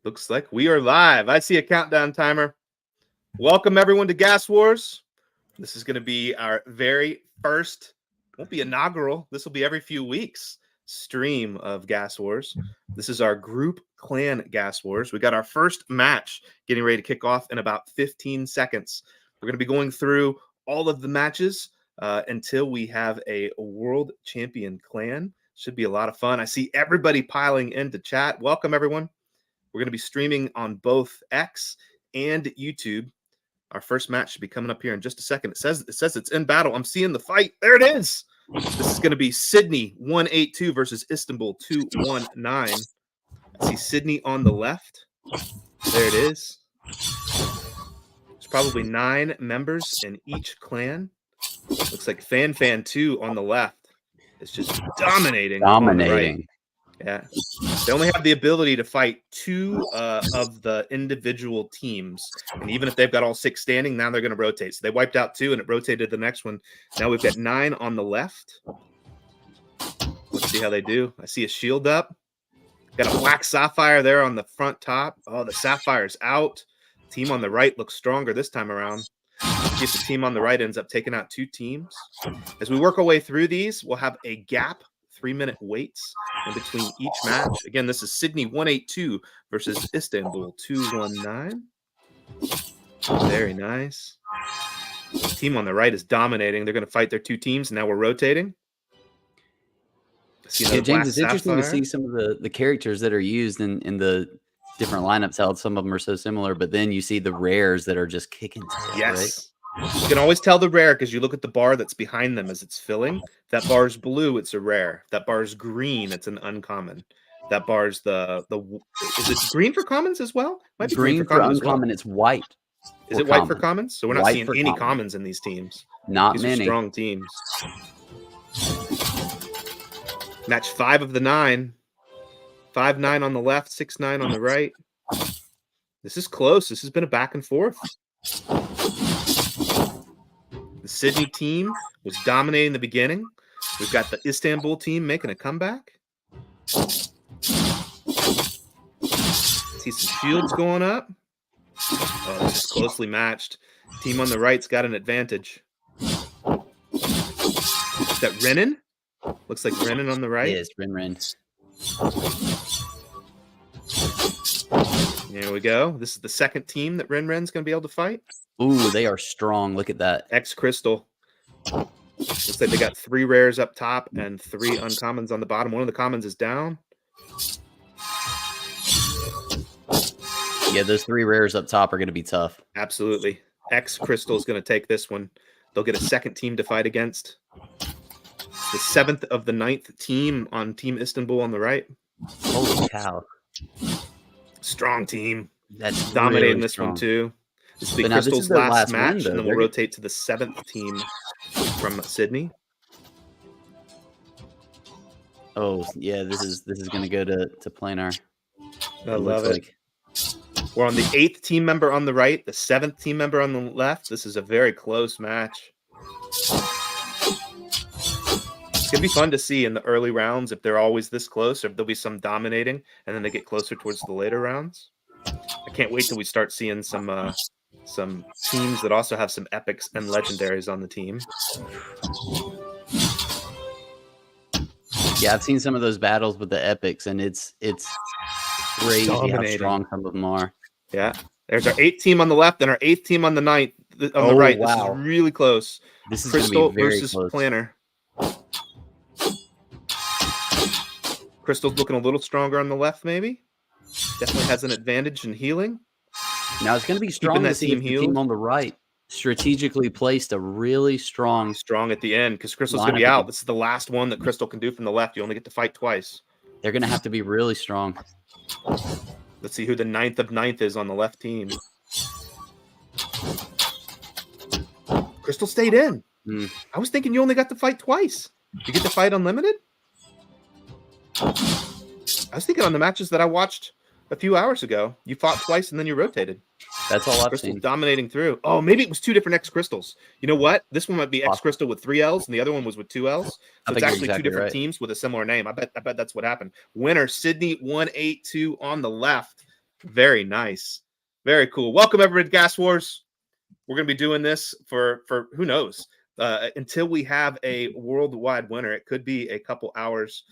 Looks like we are live. I see a countdown timer. Welcome, everyone, to Gas Wars. This is going to be our very first, won't be inaugural, this will be every few weeks, stream of Gas Wars. This is our group clan Gas Wars. We got our first match getting ready to kick off in about 15 seconds. We're going to be going through all of the matches until we have a world champion clan. Should be a lot of fun. I see everybody piling into chat. Welcome, everyone. We're going to be streaming on both X and YouTube. Our first match should be coming up here in just a second. It says it's in battle. I'm seeing the fight. There it is. This is going to be Sydney 182 versus Istanbul 219. I see Sydney on the left. There it is. There's probably 9 members in each clan. Looks like Fan 2 on the left. It's just dominating. Dominating. Yeah, they only have the ability to fight 2 of the individual teams, and even if they've got all 6 standing, now they're going to rotate. So they wiped out 2, and it rotated the next one. Now we've got 9 on the left. Let's see how they do. I see a shield up. Got a black sapphire there on the front top. Oh, the sapphire's out. Team on the right looks stronger this time around. See if the team on the right ends up taking out 2 teams. As we work our way through these, we'll have a gap. 3-minute waits in between each match. Again, this is Sydney 182 versus Istanbul 219. Very nice. The team on the right is dominating. They're going to fight their 2 teams. Now we're rotating. Yeah, James, it's interesting to see some of the characters that are used in the different lineups. How some of them are so similar, but then you see the rares that are just kicking tail. Yes. Right? You can always tell the rare because you look at the bar that's behind them as it's filling. If that bar is blue, it's a rare. If that bar is green, it's an uncommon. That bar is is it green for commons as well? Might be green for uncommon. Well. It's white. Is it white for commons? So we're not seeing any commons in these teams. Not these many. Are strong teams. Match 5 of the 9. 5-9 on the left, 6-9 on the right. This is close. This has been a back and forth. The Sydney team was dominating the beginning. We've got the Istanbul team making a comeback. See some shields going up. Oh, this is closely matched. Team on the right's got an advantage. Is that Renan? Looks like Renan on the right. Yes, Ren. There we go. This is the second team that Ren's going to be able to fight. Ooh, they are strong. Look at that. X Crystal. Looks like they got 3 rares up top and 3 uncommons on the bottom. One of the commons is down. Yeah, those 3 rares up top are going to be tough. Absolutely. X Crystal is going to take this one. They'll get a second team to fight against. The 7th of the 9th team on Team Istanbul on the right. Holy cow. Strong team. That's dominating really this strong. one too. This will be Crystal's last match, win, and then we'll rotate to the 7th team from Sydney. Oh yeah, this is going to go to planar. I love it. Like. We're on the 8th team member on the right, the 7th team member on the left. This is a very close match. It's going to be fun to see in the early rounds if they're always this close or if there'll be some dominating and then they get closer towards the later rounds. I can't wait till we start seeing some teams that also have some epics and legendaries on the team. Yeah, I've seen some of those battles with the epics, and it's crazy how strong some of them are. Yeah. There's our 8th team on the left and our 8th team on the 9th on the right. Wow. This is really close. This is Crystal be very versus close. Planner. Crystal's looking a little stronger on the left, maybe. Definitely has an advantage in healing. Now it's going to be strong to see if the team on the right strategically placed a really strong at the end because Crystal's going to be out. This is the last one that Crystal can do from the left. You only get to fight twice. They're going to have to be really strong. Let's see who the 9th of 9th is on the left team. Crystal stayed in. I was thinking you only got to fight twice. You get to fight unlimited? I was thinking on the matches that I watched a few hours ago, you fought twice and then you rotated. That's all I've Crystal seen. Dominating through. Oh, maybe it was 2 different X Crystals. You know what? This one might be X Crystal with 3 Ls and the other one was with 2 Ls. So it's actually exactly 2 different teams with a similar name. I bet that's what happened. Winner, Sydney 182 on the left. Very nice. Very cool. Welcome everybody to Gas Wars. We're going to be doing this for who knows, until we have a worldwide winner. It could be a couple hours.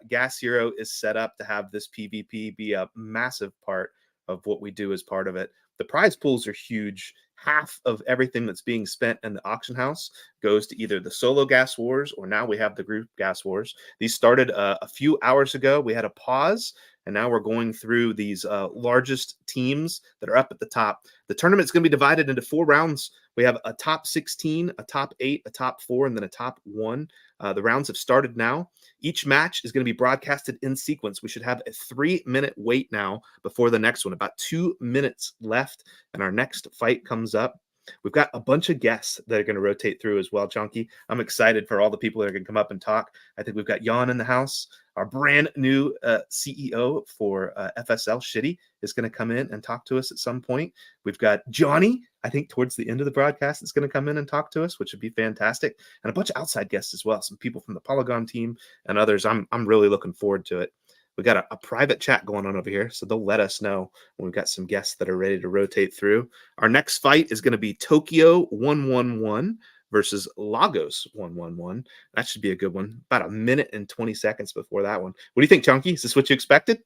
Gas Hero is set up to have this PvP be a massive part of what we do as part of it. The prize pools are huge. Half of everything that's being spent in the auction house goes to either the solo Gas Wars or now we have the group Gas Wars. These started a few hours ago. We had a pause, and now we're going through these largest teams that are up at the top. The tournament's going to be divided into 4 rounds. We have a top 16, a top 8, a top 4, and then a top 1. The rounds have started now. Each match is going to be broadcasted in sequence. We should have a 3-minute wait now before the next one. About 2 minutes left, and our next fight comes up. We've got a bunch of guests that are going to rotate through as well, Chunky. I'm excited for all the people that are going to come up and talk. I think we've got Jan in the house. Our brand new CEO for FSL, Shitty, is going to come in and talk to us at some point. We've got Johnny, I think towards the end of the broadcast, is going to come in and talk to us, which would be fantastic. And a bunch of outside guests as well. Some people from the Polygon team and others. I'm really looking forward to it. We got a private chat going on over here, so they'll let us know when we've got some guests that are ready to rotate through. Our next fight is going to be Tokyo 111 versus Lagos 111. That should be a good one. About 1 minute and 20 seconds before that one. What do you think, Chunky? Is this what you expected?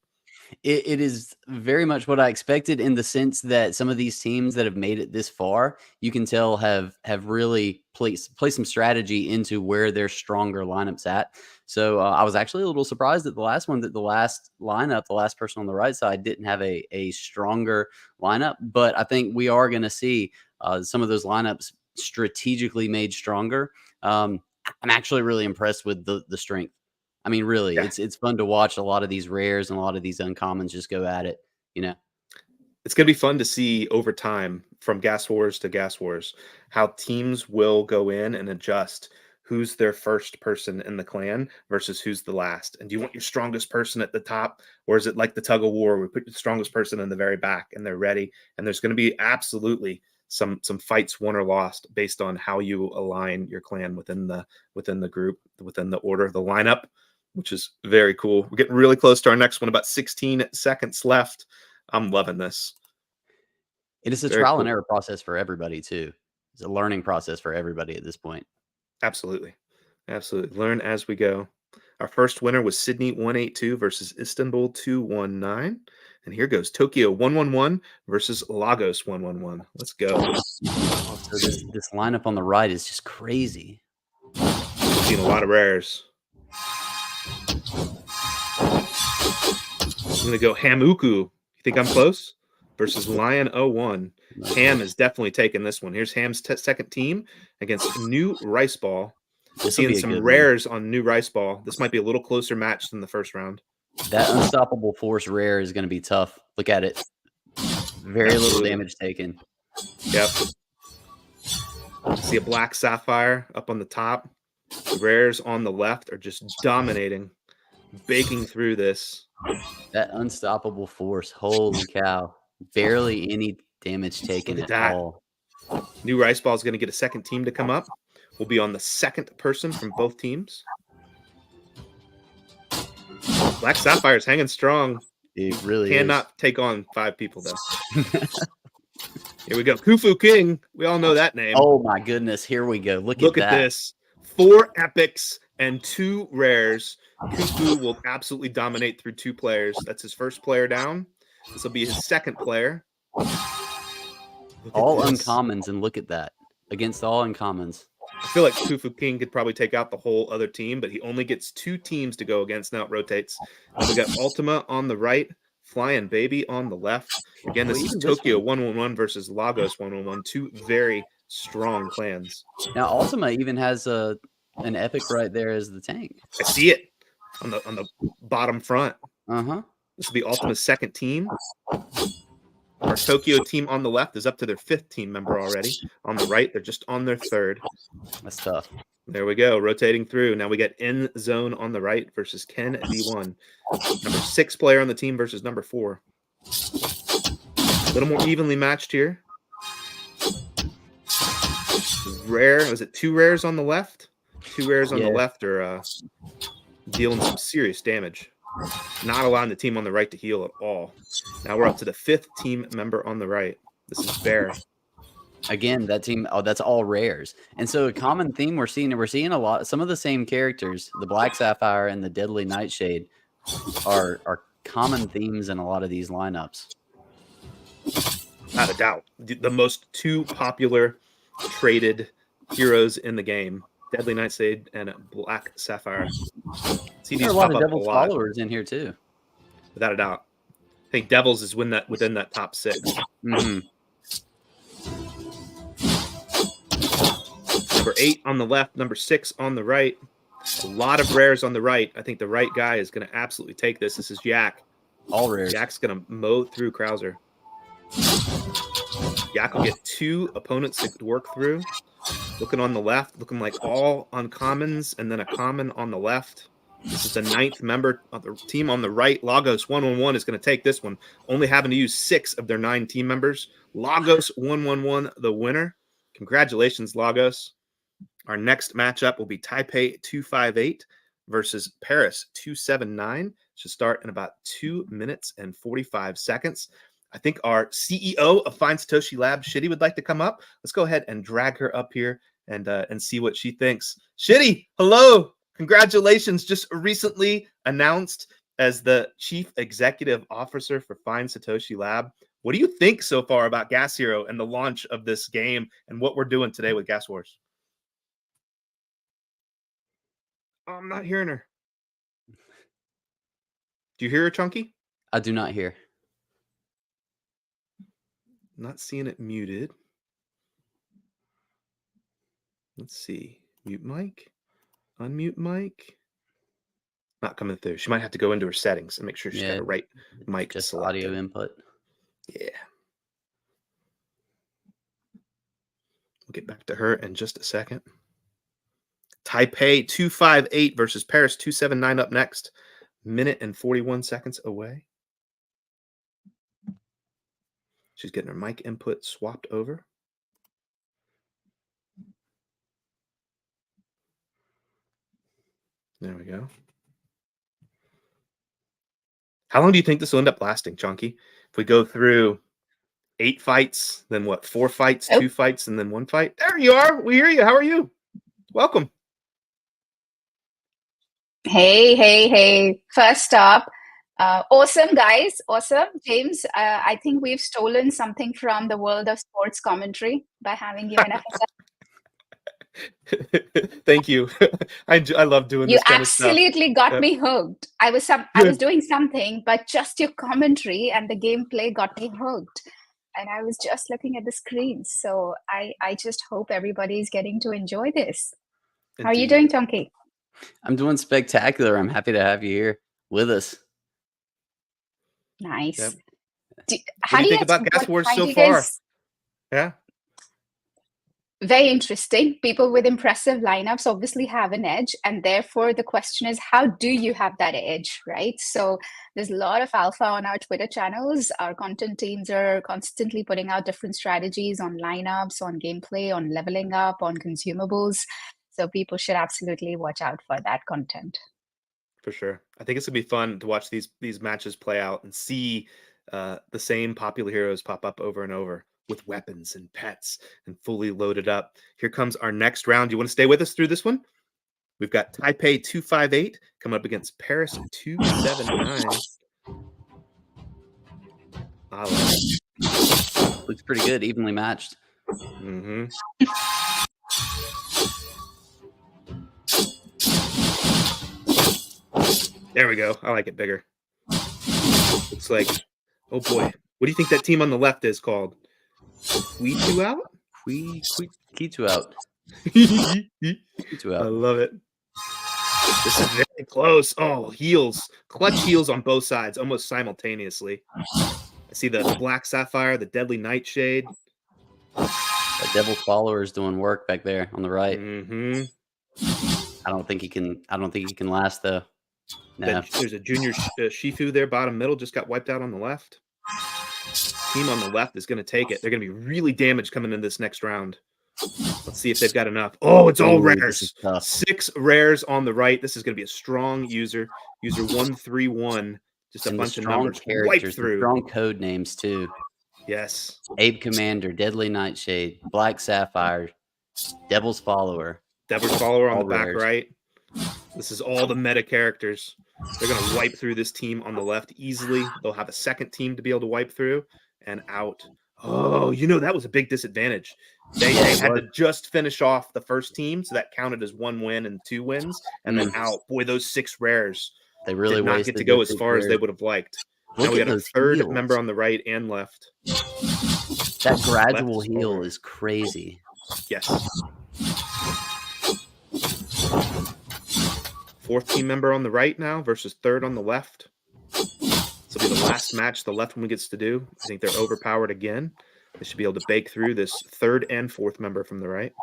It is very much what I expected, in the sense that some of these teams that have made it this far, you can tell have really placed some strategy into where their stronger lineups at. So I was actually a little surprised at the last one, that the last lineup, the last person on the right side, didn't have a stronger lineup. But I think we are going to see some of those lineups strategically made stronger. I'm actually really impressed with the strength. I mean, really, Yeah. it's fun to watch a lot of these rares and a lot of these uncommons just go at it, you know? It's going to be fun to see over time, from Gas Wars to Gas Wars, how teams will go in and adjust who's their first person in the clan versus who's the last. And do you want your strongest person at the top, or is it like the tug of war? We put the strongest person in the very back and they're ready. And there's going to be absolutely some fights won or lost based on how you align your clan within the group, within the order of the lineup, which is very cool. We're getting really close to our next one. About 16 seconds left. I'm loving this. It is a trial and error process for everybody too. It's a learning process for everybody at this point. Absolutely. Absolutely. Learn as we go. Our first winner was Sydney 182 versus Istanbul 219. And here goes Tokyo 111 versus Lagos 111. Let's go. Oh, so this lineup on the right is just crazy. Seen a lot of rares. I'm going to go Hamuku. You think I'm close? Versus Lion 01. Ham is definitely taking this one. Here's Ham's second team against New Rice Ball. Seeing some rares on New Rice Ball. This might be a little closer match than the first round. That Unstoppable Force rare is going to be tough. Look at it. Very little damage taken. Yep. See a Black Sapphire up on the top. The rares on the left are just dominating, baking through this. That Unstoppable Force, holy cow. Barely any damage taken at all. New Rice Ball is going to get a second team to come up. We'll be on the second person from both teams. Black Sapphire is hanging strong. It really cannot take on 5 people, though. Here we go. Khufu King. We all know that name. Oh, my goodness. Here we go. Look at this. 4 epics and 2 rares. Khufu will absolutely dominate through 2 players. That's his first player down. This will be his second player. All uncommons, and look at that. Against all uncommons. I feel like Khufu King could probably take out the whole other team, but he only gets 2 teams to go against. Now it rotates. We got Ultima on the right, Flying Baby on the left. Again, this is Tokyo 111 versus Lagos 111. 2 very strong clans. Now Ultima even has an epic right there as the tank. I see it on the bottom front. Uh-huh. This will be Ultima's second team. Our Tokyo team on the left is up to their 5th team member already. On the right, they're just on their 3rd. That's tough. There we go, rotating through. Now we get N Zone on the right versus Ken D1. Number 6 player on the team versus number 4. A little more evenly matched here. Rare, was it 2 rares on the left? 2 rares on the left are dealing some serious damage. not allowing the team on the right to heal at all. Now we're up to the 5th team member on the right. This is Bear. Again, that team, that's all rares. And so a common theme we're seeing a lot, some of the same characters, the Black Sapphire and the Deadly Nightshade are common themes in a lot of these lineups. Without a doubt. The most 2 popular traded heroes in the game. Deadly Nightshade and Black Sapphire. See these There are a lot pop of up Devil's a lot. followers in here too. Without a doubt. I think Devils is within that top 6. Mm-hmm. Number 8 on the left, number 6 on the right. A lot of rares on the right. I think the right guy is going to absolutely take this. This is Yak. All rares. Yak's going to mow through Krauser. Yak will get 2 opponents to work through. Looking on the left, looking like all uncommons, and then a common on the left. This is the 9th member of the team on the right. Lagos 111 is going to take this one, only having to use 6 of their 9 team members. Lagos 111, the winner. Congratulations, Lagos. Our next matchup will be Taipei 258 versus Paris 279. Should start in about 2 minutes and 45 seconds. I think our CEO of Find Satoshi Lab, Shitty, would like to come up. Let's go ahead and drag her up here and see what she thinks. Shitty, hello. Congratulations. Just recently announced as the Chief Executive Officer for Find Satoshi Lab. What do you think so far about Gas Hero and the launch of this game and what we're doing today with Gas Wars? Oh, I'm not hearing her. Do you hear her, Chunky? I do not hear. Not seeing it muted. Let's see. Mute mic. Unmute mic. Not coming through. She might have to go into her settings and make sure she's got the right mic just selected. audio input. Yeah. We'll get back to her in just a second. Taipei 258 versus Paris 279 up next. Minute and 41 seconds away. She's getting her mic input swapped over. There we go. How long do you think this will end up lasting, Chunky? If we go through 8 fights, then what? 4 fights, 2 fights, and then 1 fight? There you are. We hear you. How are you? Welcome. Hey. First up, awesome, guys. Awesome. James, I think we've stolen something from the world of sports commentary by having you in FSL. Thank you. I love doing You this kind of stuff. absolutely got me hooked. I was doing something, but just your commentary and the gameplay got me hooked. And I was just looking at the screen. So I just hope everybody's getting to enjoy this. How are you doing, Chunky? I'm doing spectacular. I'm happy to have you here with us. Nice. Yep. How do you think about Gas Wars so far? Yeah. Very interesting. People with impressive lineups obviously have an edge, and therefore the question is, how do you have that edge, right? So there's a lot of alpha on our Twitter channels. Our content teams are constantly putting out different strategies on lineups, on gameplay, on leveling up, on consumables. So people should absolutely watch out for that content. For sure. I think it's gonna be fun to watch these matches play out and see the same popular heroes pop up over and over with weapons and pets and fully loaded up. Here comes our next round. You want to stay with us through this one? We've got Taipei 258 coming up against Paris 279. I love it. Looks pretty good, evenly matched. Mm-hmm. There we go. I like it bigger. Looks like, oh boy. What do you think that team on the left is called? Kitu out? Kitu out. I love it. This is very close. Oh, heals. Clutch heals on both sides almost simultaneously. I see the Black Sapphire, the Deadly Nightshade. That Devil's follower is doing work back there on the right. Mm-hmm. I don't think he can last though. No. There's a junior Shifu there, bottom middle, just got wiped out on the left. Team on the left is going to take it. They're going to be really damaged coming in this next round. Let's see if they've got enough. Oh, it's all Ooh, this is rares. tough. 6 rares on the right. This is going to be a strong user. User 131. Just a And the bunch of strong numbers. Wipe characters, the through. strong code names too. Yes. Abe Commander, Deadly Nightshade, Black Sapphire, Devil's Follower. Devil's Follower on All the back rares. right. This is all the meta characters. They're going to wipe through this team on the left easily. They'll have a second team to be able to wipe through and out. Oh, that was a big disadvantage. They had to just finish off the first team, so that counted as 1 win and 2 wins, and then out. Boy, those 6 rares They really did not get to go as far as they would have liked. Now we got a third member on the right and left. That gradual heal is crazy. Yes. 4th team member on the right now versus 3rd on the left. This will be the last match the left one gets to do. I think they're overpowered again. They should be able to bake through this 3rd and 4th member from the right.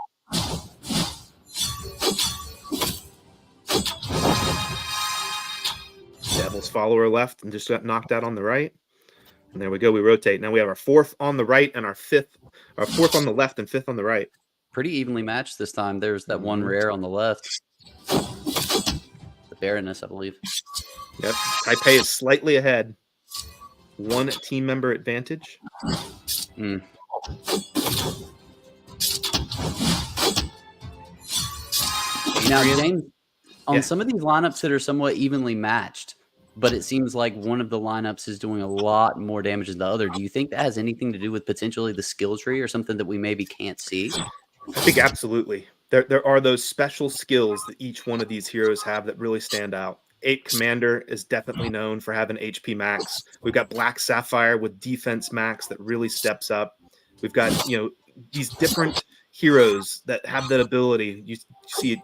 Devil's Follower left and just got knocked out on the right. And there we go. We rotate. Now we have our 4th on the right and our 4th on the left and 5th on the right. Pretty evenly matched this time. There's that one rare on the left. The Baroness, I believe. Yep. Taipei is slightly ahead. 1 team member advantage. Now, James, on some of these lineups that are somewhat evenly matched, but it seems like one of the lineups is doing a lot more damage than the other. Do you think that has anything to do with potentially the skill tree or something that we maybe can't see? I think absolutely. There are those special skills that each one of these heroes have that really stand out. Ape Commander is definitely known for having HP max. We've got Black Sapphire with defense max that really steps up. We've got, these different heroes that have that ability. You see,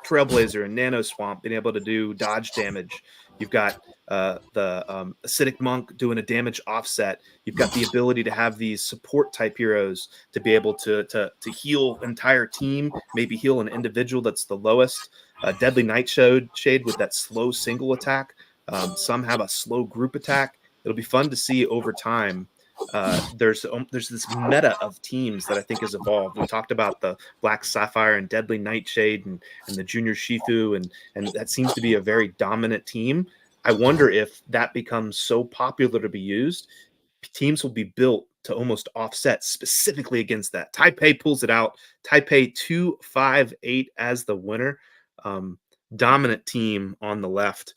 Trailblazer and Nano Swamp being able to do dodge damage. You've got the Acidic Monk doing a damage offset. You've got the ability to have these support type heroes to be able to heal entire team, maybe heal an individual that's the lowest. Deadly Nightshade with that slow single attack. Some have a slow group attack. It'll be fun to see over time. There's this meta of teams that I think has evolved. We talked about the Black Sapphire and Deadly Nightshade and the Junior Shifu, and that seems to be a very dominant team. I wonder if that becomes so popular to be used, teams will be built to almost offset specifically against that. Taipei pulls it out. Taipei 2-5-8 as the winner. Dominant team on the left.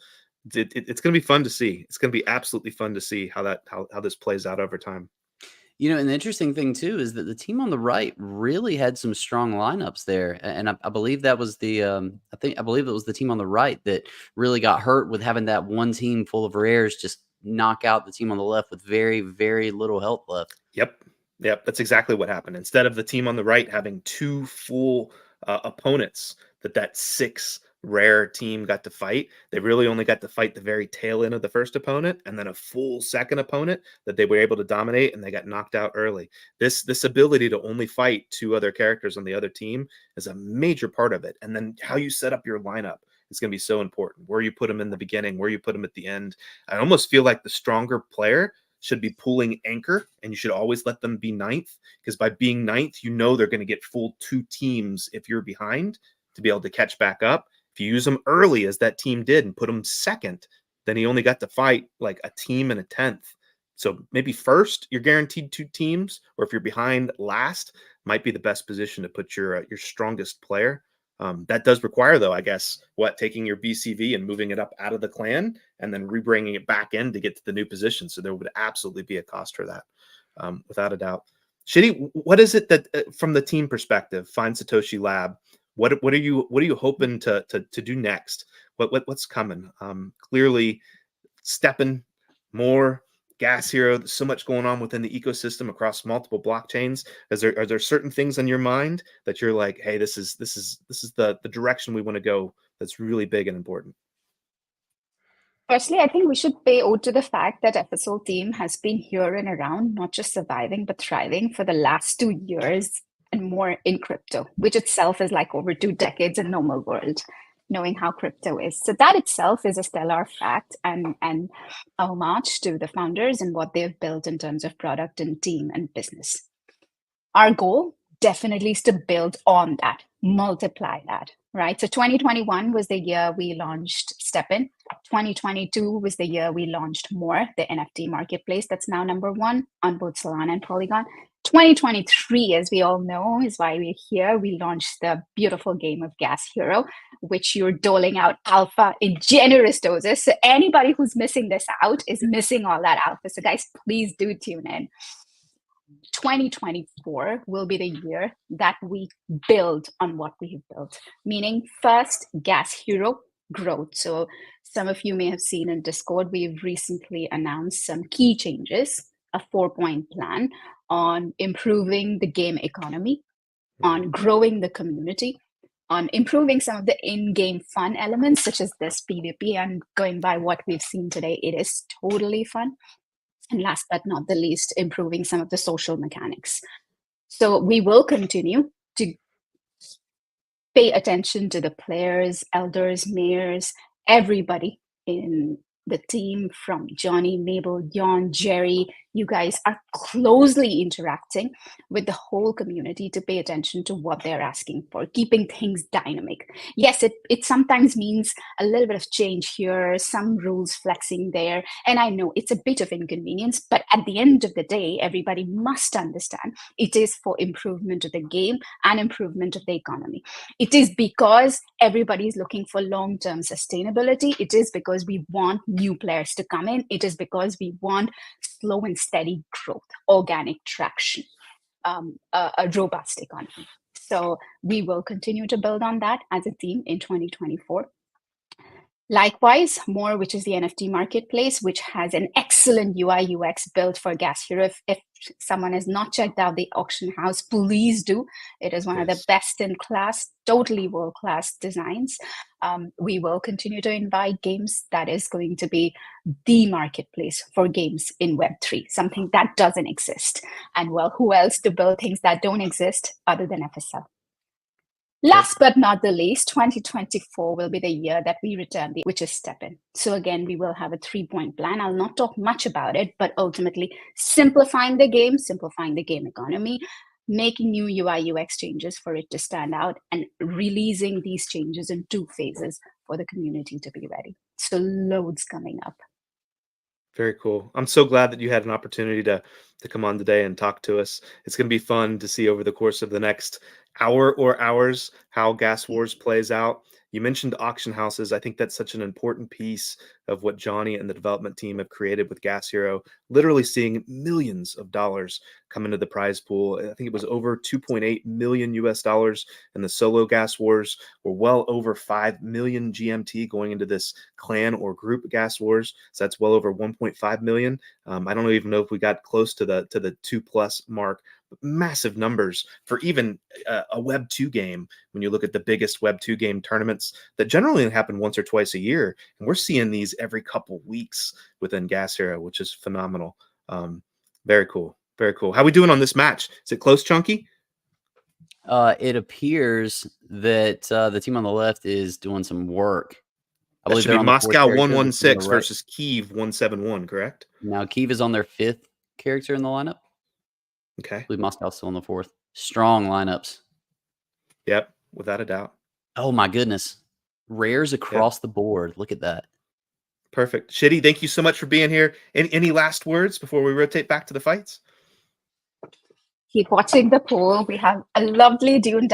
It's going to be fun to see. It's going to be absolutely fun to see how this plays out over time. And the interesting thing too is that the team on the right really had some strong lineups there, and I believe that was I believe it was the team on the right that really got hurt with having that one team full of rares just knock out the team on the left with very, very little health left. Yep, that's exactly what happened. Instead of the team on the right having 2 full opponents that 6 rare team got to fight, they really only got to fight the very tail end of the first opponent and then a full second opponent that they were able to dominate, and they got knocked out early. This ability to only fight 2 other characters on the other team is a major part of it. And then how you set up your lineup is going to be so important. Where you put them in the beginning, where you put them at the end. I almost feel like the stronger player should be pulling anchor, and you should always let them be 9th, because by being 9th, they're going to get full 2 teams if you're behind to be able to catch back up. If you use them early, as that team did, and put them 2nd, then he only got to fight like a team and a 10th. So maybe first you're guaranteed 2 teams, or if you're behind last, might be the best position to put your strongest player. That does require, though, I guess, taking your BCV and moving it up out of the clan and then rebringing it back in to get to the new position. So there would absolutely be a cost for that, without a doubt. Shitty, what is it that, from the team perspective, Find Satoshi Lab, what are you hoping to do next? What's coming? Clearly, stepping more gas hero. There's so much going on within the ecosystem across multiple blockchains. Are there certain things on your mind that you're like, hey, this is the direction we want to go? That's really big and important. Firstly, I think we should pay ode to the fact that FSO team has been here and around, not just surviving, but thriving for the last 2 years and more in crypto, which itself is like over 2 decades in normal world, knowing how crypto is. So that itself is a stellar fact and a homage to the founders and what they've built in terms of product and team and business. Our goal definitely is to build on that, multiply that, right? So 2021 was the year we launched StepIn. 2022 was the year we launched More, the NFT marketplace that's now #1 on both Solana and Polygon. 2023, as we all know, is why we're here. We launched the beautiful game of Gas Hero, which you're doling out alpha in generous doses. So anybody who's missing this out is missing all that alpha. So guys, please do tune in. 2024 will be the year that we build on what we have built, meaning first, Gas Hero growth. So some of you may have seen in Discord, we've recently announced some key changes, a 4-point plan on improving the game economy, on growing the community, on improving some of the in-game fun elements, such as this PvP. And going by what we've seen today, it is totally fun. And last but not the least, improving some of the social mechanics. So we will continue to pay attention to the players, elders, mayors, everybody in the team, from Johnny, Mabel, Jon, Jerry. You guys are closely interacting with the whole community to pay attention to what they're asking for, keeping things dynamic. Yes, it sometimes means a little bit of change here, some rules flexing there. And I know it's a bit of inconvenience, but at the end of the day, everybody must understand it is for improvement of the game and improvement of the economy. It is because everybody is looking for long-term sustainability. It is because we want new players to come in. It is because we want slow and steady growth, organic traction, a robust economy. So we will continue to build on that as a team in 2024. Likewise, More, which is the NFT marketplace, which has an excellent UI UX built for Gas Hero. If someone has not checked out the auction house, please do. It is one of the best in class, totally world-class designs. We will continue to invite games. That is going to be the marketplace for games in Web3, something that doesn't exist. And well, who else to build things that don't exist other than FSL? Last but not the least, 2024 will be the year that we return, which is StepIn. So again, we will have a 3-point plan. I'll not talk much about it, but ultimately simplifying the game economy, making new UI UX changes for it to stand out, and releasing these changes in 2 phases for the community to be ready. So loads coming up. Very cool. I'm so glad that you had an opportunity to come on today and talk to us. It's going to be fun to see over the course of the next hour or hours how Gas Wars plays out. You mentioned auction houses. I think that's such an important piece of what Johnny and the development team have created with Gas Hero, literally seeing millions of dollars come into the prize pool. I think it was over $2.8 million US in the solo Gas Wars, or well over 5 million GMT going into this clan or group Gas Wars. So that's well over 1.5 million. I don't even know if we got close to the 2+ mark. Massive numbers for even a Web 2 game. When you look at the biggest Web 2 game tournaments that generally happen once or twice a year, and we're seeing these every couple weeks within Gas Hero, which is phenomenal. Very cool. Very cool. How we doing on this match? Is it close, Chunky? It appears that the team on the left is doing some work. I believe they're on Moscow 116 versus Keeve 171, correct? Now Keeve is on their 5th character in the lineup. Okay. I believe Moscow's still on the 4th. Strong lineups. Yep, without a doubt. Oh my goodness. Rares across the board. Look at that. Perfect. Shitty, thank you so much for being here. Any last words before we rotate back to the fights? Keep watching the poll. We have a lovely Dune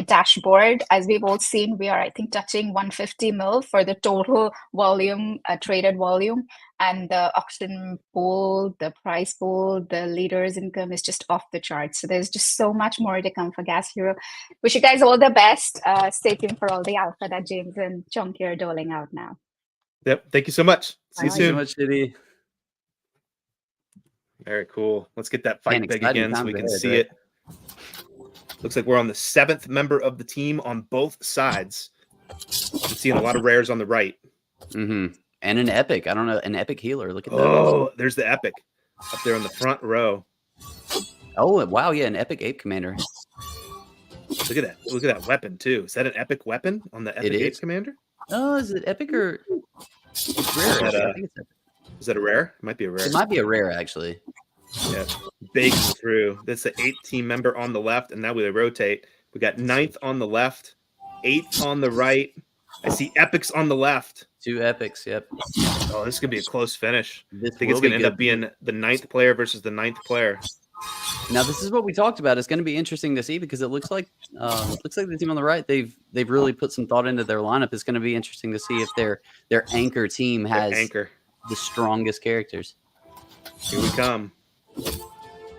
dashboard. As we've all seen, we are, I think, touching 150 mil for the total volume, traded volume. And the auction pool, the price pool, the leaders' income is just off the charts. So there's just so much more to come for Gas Hero. Wish you guys all the best. Stay tuned for all the alpha that James and Chunky are doling out now. Yep. Thank you so much. See you soon. Thank you so much, Shitty. Very cool. Let's get that fight big again so we can see it. Looks like we're on the 7th member of the team on both sides. I'm seeing a lot of rares on the right. Mm-hmm. And an epic. I don't know. An epic healer. Look at that. Oh, there's the epic up there in the front row. Oh, wow. Yeah, an epic ape commander. Look at that. Look at that weapon, too. Is that an epic weapon on the epic ape commander? Oh, is it epic or it's rare? Is that a rare? It might be a rare. It might be a rare, actually. Yeah, baking through. That's the 8th team member on the left, and now we rotate. We got 9th on the left, 8th on the right. I see Epics on the left. 2 epics. Yep. Oh, this is gonna be a close finish. This I think will it's be gonna end good. up being the 9th player versus the 9th player. Now, this is what we talked about. It's going to be interesting to see because it looks like the team on the right they've really put some thought into their lineup. It's going to be interesting to see if their anchor team has Anchor. the strongest characters. Here we come.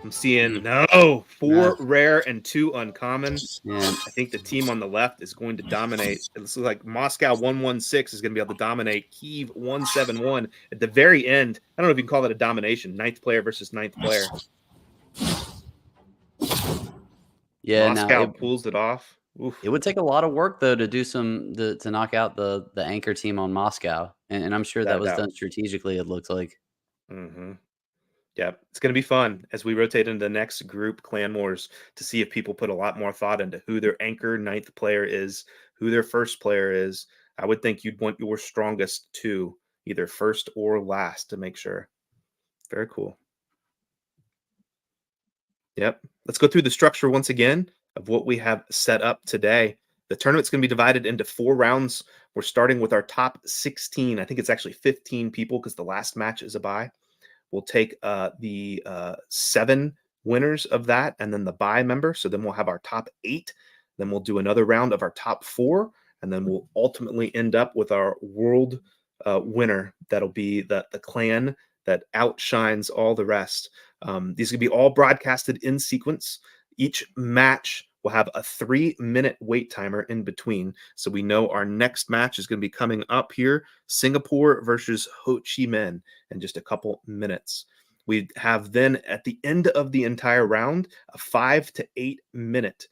I'm seeing 4 Nah. rare and 2 uncommon. Yeah. I think the team on the left is going to dominate. It looks like Moscow 116 is going to be able to dominate Keeve 171 at the very end. I don't know if you can call that a domination. 9th player versus 9th player. Yeah. Moscow pulls it off. Oof. It would take a lot of work though to do to knock out the anchor team on Moscow, and I'm sure that was done strategically. It looks like. Mm-hmm. Yeah, it's going to be fun as we rotate into the next group, Clan Wars, to see if people put a lot more thought into who their anchor 9th player is, who their first player is. I would think you'd want your strongest 2, either first or last, to make sure. Very cool. Yep. Let's go through the structure once again of what we have set up today. The tournament's going to be divided into 4 rounds. We're starting with our top 16. I think it's actually 15 people because the last match is a bye. We'll take the 7 winners of that and then the bye member. So then we'll have our top 8. Then we'll do another round of our top 4. And then we'll ultimately end up with our world winner. That'll be the clan that outshines all the rest. These will be all broadcasted in sequence. Each match will have a 3-minute wait timer in between. So we know our next match is going to be coming up here, Singapore versus Ho Chi Minh, in just a couple minutes. We have then at the end of the entire round, a 5 to 8 minute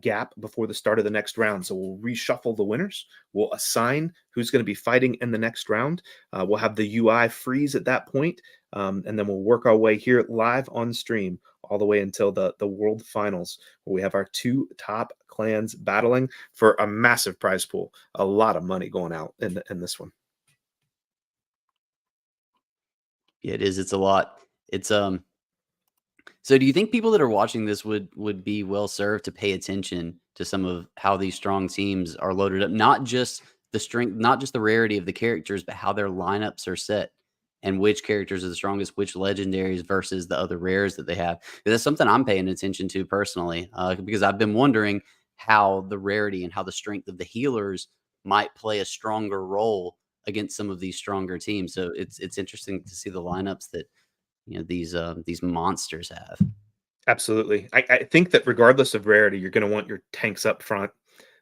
gap before the start of the next round. So we'll reshuffle the winners. We'll assign who's going to be fighting in the next round. We'll have the UI freeze at that point, and then we'll work our way here live on stream all the way until the world finals, where we have our 2 top clans battling for a massive prize pool. A lot of money going out in this one. Yeah, it is. It's a lot. It's So do you think people that are watching this would be well served to pay attention to some of how these strong teams are loaded up? Not just the strength, not just the rarity of the characters, but how their lineups are set and which characters are the strongest, which legendaries versus the other rares that they have. That's something I'm paying attention to personally, because I've been wondering how the rarity and how the strength of the healers might play a stronger role against some of these stronger teams. So it's interesting to see the lineups that these monsters have. Absolutely. I think that regardless of rarity, you're going to want your tanks up front,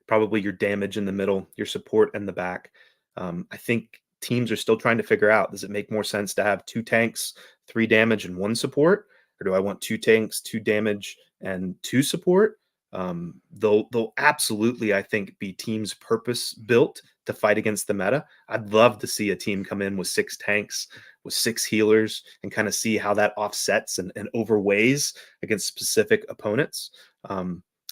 probably your damage in the middle, your support in the back. I think teams are still trying to figure out, does it make more sense to have 2 tanks, 3 damage, and 1 support? Or do I want 2 tanks, 2 damage, and 2 support? They'll absolutely, I think, be teams purpose built to fight against the meta. I'd love to see a team come in with 6 tanks, with 6 healers, and kind of see how that offsets and overweighs against specific opponents.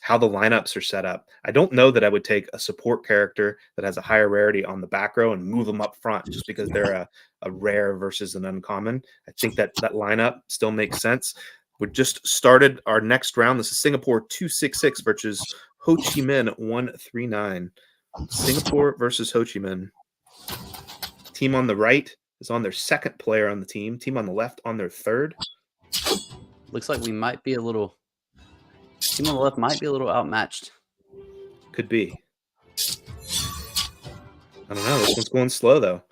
How the lineups are set up. I don't know that I would take a support character that has a higher rarity on the back row and move them up front just because they're a rare versus an uncommon. I think that lineup still makes sense. We just started our next round. This is Singapore 266 versus Ho Chi Minh 139. Singapore versus Ho Chi Minh. Team on the right is on their 2nd player on the team. Team on the left on their 3rd. Looks like we might be a little. Team on the left might be a little outmatched. Could be. I don't know. This one's going slow though.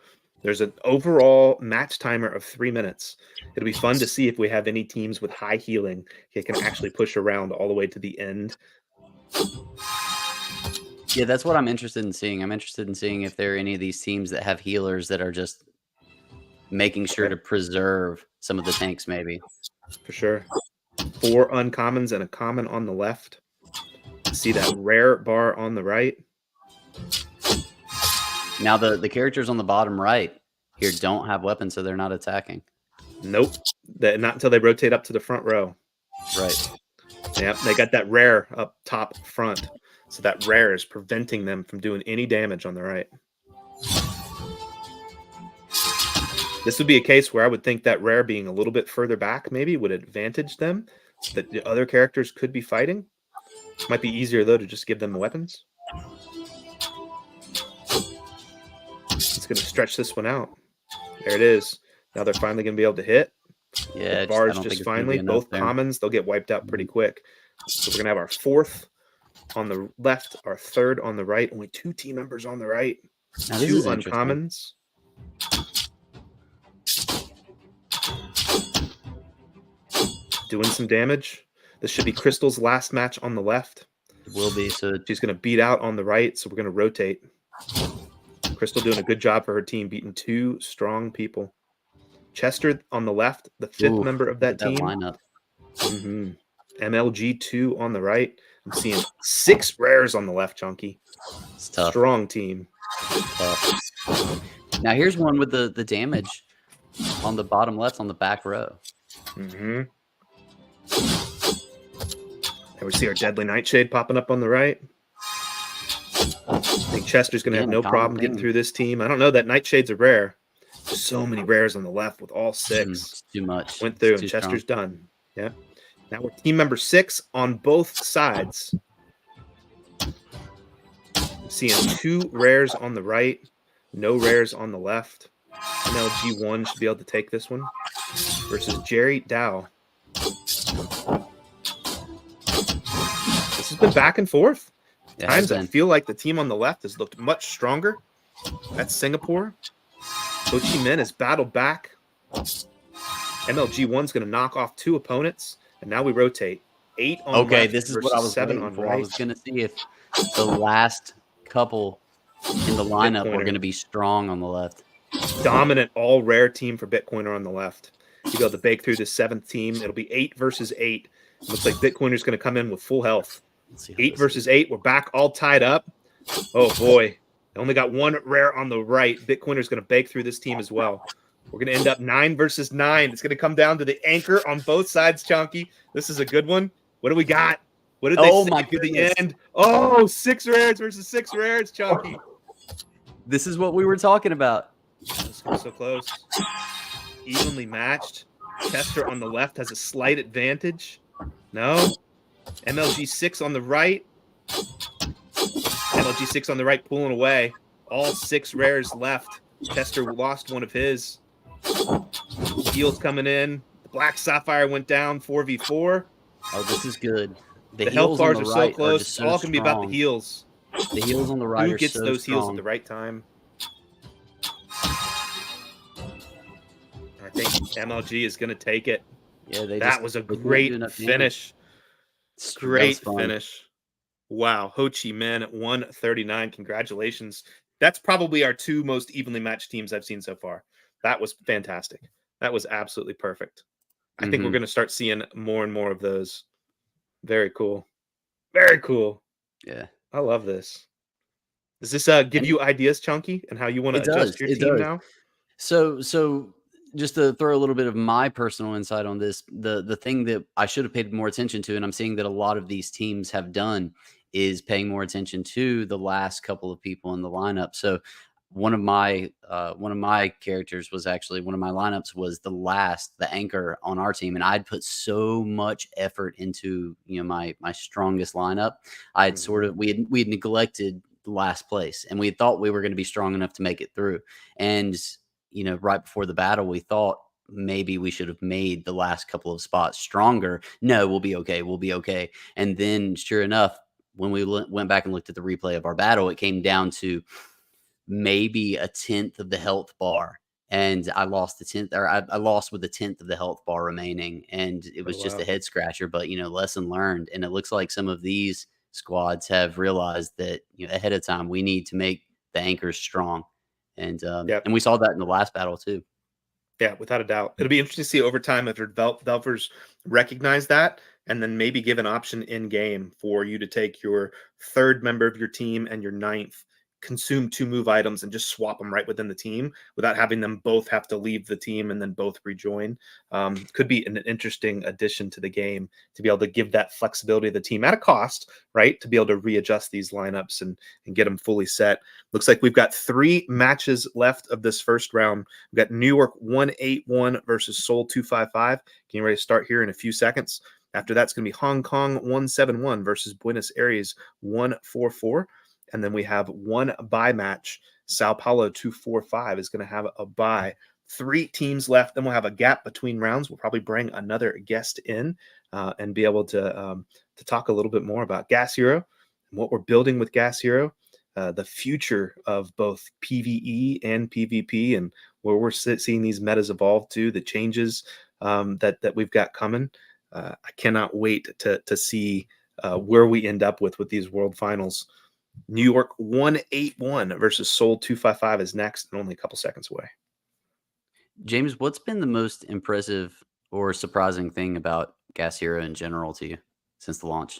There's an overall match timer of 3 minutes. It'll be fun to see if we have any teams with high healing that can actually push around all the way to the end. Yeah, that's what I'm interested in seeing. I'm interested in seeing if there are any of these teams that have healers that are just making sure to preserve some of the tanks, maybe. For sure. 4 uncommons and a common on the left. See that rare bar on the right. Now the characters on the bottom right here don't have weapons, so they're not attacking. Nope. Not until they rotate up to the front row. Right. Yeah, they got that rare up top front. So that rare is preventing them from doing any damage on the right. This would be a case where I would think that rare being a little bit further back maybe would advantage them, that the other characters could be fighting. Might be easier, though, to just give them weapons. It's going to stretch this one out. There it is. Now they're finally going to be able to hit. Yeah, The bars just finally, both commons, they'll get wiped out pretty quick. So we're going to have our 4th on the left, our 3rd on the right. Only 2 team members on the right. Now, this 2 is uncommons. Doing some damage. This should be Crystal's last match on the left. It will be. So she's going to beat out on the right, so we're going to rotate. Crystal doing a good job for her team, beating 2 strong people. Chester on the left, the 5th member of that team. Lineup. MLG2 on the right. I'm seeing 6 rares on the left, Chunky. It's tough. Strong team. Tough. Now here's one with the damage on the bottom left on the back row. And we see our Deadly Nightshade popping up on the right. I think Chester's going to have no problem getting through this team. I don't know that Nightshades are rare. There's so many rares on the left with all 6. It's too much. Went through and Chester's done. Yeah. Now we're team member 6 on both sides. Seeing 2 rares on the right, no rares on the left. MLG1 should be able to take this one versus Jerry Dow. This has been back and forth. Yeah, Times I feel like the team on the left has looked much stronger. That's Singapore. Hoi Men has battled back. MLG1's going to knock off 2 opponents, and now we rotate. 8 on okay, left this is what I was 7 waiting on for. right. I was going to see if the last couple in the lineup were going to be strong on the left. Dominant all rare team for Bitcoiner on the left. You be able to bake through the 7th team. It'll be 8 versus 8. Looks like Bitcoiner's going to come in with full health. 8 versus 8. We're back all tied up. Oh boy. I only got 1 rare on the right. Bitcoiner's going to bake through this team as well. We're going to end up 9 versus 9. It's going to come down to the anchor on both sides, Chunky. This is a good one. What do we got? What did they say to the end? Oh, 6 rares versus 6 rares, Chunky. This is what we were talking about. Let's go so close. Evenly matched. Chester on the left has a slight advantage. No. MLG6 on the right. MLG6 on the right pulling away. All 6 rares left. Chester lost one of his. Heels coming in. The Black Sapphire went down 4v4. Oh, this is good. The health bars are so close. It's all going to be about the heals. The heals on the right Who gets those heals at the right time? I think MLG is going to take it. Yeah, that was a great finish. Great finish. Wow. Hoi Men at 139. Congratulations. That's probably our 2 most evenly matched teams I've seen so far. That was fantastic. That was absolutely perfect. I think we're going to start seeing more and more of those. Very cool. Very cool. Yeah. I love this. Does this give you ideas, Chunky, and how you want to adjust your team now? So just to throw a little bit of my personal insight on this, the thing that I should have paid more attention to, and I'm seeing that a lot of these teams have done, is paying more attention to the last couple of people in the lineup. So one of my characters was actually, one of my lineups was the anchor on our team, and I'd put so much effort into my strongest lineup. I'd we had neglected the last place, and we thought we were going to be strong enough to make it through. And right before the battle, we thought maybe we should have made the last couple of spots stronger. No, we'll be okay. We'll be okay. And then sure enough, when we went back and looked at the replay of our battle, it came down to maybe 1/10 of the health bar. And I lost I lost with 1/10 of the health bar remaining. And it was just a head scratcher, but lesson learned. And it looks like some of these squads have realized that ahead of time, we need to make the anchors strong. And and we saw that in the last battle too. Yeah, without a doubt. It'll be interesting to see over time if developers recognize that and then maybe give an option in game for you to take your 3rd member of your team and your 9th consume 2 move items and just swap them right within the team without having them both have to leave the team and then both rejoin. Could be an interesting addition to the game to be able to give that flexibility to the team at a cost, right? To be able to readjust these lineups and get them fully set. Looks like we've got 3 matches left of this first round. We've got New York 181 versus Seoul 255. Getting ready to start here in a few seconds. After that's going to be Hong Kong 171 versus Buenos Aires 144. And then we have 1 bye match. Sao Paulo 245 is going to have a bye. 3 teams left. Then we'll have a gap between rounds. We'll probably bring another guest in and be able to talk a little bit more about Gas Hero and what we're building with Gas Hero, the future of both PvE and PvP, and where we're seeing these metas evolve to, the changes that we've got coming. I cannot wait to see where we end up with these World Finals. New York 181 versus Seoul 255 is next and only a couple seconds away. James, what's been the most impressive or surprising thing about Gas Hero in general to you since the launch?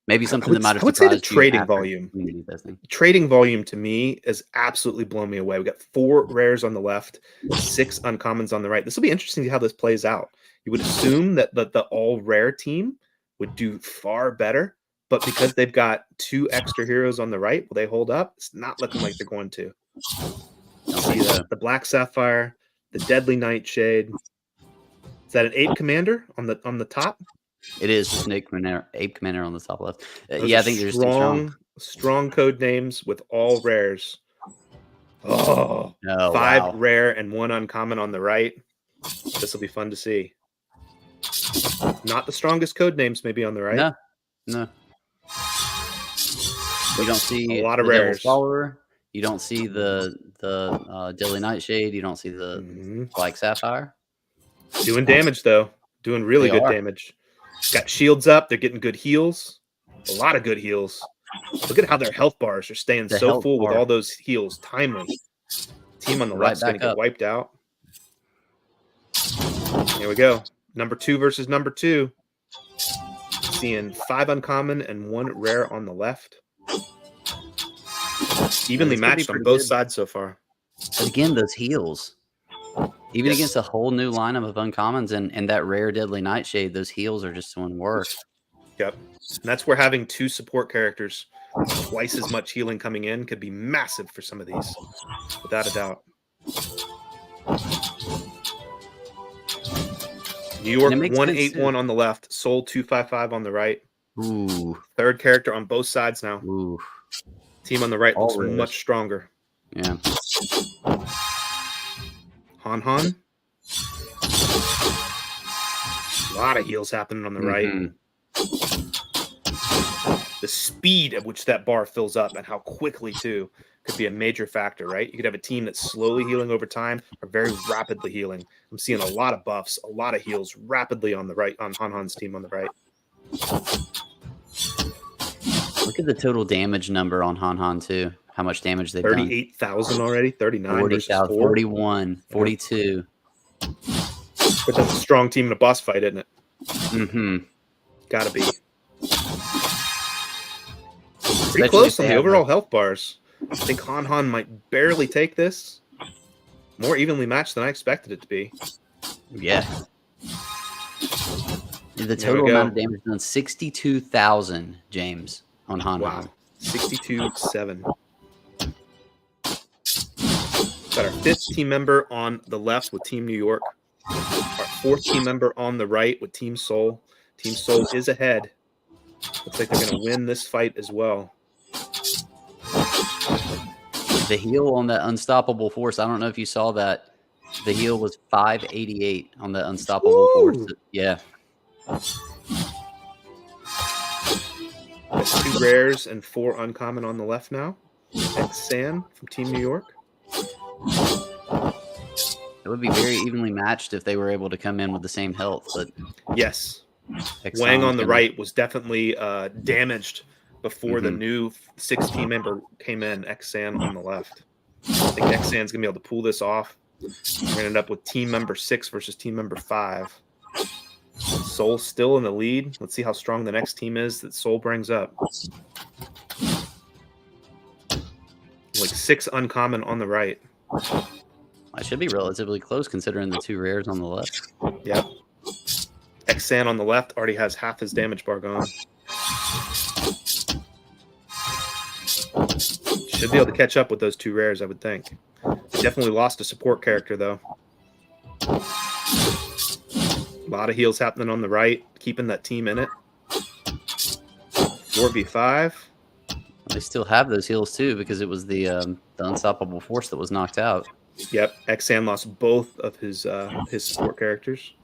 Maybe something that might have surprised you. I would say the trading after volume. community testing. Trading volume to me has absolutely blown me away. We got 4 rares on the left, 6 uncommons on the right. This will be interesting to see how this plays out. You would assume that the all rare team would do far better. But because they've got 2 extra heroes on the right, will they hold up? It's not looking like they're going to. See the Black Sapphire, the Deadly Nightshade. Is that an Ape Commander on the top? It is just an Ape Commander on the top left. Those I think they're just strong code names with all rares. Oh, 5 wow. rare and 1 uncommon on the right. This will be fun to see. Not the strongest code names maybe on the right. No. You don't see a lot of the Devil's rares. Follower. You don't see the Deadly Nightshade. You don't see the Black Sapphire. Doing damage though. Doing really good damage. Got shields up. They're getting good heals. A lot of good heals. Look at how their health bars are staying so full with all those heals. Timely. Team on the left's going to get wiped out. Here we go. Number 2 versus number 2. Seeing 5 uncommon and 1 rare on the left. Evenly matched on both sides so far. But again, those heals. Even against a whole new lineup of uncommons and that rare Deadly Nightshade, those heals are just doing work. Yep. And that's where having 2 support characters, twice as much healing coming in, could be massive for some of these. Without a doubt. New York 181 on the left, Seoul 255 on the right. Ooh. 3rd character on both sides now. Ooh. Team on the right looks much stronger. Yeah. Han. A lot of heals happening on the right. The speed at which that bar fills up and how quickly too could be a major factor, right? You could have a team that's slowly healing over time or very rapidly healing. I'm seeing a lot of buffs, a lot of heals rapidly on the right, on Han's team on the right. Look at the total damage number on Han too. How much damage they've done. 38,000 already, 39 40,000, 41, 42. But that's a strong team in a boss fight, isn't it? Mm-hmm. Gotta be. Pretty close on the overall health bars. I think Han might barely take this. More evenly matched than I expected it to be. Yeah. The total amount of damage done 62,000, James, on Han. Wow. 62-7. Got our 5th team member on the left with Team New York. Our 4th team member on the right with Team Seoul. Team Seoul is ahead. Looks like they're going to win this fight as well. The heal on that Unstoppable Force, I don't know if you saw that. The heal was 588 on the Unstoppable Force. Yeah. Got 2 rares and 4 uncommon on the left now. San from Team New York. It would be very evenly matched if they were able to come in with the same health. But yes, Wang on the right was definitely damaged before the new 6 team member came in. Xan on the left. I think Xan's gonna be able to pull this off. We're gonna end up with team member 6 versus team member 5. Seoul still in the lead. Let's see how strong the next team is that Seoul brings up. Like 6 uncommon on the right. I should be relatively close considering the 2 rares on the left. Yep. Xan on the left already has half his damage bar gone. Should be able to catch up with those 2 rares, I would think. They definitely lost a support character, though. A lot of heals happening on the right, keeping that team in it. 4v5. They still have those heals too because it was the unstoppable force that was knocked out. Yep, Xan lost both of his support characters.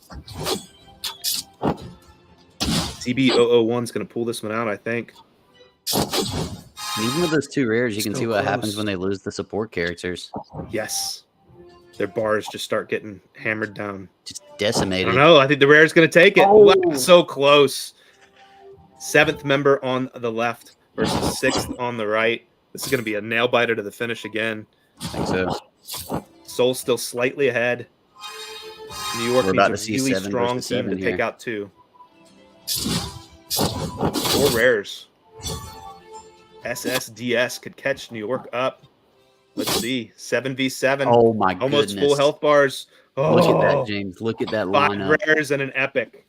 CB001's going to pull this one out, I think. And even with those 2 rares, you can see what happens when they lose the support characters. Yes. Their bars just start getting hammered down. Just decimated. I don't know. I think the rare's going to take it. Oh. Wow, so close. 7th member on the left versus 6th on the right. This is going to be a nail biter to the finish again. I think so. Soul's still slightly ahead. New York needs a really strong team to take out 2. 4 rares. SSDS could catch New York up. Let's see. 7v7. Oh my goodness. Almost full health bars. Oh, look at that, James. Look at that 5 lineup. rares and an epic.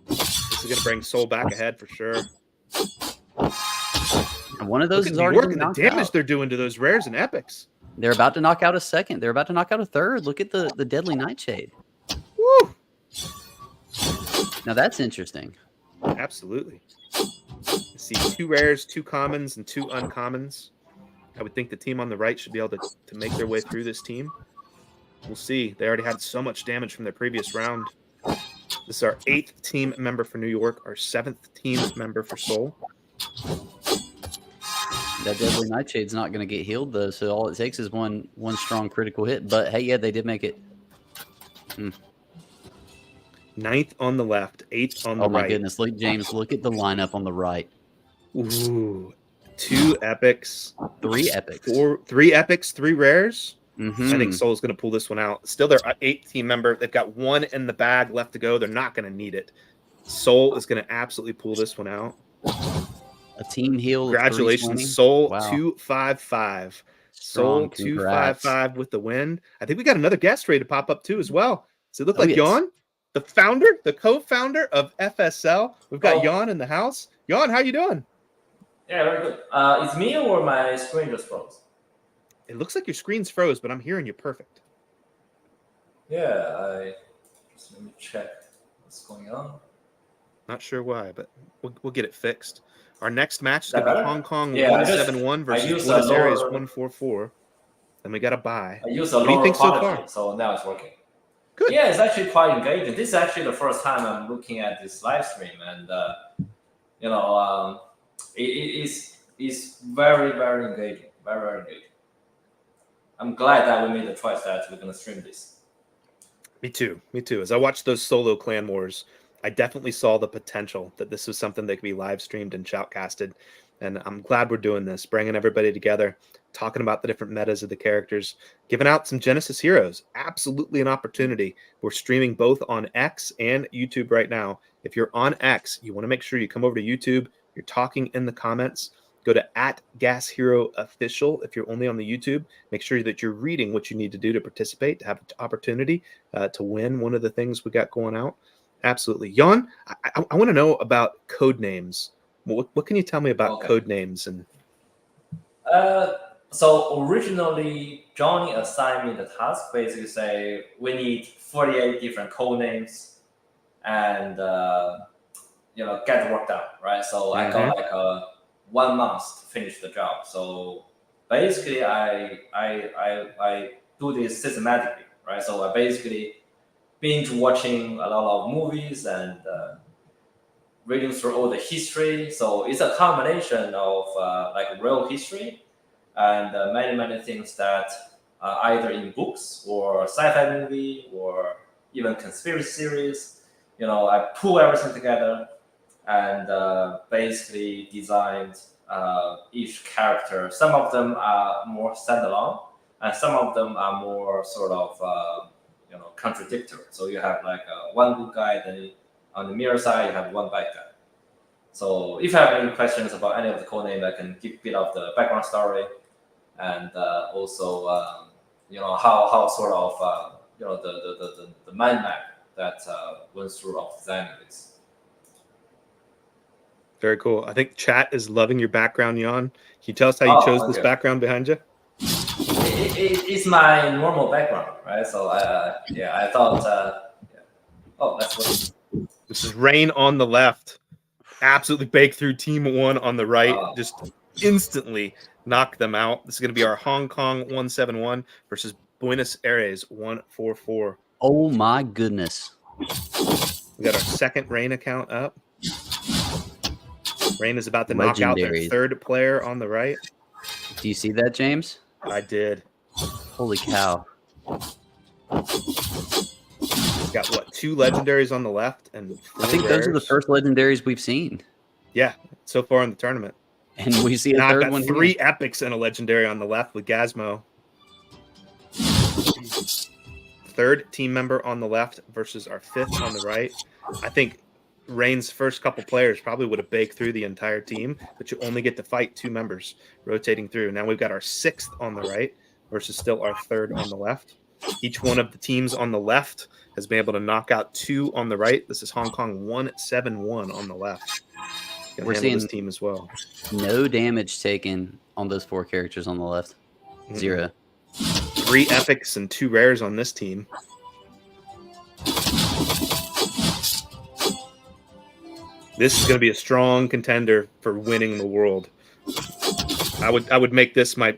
This is going to bring Soul back ahead for sure. And one of those is New already York been and the knocked damage out. they're doing to those rares and epics. They're about to knock out a second. They're about to knock out a third. Look at the Deadly Nightshade. Woo! Now that's interesting. Absolutely. Let's see, 2 rares, 2 commons, and 2 uncommons. I would think the team on the right should be able to make their way through this team. We'll see. They already had so much damage from their previous round. This is our 8th team member for New York, our 7th team member for Seoul. That Deadly Nightshade's not going to get healed, though, so all it takes is one strong critical hit. But, hey, yeah, they did make it. 9th on the left, 8th on the right. Oh, my goodness. Look, James, look at the lineup on the right. Ooh. 2 epics. 3 epics. 3 epics, 3 rares. Mm-hmm. I think Soul's going to pull this one out. Still their 8th team member. They've got 1 in the bag left to go. They're not going to need it. Soul is going to absolutely pull this one out. A team heal. Congratulations, Soul. Wow. 255. Strong, Soul 255 with the win. I think we got another guest ready to pop up too as well. Does it look like yes. Jan, the founder, the co-founder of FSL? We've got Jan in the house. Jan, how you doing? Yeah, very good. It's me or my screen just froze? It looks like your screen's froze, but I'm hearing you perfect. Yeah, just let me check what's going on. Not sure why, but we'll get it fixed. Our next match is going to be Hong Kong 171 versus Buenos Aires 144. Then we got a bye. I use what do you think so far? So now it's working. Good. Yeah, it's actually quite engaging. This is actually the first time I'm looking at this live stream, and it's very, very engaging. Very, very engaging. I'm glad that we made the choice that we're going to stream this. Me too. As I watched those solo clan wars, I definitely saw the potential that this was something that could be live streamed and shoutcasted. And I'm glad we're doing this, bringing everybody together, talking about the different metas of the characters, giving out some Genesis heroes. Absolutely an opportunity. We're streaming both on X and YouTube right now. If you're on X, you want to make sure you come over to YouTube. You're talking in the comments. Go to @GasHeroOfficial if you're only on the YouTube. Make sure that you're reading what you need to do to participate, to have an opportunity to win one of the things we got going out. Absolutely. Jan, I want to know about code names. What can you tell me about code names? And So originally, Johnny assigned me the task, basically say we need 48 different code names and get the work done, right? So I got like 1 month to finish the job. So basically, I do this systematically, right? So I basically binge watching a lot of movies and reading through all the history. So it's a combination of like real history and many things that are either in books or sci-fi movie or even conspiracy series. I pull everything together and basically designed each character. Some of them are more standalone, and some of them are more sort of contradictory. So you have like one good guy, then on the mirror side you have one bad guy. So if you have any questions about any of the codename, I can give a bit of the background story, and also how sort of the mind map that went through of designing this. Very cool. I think chat is loving your background, Jan. Can you tell us how you chose this background behind you? It's my normal background, right? So I thought, oh, that's what. This is Rain on the left. Absolutely baked through Team 1 on the right. Just instantly knock them out. This is going to be our Hong Kong 171 versus Buenos Aires 144. Oh my goodness. We got our second Rain account up. Rain is about to knock out their third player on the right. Do you see that, James? I did. Holy cow. Got what, 2 legendaries on the left and 4 I think rares. those are the first legendaries we've seen. Yeah, so far in the tournament. And we see a third one 3 here. epics and a legendary on the left with Gazmo. Third team member on the left versus our 5th on the right. I think Rain's first couple players probably would have baked through the entire team, but you only get to fight 2 members rotating through. Now we've got our 6th on the right versus still our 3rd on the left. Each one of the teams on the left has been able to knock out 2 on the right. This is Hong Kong 171 on the left. We're seeing this team as well. No damage taken on those 4 characters on the left. 0. 3 epics and 2 rares on this team. This is going to be a strong contender for winning the world. I would make this my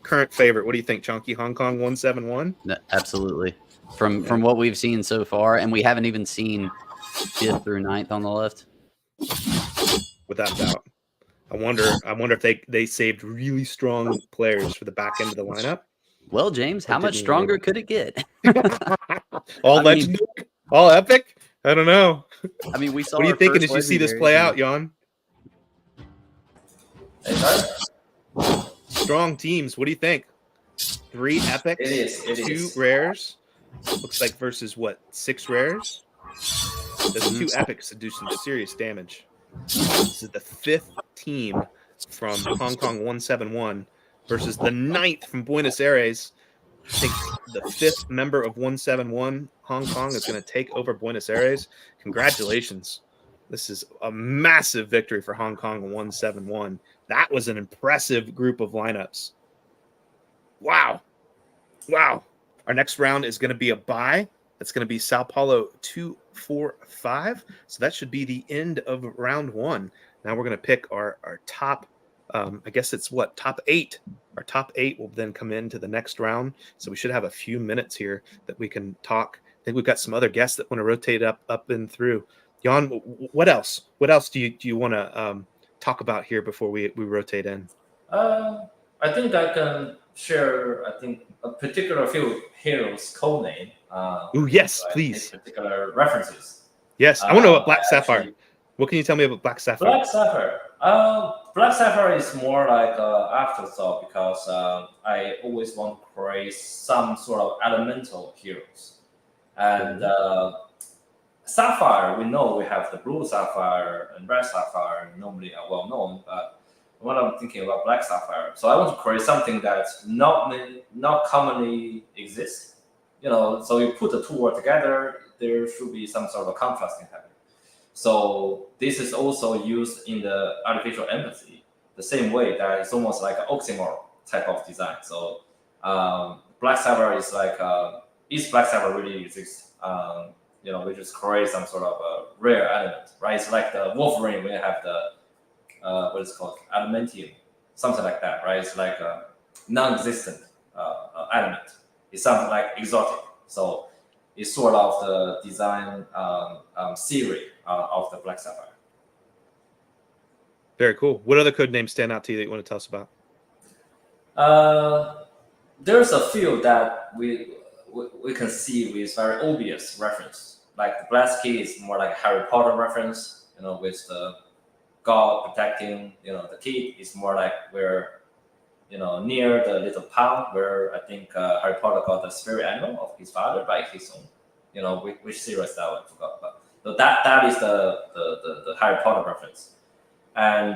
current favorite. What do you think, Chunky? Hong Kong 171? No, absolutely. From what we've seen so far, and we haven't even seen 5th through 9th on the left. Without doubt. I wonder if they saved really strong players for the back end of the lineup. Well, James, how much stronger could it get? All legendary? All epic? I don't know. I mean, we saw. What are you thinking as you see this play out, Jan? Strong teams. What do you think? 3 epics, 2 rares. Looks like versus what? 6 rares. Those 2 epics to do some serious damage. This is the 5th team from Hong Kong 171 versus the 9th from Buenos Aires. I think the 5th member of 171 Hong Kong is going to take over Buenos Aires. Congratulations. This is a massive victory for Hong Kong 171. That was an impressive group of lineups. Wow. Our next round is going to be a bye. That's going to be Sao Paulo 2-4-5. So that should be the end of round 1. Now we're going to pick our top, I guess it's what, top 8. Our top 8 will then come into the next round. So we should have a few minutes here that we can talk. I think we've got some other guests that want to rotate up and through. Jan, what else? What else do you want to talk about here before we rotate in? I think I can share, a particular few heroes' codename. Oh, yes, please. Particular references. Yes, I want to know about Black Sapphire. What can you tell me about Black Sapphire? Black Sapphire. Black Sapphire is more like an afterthought because I always want to create some sort of elemental heroes. And Sapphire, we know we have the blue Sapphire and red Sapphire, normally are well known, but when I'm thinking about Black Sapphire, so I want to create something that not commonly exists. So you put the 2 words together, there should be some sort of contrasting happening. So this is also used in the artificial empathy, the same way that it's almost like an oxymoron type of design. So Black Sapphire is like, is Black Sapphire really exists? We just create some sort of a rare element, right? It's like the Wolverine, we have the, what is it called? Adamantium, something like that, right? It's like a non-existent element. It's something like exotic. So it's sort of the design theory of the Black Sapphire. Very cool. What other code names stand out to you that you want to tell us about? There's a few that we can see with very obvious reference. Like the Black Key is more like a Harry Potter reference, with the god protecting, the kid is more like where, near the little pond where I think Harry Potter got the spirit animal of his father by his own. Which series that one I forgot. But so that is the Harry Potter reference. And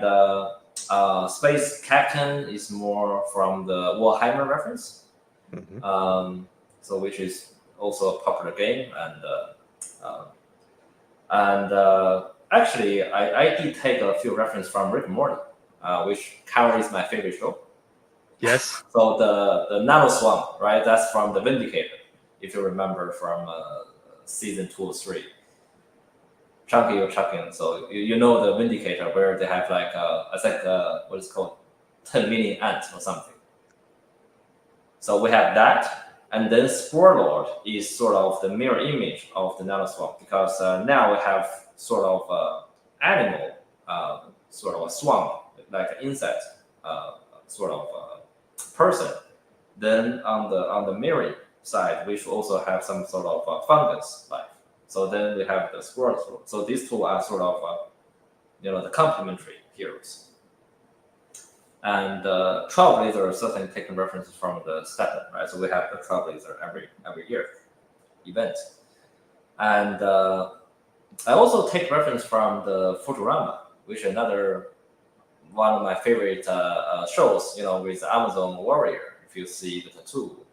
Space Captain is more from the Hoi Men reference, so which is also a popular game. And actually, I did take a few references from Rick and Morty, which currently is my favorite show. Yes. So the Nano Swamp, right? That's from the Vindicator, if you remember from season 2 or 3. Chunky or Chucking. So you know the Vindicator where they have like it's like what is it called 10 million ants or something. So we have that, and then Spore Lord is sort of the mirror image of the Nano Swamp, because now we have sort of animal, sort of a swamp, like an insect, sort of person. Then on the mirror side, we should also have some sort of fungus life. So then we have the squirrel. So these two are sort of, the complementary heroes. And Trailblazer is certainly taking references from the Steppen, right? So we have the Trailblazer every year event. And I also take reference from the Futurama, which is another one of my favorite shows, with Amazon Warrior. If you see the tattoo,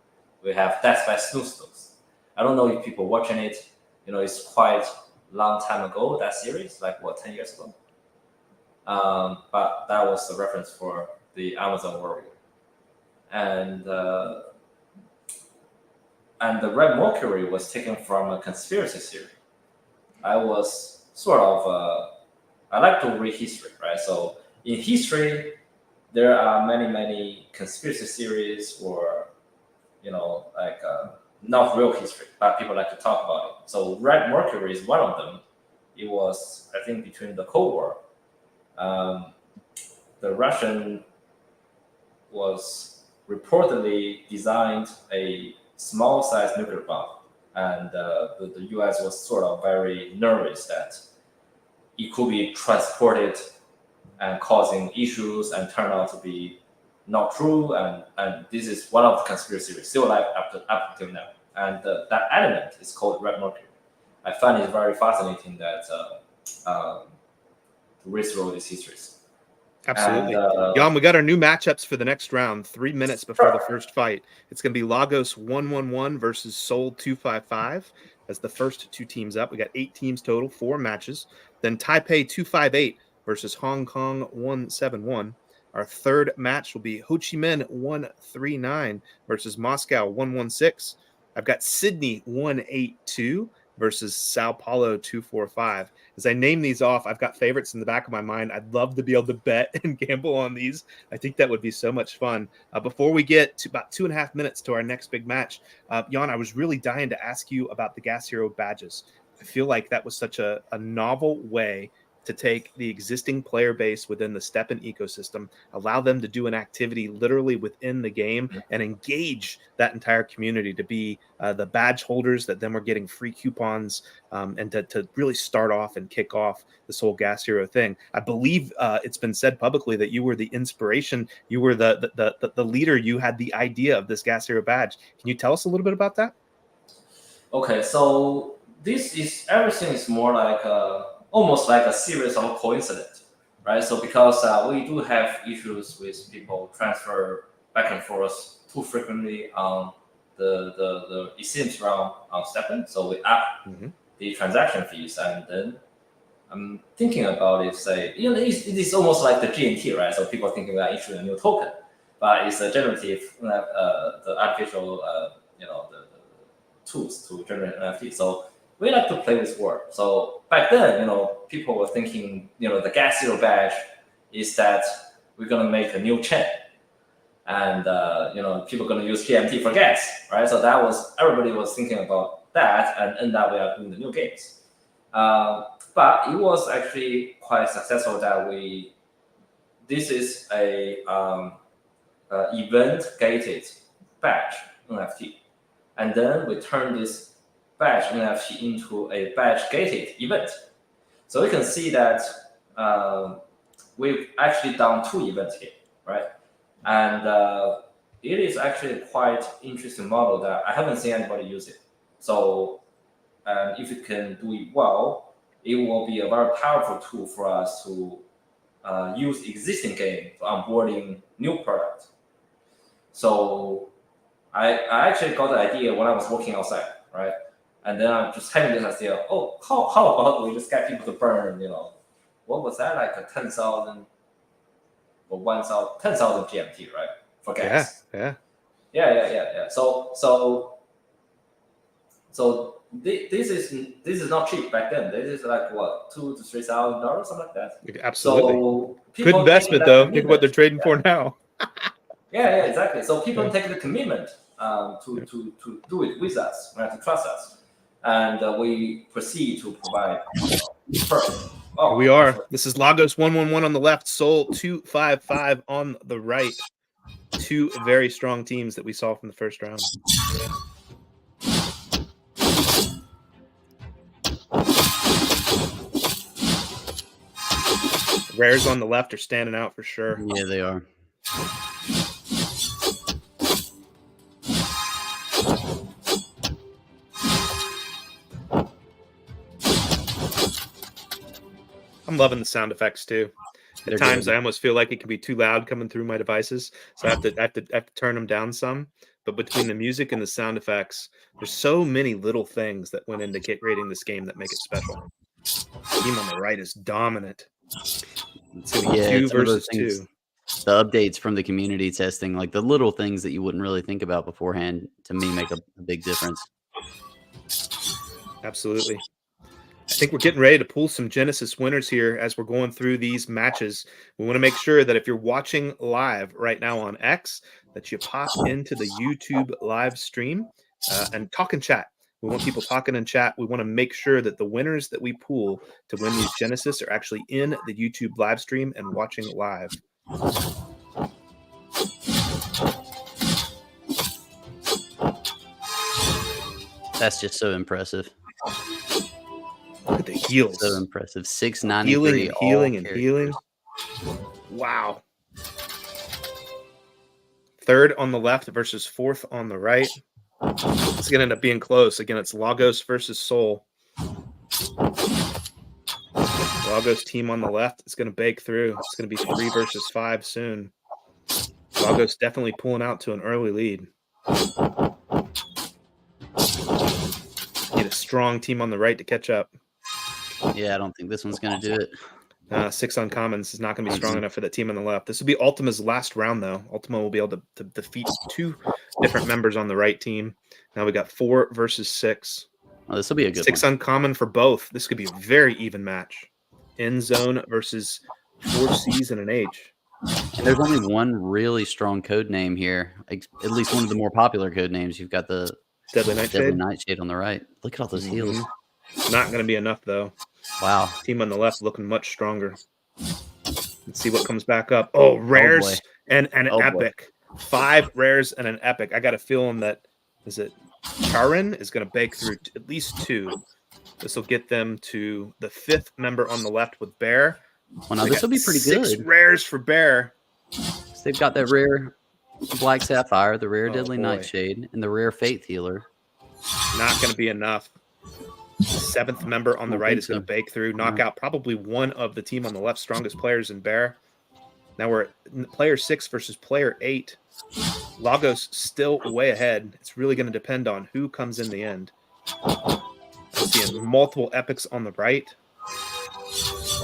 we have Death by Snoo. I don't know if people watching it, it's quite long time ago, that series, like 10 years ago. But that was the reference for the Amazon Warrior. And the Red Mercury was taken from a conspiracy theory. I was sort of, I like to read history, right? So in history, there are many conspiracy theories, or, not real history, but people like to talk about it. So Red Mercury is one of them. It was, I think, between the Cold War. The Russian was reportedly designed a small-sized nuclear bomb, and the U.S. was sort of very nervous that it could be transported and causing issues, and turn out to be not true. And this is one of the conspiracy theories still alive up until now. And that element is called Red Mercury. I find it very fascinating that to read through these histories. Absolutely. And, Jan, we got our new matchups for the next round, 3 minutes before the first fight. It's going to be Lagos 111 versus Seoul 255 as the first two teams up. We got 8 teams total, 4 matches. Then Taipei 258 versus Hong Kong 171. Our third match will be Ho Chi Minh 139 versus Moscow 116. I've got Sydney 182 versus Sao Paulo 245. As I name these off, I've got favorites in the back of my mind. I'd love to be able to bet and gamble on these. I think that would be so much fun. Before we get to about 2.5 minutes to our next big match, Jan, I was really dying to ask you about the Gas Hero badges. I feel like that was such a novel way to take the existing player base within the Steppen ecosystem, allow them to do an activity literally within the game, and engage that entire community to be the badge holders that then were getting free coupons, and to really start off and kick off this whole Gas Hero thing. I believe it's been said publicly that you were the inspiration, you were the leader, you had the idea of this Gas Hero badge. Can you tell us a little bit about that? Okay, so everything is more like almost like a series of coincidence, right? So because we do have issues with people transfer back and forth too frequently on the eSIMs round on Steppen, so we up the transaction fees, and then I'm thinking about it. Say, it is almost like the GNT, right? So people thinking we are issuing a new token, but it's a generative, the artificial, the tools to generate NFT. So we like to play with word. So back then, people were thinking, the Gas Hero badge is that we're gonna make a new chain, and people are gonna use GMT for gas, right? So everybody was thinking about that, and end up we are doing the new games. But it was actually quite successful that this is a event gated badge NFT, and then we turn this badge NFT into a badge gated event. So we can see that we've actually done 2 events here, right? And it is actually a quite interesting model that I haven't seen anybody use it. So if you can do it well, it will be a very powerful tool for us to use existing game for onboarding new product. So I actually got the idea when I was working outside, right? And then I'm just having this idea, how about we just get people to burn, what was that, like a 10,000 or 10,000 GMT, right? For gas. Yeah. So this is not cheap back then. This is like what, $2,000 to $3,000, something like that. Absolutely. So Good investment though. Think of what they're trading for now. Yeah, exactly. So people take the commitment to do it with us, right, to trust us, and we proceed to provide perfect. Here we are. This is Lagos 111 on the left, Seoul 255 on the right. Two very strong teams that we saw from the first round. Rares on the left are standing out for sure. Yeah, they are. I'm loving the sound effects too. At times, I almost feel like it can be too loud coming through my devices, so I have to turn them down some. But between the music and the sound effects, there's so many little things that went into creating this game that make it special. The team on the right is dominant. It's going to be 2 versus 2. The updates from the community testing, like the little things that you wouldn't really think about beforehand, to me make a big difference. Absolutely. I think we're getting ready to pull some Genesis winners here as we're going through these matches. We want to make sure that if you're watching live right now on X, that you pop into the YouTube live stream and talk and chat. We want people talking in chat. We want to make sure that the winners that we pool to win these Genesis are actually in the YouTube live stream and watching live. That's just so impressive. Look at the heals. So impressive. 693. Healing. Wow. Third on the left versus fourth on the right. It's going to end up being close. Again, it's Lagos versus Seoul. Lagos team on the left is going to bake through. It's going to be 3 versus 5 soon. Lagos definitely pulling out to an early lead. Need a strong team on the right to catch up. Yeah, I don't think this one's going to do it. 6 uncommons is not going to be strong enough for that team on the left. This will be Ultima's last round, though. Ultima will be able to defeat 2 different members on the right team. Now we got 4 versus 6. Oh, this will be a good 6 one. uncommon for both. This could be a very even match. End zone versus 4 C's and an H. And there's only one really strong code name here. At least one of the more popular code names. You've got the Deadly Nightshade on the right. Look at all those heals. Not going to be enough, though. Wow. Team on the left looking much stronger. Let's see what comes back up. Oh, rares and an epic. 5 rares and an epic. I got a feeling that, is it Charin is going to bake through at least 2. This will get them to the 5th member on the left with Bear. Well, now this will be pretty 6 good. Rares for Bear. So they've got that rare Black Sapphire, the rare Deadly Nightshade, and the rare Faith Healer. Not going to be enough. 7th member on the right is going to bake through, knock out probably one of the team on the left strongest players in Bear. Now we're at player 6 versus player 8. Lagos still way ahead. It's really going to depend on who comes in the end. I'm seeing multiple epics on the right.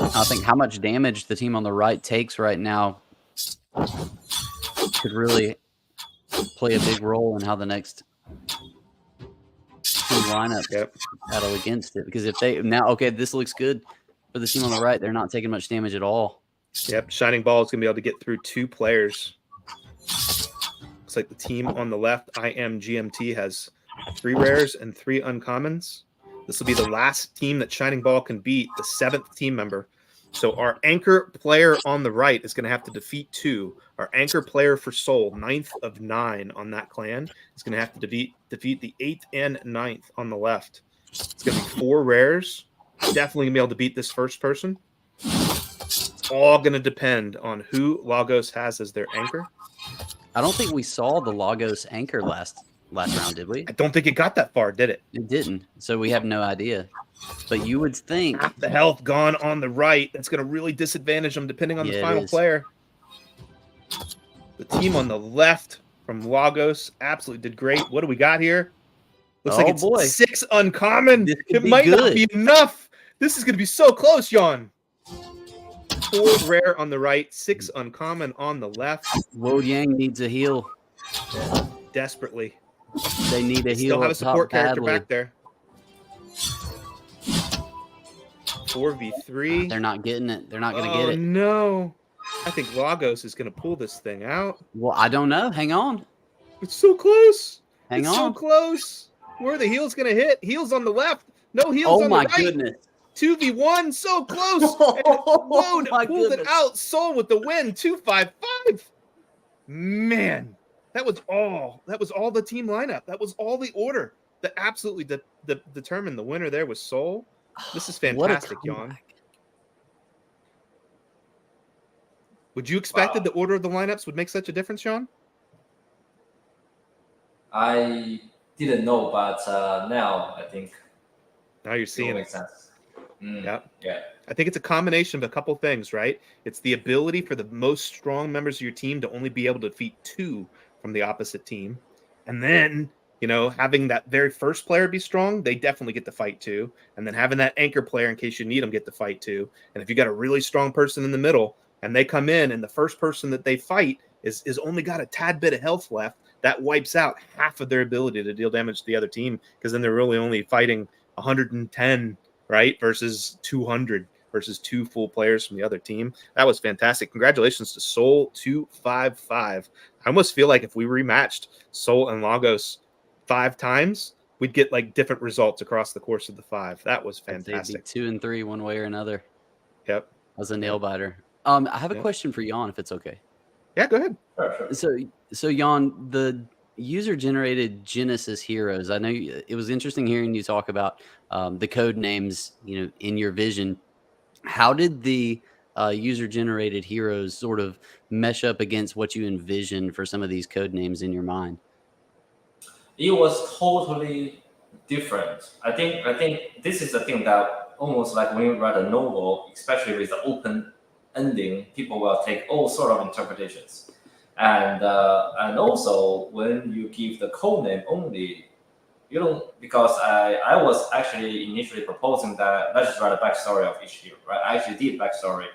I think how much damage the team on the right takes right now could really play a big role in how the next 2 lineups battle against it. Because if they this looks good for the team on the right. They're not taking much damage at all. Yep, Shining Ball is going to be able to get through 2 players. Looks like the team on the left, IMGMT, has 3 rares and 3 uncommons. This will be the last team that Shining Ball can beat, the 7th team member. So our anchor player on the right is going to have to defeat 2. Our anchor player for Seoul, 9th of 9 on that clan, is going to have to defeat the 8th and 9th on the left. It's going to be 4 rares. Definitely going to be able to beat this first person. It's all going to depend on who Lagos has as their anchor. I don't think we saw the Lagos anchor last last round, did we? I don't think it got that far, did it? It didn't. So we have no idea. But you would think Half the health gone on the right. That's going to really disadvantage them depending on Yeah, the it final is. player. The team on the left from Lagos absolutely did great. What do we got here? Looks like Oh, it's boy. 6 uncommon. This could It be might not good. be enough. This is going to be so close, Jan. 4 rare on the right, 6 uncommon on the left. Wo Yang needs a heal. Desperately. They need a heal. Still have a up top support character badly. back there. 4v3. They're not getting it. They're not going to Oh, get it. no. I think Lagos is going to pull this thing out. Well, I don't know. Hang on. It's so close. Hang it's on. so close. Where are the heels going to hit? Heels on the left. No heels Oh, on my the right. goodness. 2v1. So close. And Oh, my pulled it goodness. out. Soul with the win. 2-5-5. Man, that was all. That was all the team lineup. That was all the order. That absolutely determined the winner there was Soul. This is What a fantastic, Jan. comeback. Would you expect that Wow. the order of the lineups would make such a difference, Sean? I didn't know, but now I think Now you're it seeing makes it. sense. Mm, Yeah. Yeah. I think it's a combination of a couple things, right? It's the ability for the most strong members of your team to only be able to defeat 2 from the opposite team. And then, having that very first player be strong, they definitely get to fight 2. And then having that anchor player, in case you need them, get to fight 2. And if you got a really strong person in the middle and they come in and the first person that they fight is only got a tad bit of health left, that wipes out half of their ability to deal damage to the other team, because then they're really only fighting 110, right, versus 200 versus 2 full players from the other team. That was fantastic. Congratulations to Soul 255. I almost feel like if we rematched Soul and Lagos 5 times, we'd get like different results across the course of the 5. That was I'd say it'd be fantastic. 2 and 3 one way or another. Yep. That was a nail biter. I have a Yep. question for Jan, if it's okay. Yeah, go ahead. Sure. So Jan, the user-generated Genesis heroes. I know it was interesting hearing you talk about the code names, in your vision. How did the user-generated heroes sort of mesh up against what you envisioned for some of these code names in your mind? It was totally different. I think this is the thing that almost like when you write a novel, especially with the open ending, people will take all sort of interpretations. And also when you give the code name only, you don't, because I was actually initially proposing that let's just write a backstory of each hero, right? I actually did backstory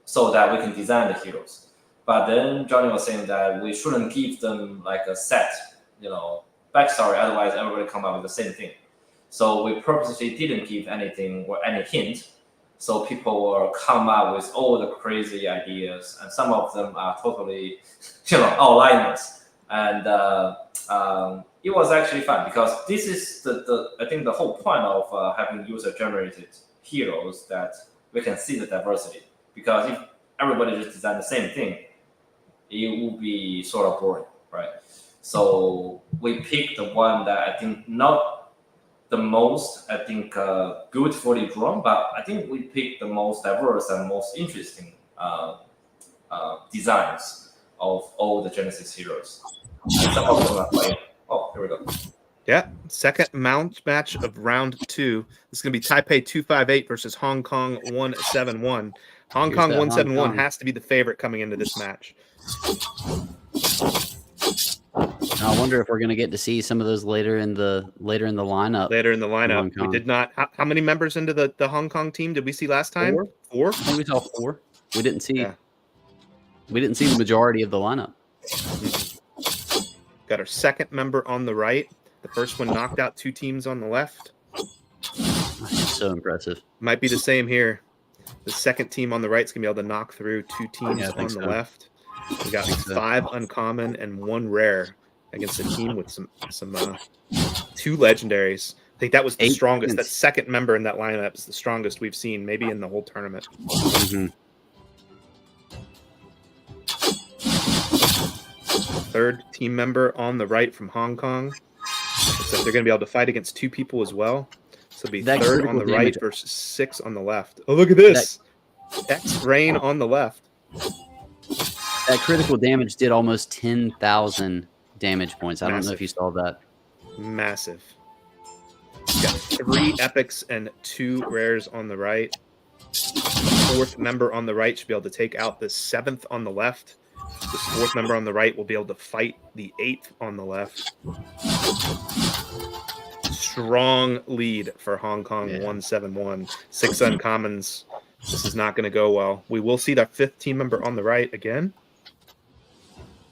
so that we can design the heroes. But then Johnny was saying that we shouldn't give them like a set, backstory, otherwise everybody come up with the same thing. So we purposely didn't give anything or any hint, so people will come up with all the crazy ideas, and some of them are totally, outliners. And it was actually fun because this is I think the whole point of having user-generated heroes, that we can see the diversity. Because if everybody just design the same thing, it would be sort of boring, right? So we picked the one that I think not the most, good for the drum, but I think we picked the most diverse and most interesting designs of all the Genesis heroes. And some of them are playing. Oh, here we go. Yeah, second match of round 2. This is going to be Taipei 258 versus Hong Kong 171. Hong Here's Kong that 171 Hong Kong. has to be the favorite coming into this match. Now, I wonder if we're going to get to see some of those later in the lineup. Later in the Hong lineup, we Kong. did not. How many members into the Hong Kong team did we see last time? 4? I think we saw 4. We didn't see. Yeah. We didn't see the majority of the lineup. Got our second member on the right. The first one knocked out 2 teams on the left. That's so impressive. Might be the same here. The second team on the right is going to be able to knock through 2 teams Yeah, I on think the so. left. We got think so. 5 uncommon and 1 rare against a team with some 2 legendaries. I think that was the 8 strongest. That seconds. second member in that lineup is the strongest we've seen, maybe in the whole tournament. Mhm. Third team member on the right from Hong Kong. Looks like they're going to be able to fight against 2 people as well. So it'll be That third critical on the damage- right versus 6 on the left. Oh, look at this. X-Rain on the left. That critical damage did almost 10,000 damage points. I don't know if you saw that. Massive. He's got 3 epics and 2 rares on the right. The 4th member on the right should be able to take out the 7th on the left. This 4th member on the right will be able to fight the 8th on the left. Strong lead for Hong Kong, 171. 6 uncommons. This is not going to go well. We will see that 5th team member on the right again.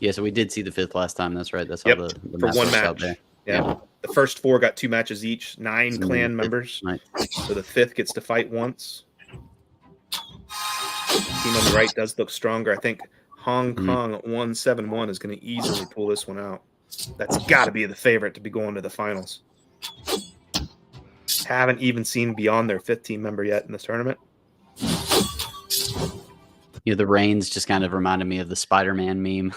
Yeah, so we did see the 5th last time. That's right. That's how the for one match. Out there. Yeah. The first 4 got 2 matches each, 9 clan members. Right. So the 5th gets to fight once. Team on the right does look stronger. I think Hong Kong 171 is going to easily pull this one out. That's got to be the favorite to be going to the finals. Haven't even seen beyond their 5th team member yet in this tournament. The reigns just kind of reminded me of the Spider-Man meme.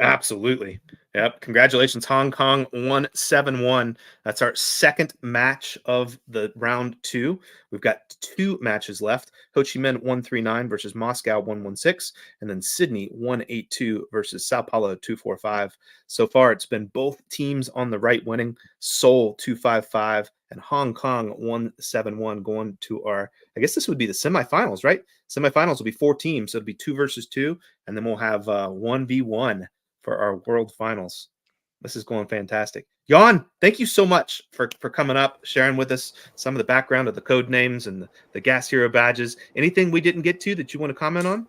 Absolutely. Yep. Congratulations, Hong Kong 171. That's our 2nd match of the round 2. We've got 2 matches left. Ho Chi Minh 139 versus Moscow 116, and then Sydney 182 versus Sao Paulo 245. So far, it's been both teams on the right winning. Seoul 255 and Hong Kong 171 going to our, I guess this would be the semifinals, right? Semifinals will be 4 teams. So it'll be 2 versus 2, and then we'll have 1v1 for our world finals. This is going fantastic. Jan, thank you so much for coming up, sharing with us some of the background of the code names and the Gas Hero badges. Anything we didn't get to that you want to comment on?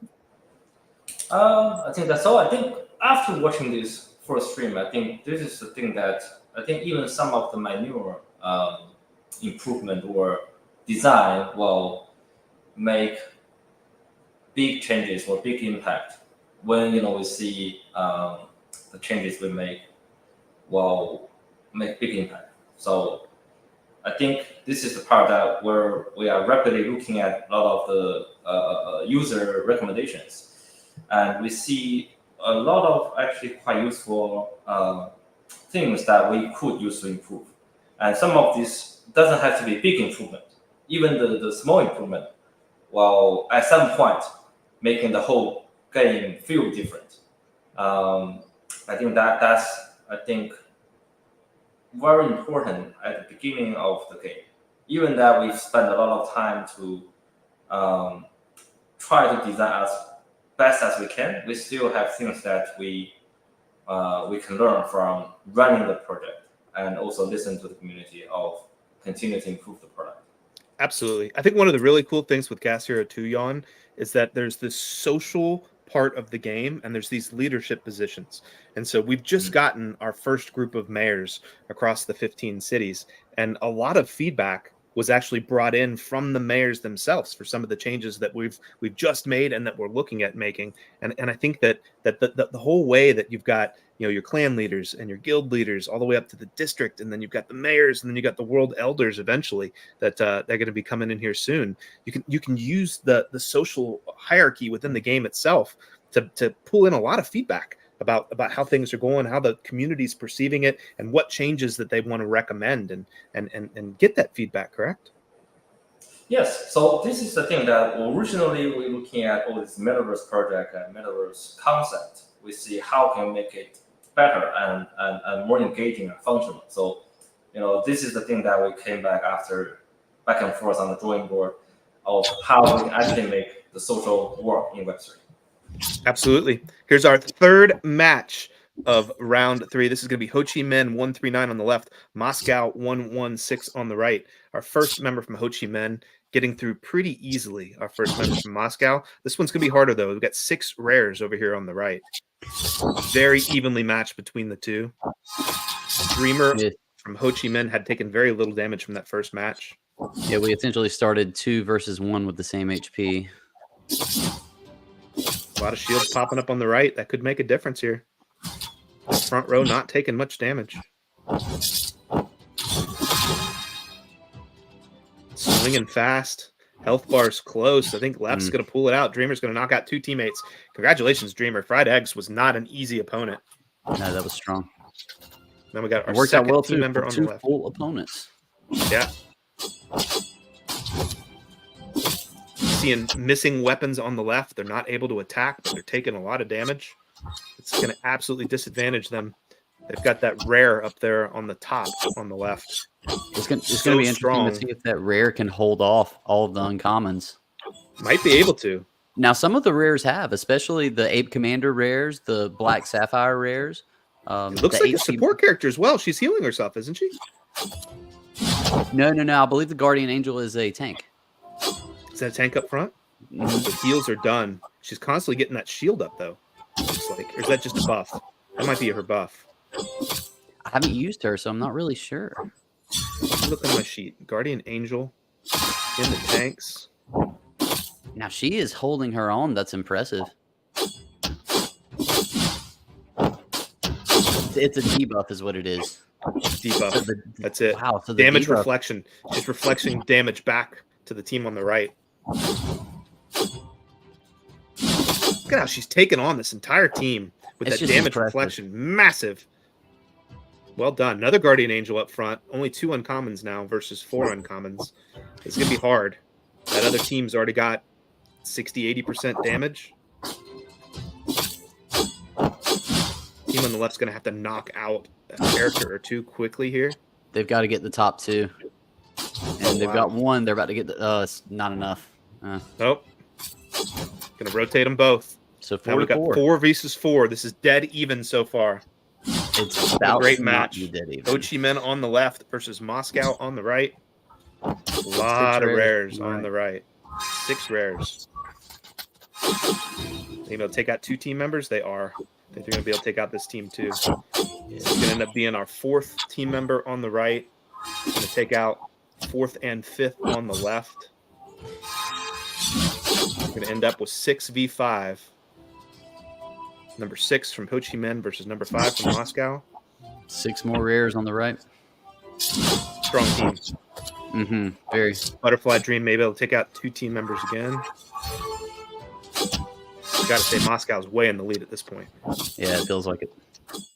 I think that's all. I think after watching this first stream, I think this is the thing that I think even some of the minor improvement or design will make big changes or big impact when we see the changes we make will make big impact. So I think this is the part that where we are rapidly looking at a lot of the user recommendations, and we see a lot of actually quite useful things that we could use to improve. And some of this doesn't have to be big improvement. Even the small improvement will at some point making the whole game feel different. I think that's very important at the beginning of the game. Even that we've spent a lot of time to try to design as best as we can, we still have things that we can learn from running the project and also listen to the community of continue to improve the product. Absolutely. I think one of the really cool things with Gas Hero 2, Jan, is that there's this social part of the game and there's these leadership positions. And so we've just gotten our first group of mayors across the 15 cities, and a lot of feedback was actually brought in from the mayors themselves for some of the changes that we've just made and that we're looking at making. And I think that the whole way that you've got your clan leaders and your guild leaders all the way up to the district, and then you've got the mayors, and then you got the world elders eventually that they're going to be coming in here soon. You can use the social hierarchy within the game itself to pull in a lot of feedback about how things are going, how the community's perceiving it, and what changes that they want to recommend, and get that feedback, correct? Yes. So this is the thing that originally we're looking at all this metaverse project and metaverse concept. We see how can we make it better and more engaging and functional. So, this is the thing that we came back and forth on the drawing board of how we can actually make the social work in Web3. Absolutely. Here's our 3rd match of round 3. This is going to be Ho Chi Minh 139 on the left, Moscow 116 on the right. Our first member from Ho Chi Minh getting through pretty easily. Our first member from Moscow. This one's going to be harder, though. We've got 6 rares over here on the right. Very evenly matched between the two. Dreamer from Ho Chi Minh had taken very little damage from that first match. Yeah, we essentially started 2 versus 1 with the same HP. A lot of shields popping up on the right. That could make a difference here. Front row not taking much damage. Swinging fast. Health bar's close. I think left's going to pull it out. Dreamer's going to knock out 2 teammates. Congratulations, Dreamer. Fried Eggs was not an easy opponent. No, that was strong. Then we got our worked out second well team member on the left. Full opponents. Yeah. Seeing missing weapons on the left. They're not able to attack, but they're taking a lot of damage. It's going to absolutely disadvantage them. They've got that rare up there on the top on the left. It's going So to be interesting strong. to see if that rare can hold off all of the uncommons. Might be able to. Now, some of the rares have, especially the Ape Commander rares, the Black Sapphire rares. It looks the like a HP support character as well. She's healing herself, isn't she? No. I believe the Guardian Angel is a tank. Is that a tank up front? Mhm. The heals are done. She's constantly getting that shield up, though. Looks like. Or is that just a buff? That might be her buff. I haven't used her, so I'm not really sure. Let me look on my sheet. Guardian Angel in the tanks. Now, she is holding her own. That's impressive. It's a debuff is what it is. Debuff. So That's it. Wow. So the Damage debuff, reflection. She's reflecting damage back to the team on the right. Look at how she's taken on this entire team with It's that just damage impressive. reflection. Massive. Well done. Another Guardian Angel up front. Only 2 uncommons now versus 4 uncommons. It's going to be hard. That other team's already got 60-80% damage. Team on the left's going to have to knock out a character or 2 quickly here. They've got to get the top 2. And they've wow. got 1. They're about to get the. It's not enough. Nope. Going to rotate them both. So Now 4 we've to got 4. 4 versus 4. This is dead even so far. It's A about great to not match. be dead even. Hoi Men on the left versus Moscow on the right. A lot of rares on the right. 6 rares. You know, take out 2 team members. They are. I think they're going to be able to take out this team too. It's going to end up being our 4th team member on the right. Going to take out 4th and 5th on the left. We're going to end up with 6v5. Number 6 from Hoi Men versus number 5 from Moscow. 6 more rares on the right. Strong team. Mm-hmm. Very. Butterfly Dream may be able to take out 2 team members again. Got to say, Moscow's way in the lead at this point. Yeah, it feels like it.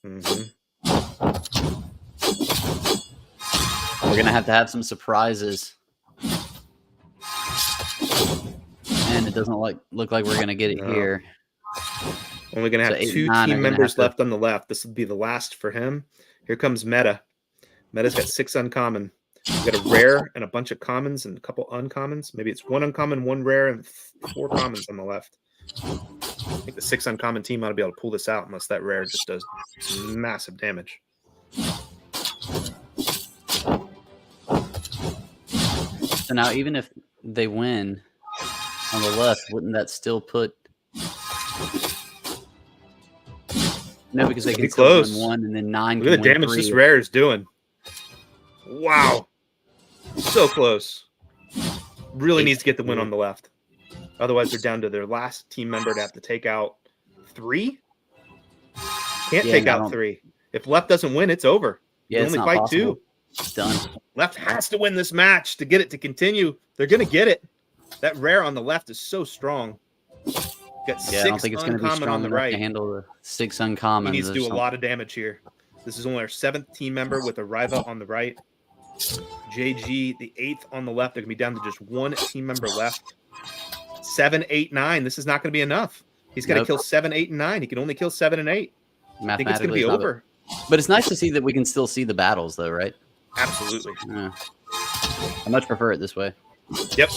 Mm-hmm. We're gonna have to have some surprises. And it doesn't look like we're gonna get it No. here. Only going to So have 8 and 2 9 are team gonna members have to- left on the left. This will be the last for him. Here comes Meta. Meta's got 6 uncommon. We got a rare and a bunch of commons and a couple uncommons. Maybe it's 1 uncommon, 1 rare, and 4 commons on the left. I think the 6 uncommon team ought to be able to pull this out unless that rare just does some massive damage. So now, even if they win on the left, wouldn't that still put? No, because they It's gonna can be still close. win 1, and then 9 Look can at the win damage 3. this rare is doing. Wow. So close. Really needs to get the win on the left. Otherwise, they're down to their last team member to have to take out 3. Can't Yeah, take no, I out don't- 3. If left doesn't win, it's over. Yeah, You it's only not fight possible. 2. It's done. Left has to win this match to get it to continue. They're going to get it. That rare on the left is so strong. Got 6 Yeah, I don't think it's going to be uncommon strong on the enough right. to handle the 6 He uncommons. needs to or do a something. lot of damage here. This is only our 7th team member with a Riva on the right. JG, the 8th on the left. They're going to be down to just 1 team member left. 7, 8, 9. This is not going to be enough. He's got to Nope. kill 7, 8, and 9. He can only kill 7 and 8. I think it's going to be Mathematically, it's not- over. But it's nice to see that we can still see the battles, though, right? Absolutely. Yeah. I much prefer it this way. Yep.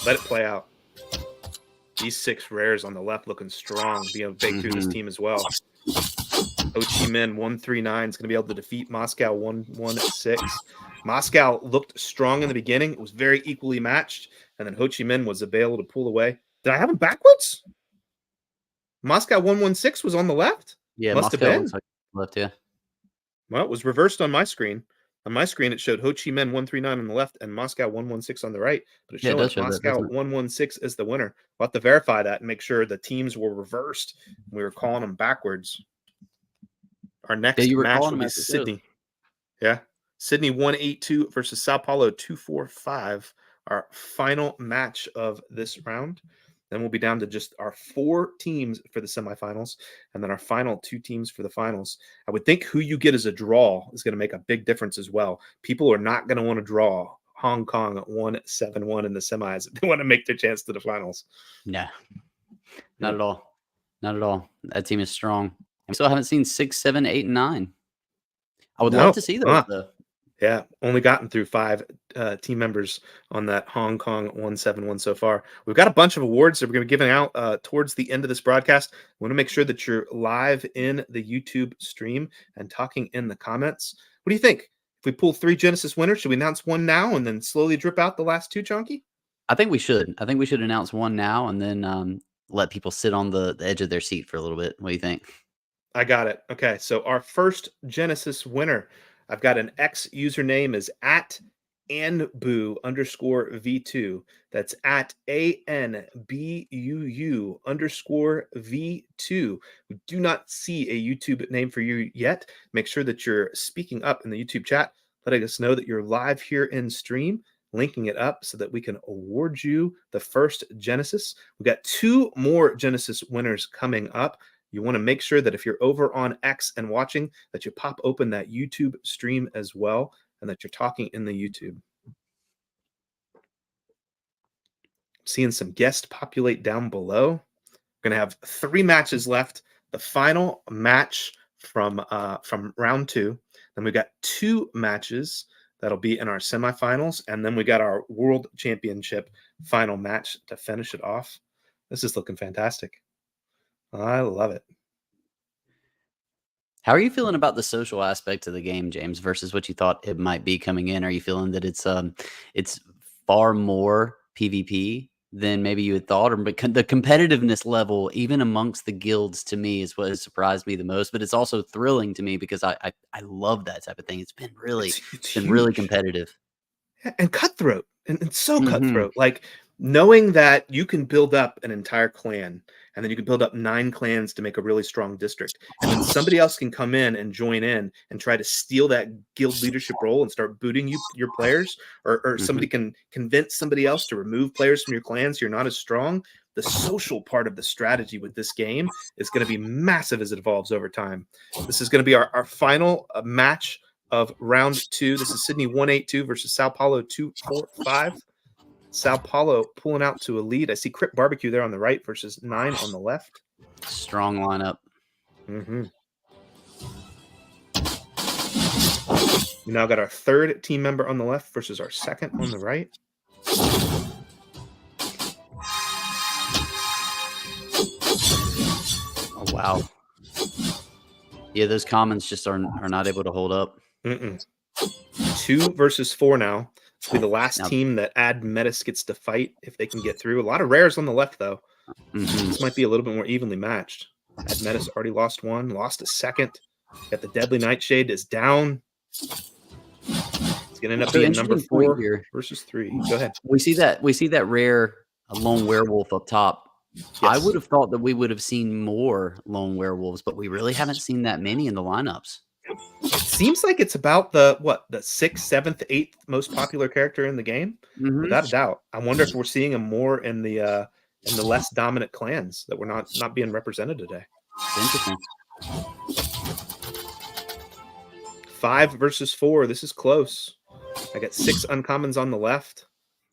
Let it play out. These 6 rares on the left looking strong. Being able to bake through this team as well. Hoi Men 139 is going to be able to defeat Moscow 116. Moscow looked strong in the beginning. It was very equally matched. And then Hoi Men was able to pull away. Did I have him backwards? Moscow 116 was on the left? Yeah, Must have Moscow been. looks like left, yeah. Well, it was reversed on my screen. On my screen, it showed Hoi Men 139 on the left and Moscow 116 on the right. But it's Yeah, it showing does show that, Moscow doesn't it? 116 is the winner. We'll have to verify that and make sure the teams were reversed. We were calling them backwards. Our next you were match calling will them be after too. Sydney. Yeah. Sydney 182 versus Sao Paulo 245. Our final match of this round. Then we'll be down to just our 4 teams for the semifinals, and then our final 2 teams for the finals. I would think who you get as a draw is going to make a big difference as well. People are not going to want to draw Hong Kong at 1-7-1 in the semis if they want to make their chance to the finals. No, not at all. Not at all. That team is strong. We still haven't seen 6, 7, 8, and 9. I would No. love to see those, though. Yeah, only gotten through 5 team members on that Hong Kong 171 so far. We've got a bunch of awards that we're going to be giving out towards the end of this broadcast. We want to make sure that you're live in the YouTube stream and talking in the comments. What do you think? If we pull 3 Genesis winners, should we announce one now and then slowly drip out the last 2, Chunky? I think we should. I think we should announce one now and then let people sit on the edge of their seat for a little bit. What do you think? I got it. Okay, so our first Genesis winner, I've got an X username is at @anbuu_v2. That's at ANBUU_v2. We do not see a YouTube name for you yet. Make sure that you're speaking up in the YouTube chat, letting us know that you're live here in stream, linking it up so that we can award you the first Genesis. We've got 2 more Genesis winners coming up. You want to make sure that if you're over on X and watching, that you pop open that YouTube stream as well, and that you're talking in the YouTube. Seeing some guests populate down below. We're going to have 3 matches left. The final match from round 2. Then we've got 2 matches that'll be in our semifinals, and then we got our World Championship final match to finish it off. This is looking fantastic. I love it. How are you feeling about the social aspect of the game, James, versus what you thought it might be coming in? Are you feeling that it's far more PvP than maybe you had thought, or the competitiveness level, even amongst the guilds, to me is what has surprised me the most. But it's also thrilling to me because I love that type of thing. It's been really really competitive and cutthroat, and so cutthroat. Like knowing that you can build up an entire clan, and then you can build up 9 clans to make a really strong district, and then somebody else can come in and join in and try to steal that guild leadership role and start booting your players, or somebody can convince somebody else to remove players from your clans so you're not as strong. The social part of the strategy with this game is going to be massive as it evolves over time. This is going to be our final match of round 2. This is Sydney 182 versus Sao Paulo 245. Sao Paulo pulling out to a lead. I see Crip Barbecue there on the right versus 9 on the left. Strong lineup. We now got our 3rd team member on the left versus our 2nd on the right. Oh, wow. Yeah, those commons just are not able to hold up. 2 versus 4 now. This will be the last team that Metis gets to fight if they can get through. A lot of rares on the left, though. This might be a little bit more evenly matched. Metis already lost 1, lost a 2nd. Got the Deadly Nightshade is down. It's going to end up being number 4 here versus 3. Go ahead. We see that rare lone werewolf up top. Yes. I would have thought that we would have seen more lone werewolves, but we really haven't seen that many in the lineups. It seems like it's about the 6th, 7th, 8th most popular character in the game, without a doubt. I wonder if we're seeing him more in the less dominant clans that we're not being represented today. Interesting. 5 versus 4. This is close. I got 6 uncommons on the left.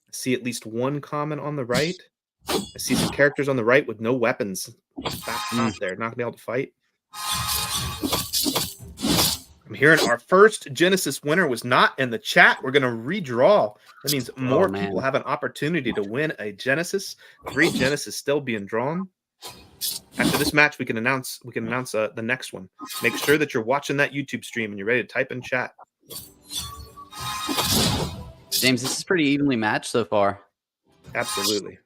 I see at least 1 common on the right. I see some characters on the right with no weapons. Back top there, not gonna be able to fight. I'm hearing our first Genesis winner was not in the chat. We're going to redraw. That means more people have an opportunity to win a Genesis. 3 Genesis still being drawn. After this match, we can announce the next one. Make sure that you're watching that YouTube stream and you're ready to type in chat. James, this is pretty evenly matched so far. Absolutely.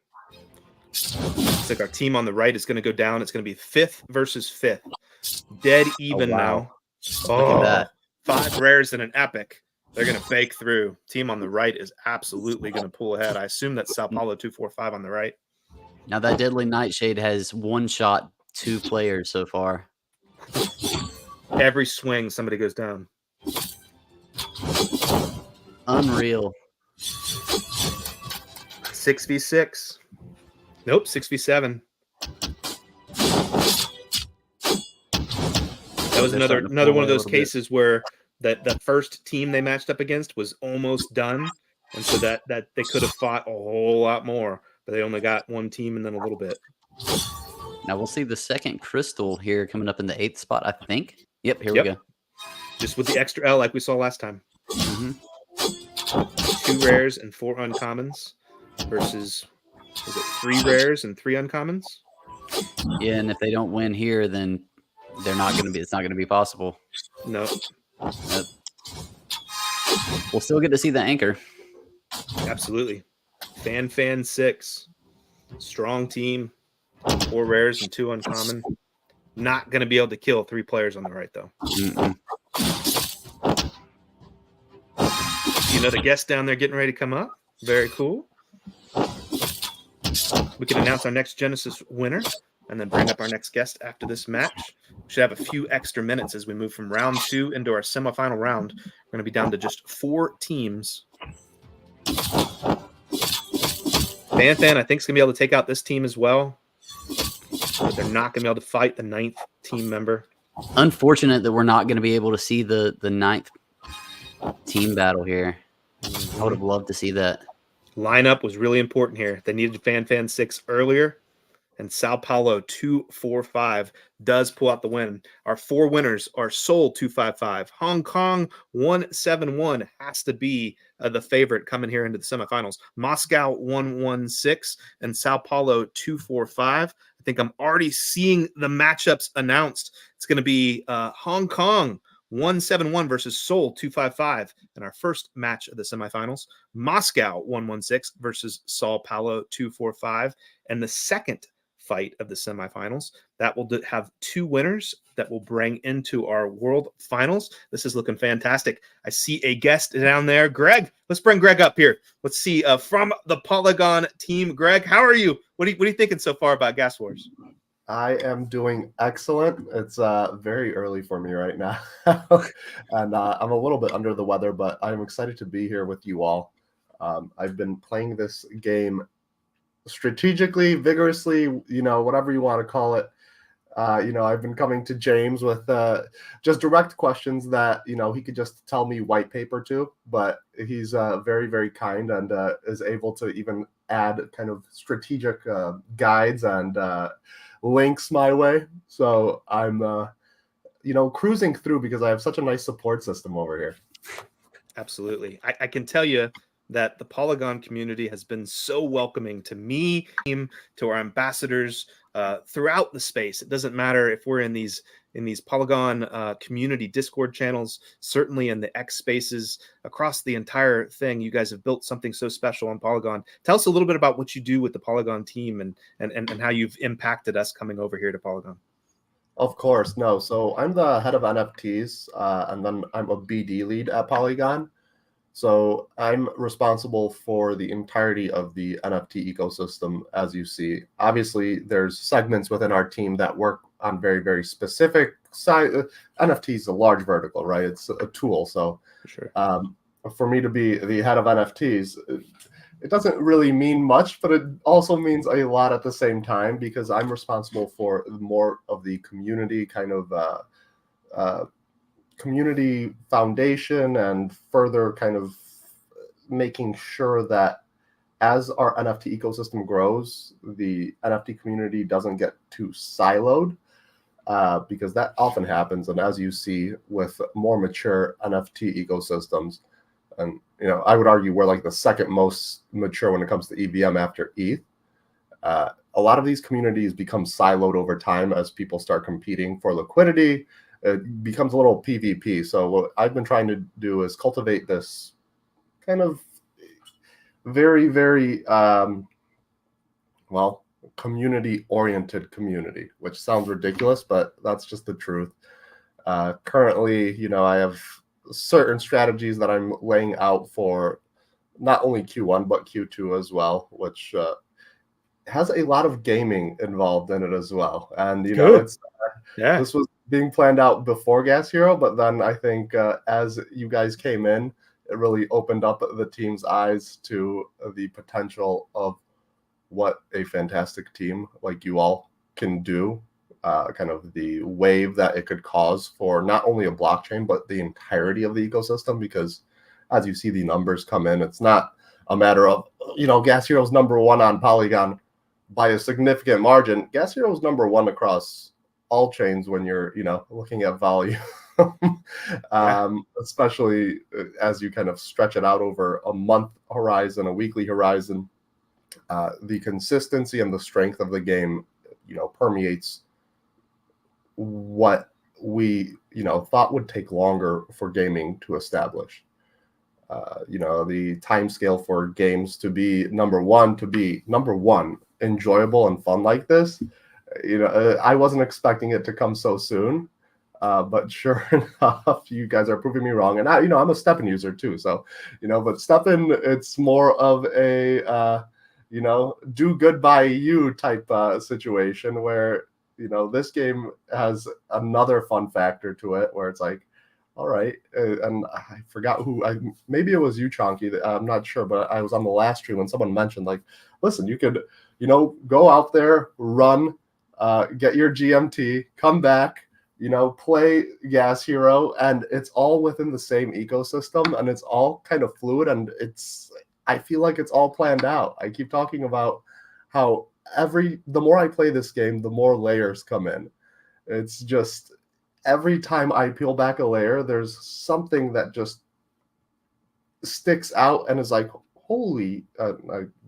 Looks like our team on the right is going to go down. It's going to be 5th versus 5th. Dead even now. Look at that. 5 rares and an epic. They're going to bake through. Team on the right is absolutely going to pull ahead. I assume that's Sao Paulo 245 on the right. Now that Deadly Nightshade has one-shot 2 players so far. Every swing, somebody goes down. Unreal. 6v6. Nope, 6v7. That was another one of those cases where the first team they matched up against was almost done, and so that they could have fought a whole lot more, but they only got 1 team and then a little bit. Now we'll see the second crystal here coming up in the 8th spot, I think. Yep, here we go. Just with the extra L like we saw last time. Mm-hmm. 2 rares and 4 uncommons versus, is it 3 rares and 3 uncommons? Yeah, and if they don't win here, then they're not going to be. It's not going to be possible. No. We'll still get to see the anchor. Absolutely. Fan 6. Strong team. 4 rares and 2 uncommon. Not going to be able to kill 3 players on the right, though. Mm-mm. See another guest down there getting ready to come up. Very cool. We can announce our next Genesis winner and then bring up our next guest after this match. We should have a few extra minutes as we move from round 2 into our semifinal round. We're going to be down to just 4 teams. Fan, I think, is going to be able to take out this team as well. But they're not going to be able to fight the 9th team member. Unfortunate that we're not going to be able to see the 9th team battle here. I would have loved to see that. Lineup was really important here. They needed Fan 6 earlier, and Sao Paulo 245 does pull out the win. Our 4 winners are Seoul 255, Hong Kong 171 has to be the favorite coming here into the semifinals. Moscow 116 and Sao Paulo 245. I think I'm already seeing the matchups announced. It's going to be Hong Kong 171 versus Seoul 255 in our first match of the semifinals. Moscow 116 versus Sao Paulo 245. And the second fight of the semifinals, that will have 2 winners that will bring into our world finals. This is looking fantastic. I see a guest down there. Greg, let's bring Greg up here. Let's see from the Polygon team. Greg, how are you? What are you thinking so far about Gas Wars? I am doing excellent. It's very early for me right now. And I'm a little bit under the weather, but I'm excited to be here with you all. I've been playing this game strategically, vigorously, whatever you want to call it. I've been coming to James with just direct questions that, he could just tell me white paper to, but he's very, very kind and is able to even add kind of strategic guides and links my way. So I'm, cruising through because I have such a nice support system over here. Absolutely. I can tell you that the Polygon community has been so welcoming to me, to our ambassadors throughout the space. It doesn't matter if we're in these Polygon community Discord channels, certainly in the X spaces, across the entire thing. You guys have built something so special on Polygon. Tell us a little bit about what you do with the Polygon team and how you've impacted us coming over here to Polygon. Of course. No. So I'm the head of NFTs, and then I'm a BD lead at Polygon. So I'm responsible for the entirety of the NFT ecosystem, as you see. Obviously, there's segments within our team that work on very, very specific side. NFT is a large vertical, right? It's a tool. So For sure. For me to be the head of NFTs, it doesn't really mean much, but it also means a lot at the same time because I'm responsible for more of the community kind of community foundation and further kind of making sure that as our NFT ecosystem grows, the NFT community doesn't get too siloed because that often happens. And as you see with more mature NFT ecosystems, and I would argue we're like the second most mature when it comes to EVM after ETH. A lot of these communities become siloed over time as people start competing for liquidity. It becomes a little PvP. So what I've been trying to do is cultivate this kind of very, very, community-oriented community, which sounds ridiculous, but that's just the truth. Currently, I have certain strategies that I'm laying out for not only Q1, but Q2 as well, which has a lot of gaming involved in it as well. And, this was being planned out before Gas Hero, but then I think as you guys came in, it really opened up the team's eyes to the potential of what a fantastic team like you all can do, kind of the wave that it could cause for not only a blockchain, but the entirety of the ecosystem. Because as you see the numbers come in, it's not a matter of, Gas Hero's #1 on Polygon. by a significant margin. Gas Hero is number one across all chains when you're, looking at volume. Especially as you kind of stretch it out over a month horizon, a weekly horizon. The consistency and the strength of the game, permeates what we, thought would take longer for gaming to establish. The time scale for games to be number one, enjoyable and fun like this. I wasn't expecting it to come so soon. But sure enough, you guys are proving me wrong. And I'm a Steppen user too. So, but Steppen, it's more of a, do good by you type situation where, this game has another fun factor to it where it's like, all right. And I forgot maybe it was you, Chonky. I'm not sure, but I was on the last stream when someone mentioned, like, listen, you could, go out there, run, get your GMT, come back, play Gas Hero, and it's all within the same ecosystem, and it's all kind of fluid, and I feel like it's all planned out. I keep talking about how the more I play this game, the more layers come in. It's just every time I peel back a layer, there's something that just sticks out and is like, holy, I'm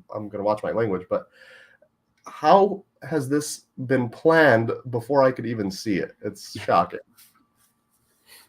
going to watch my language, but how has this been planned before I could even see it? It's shocking.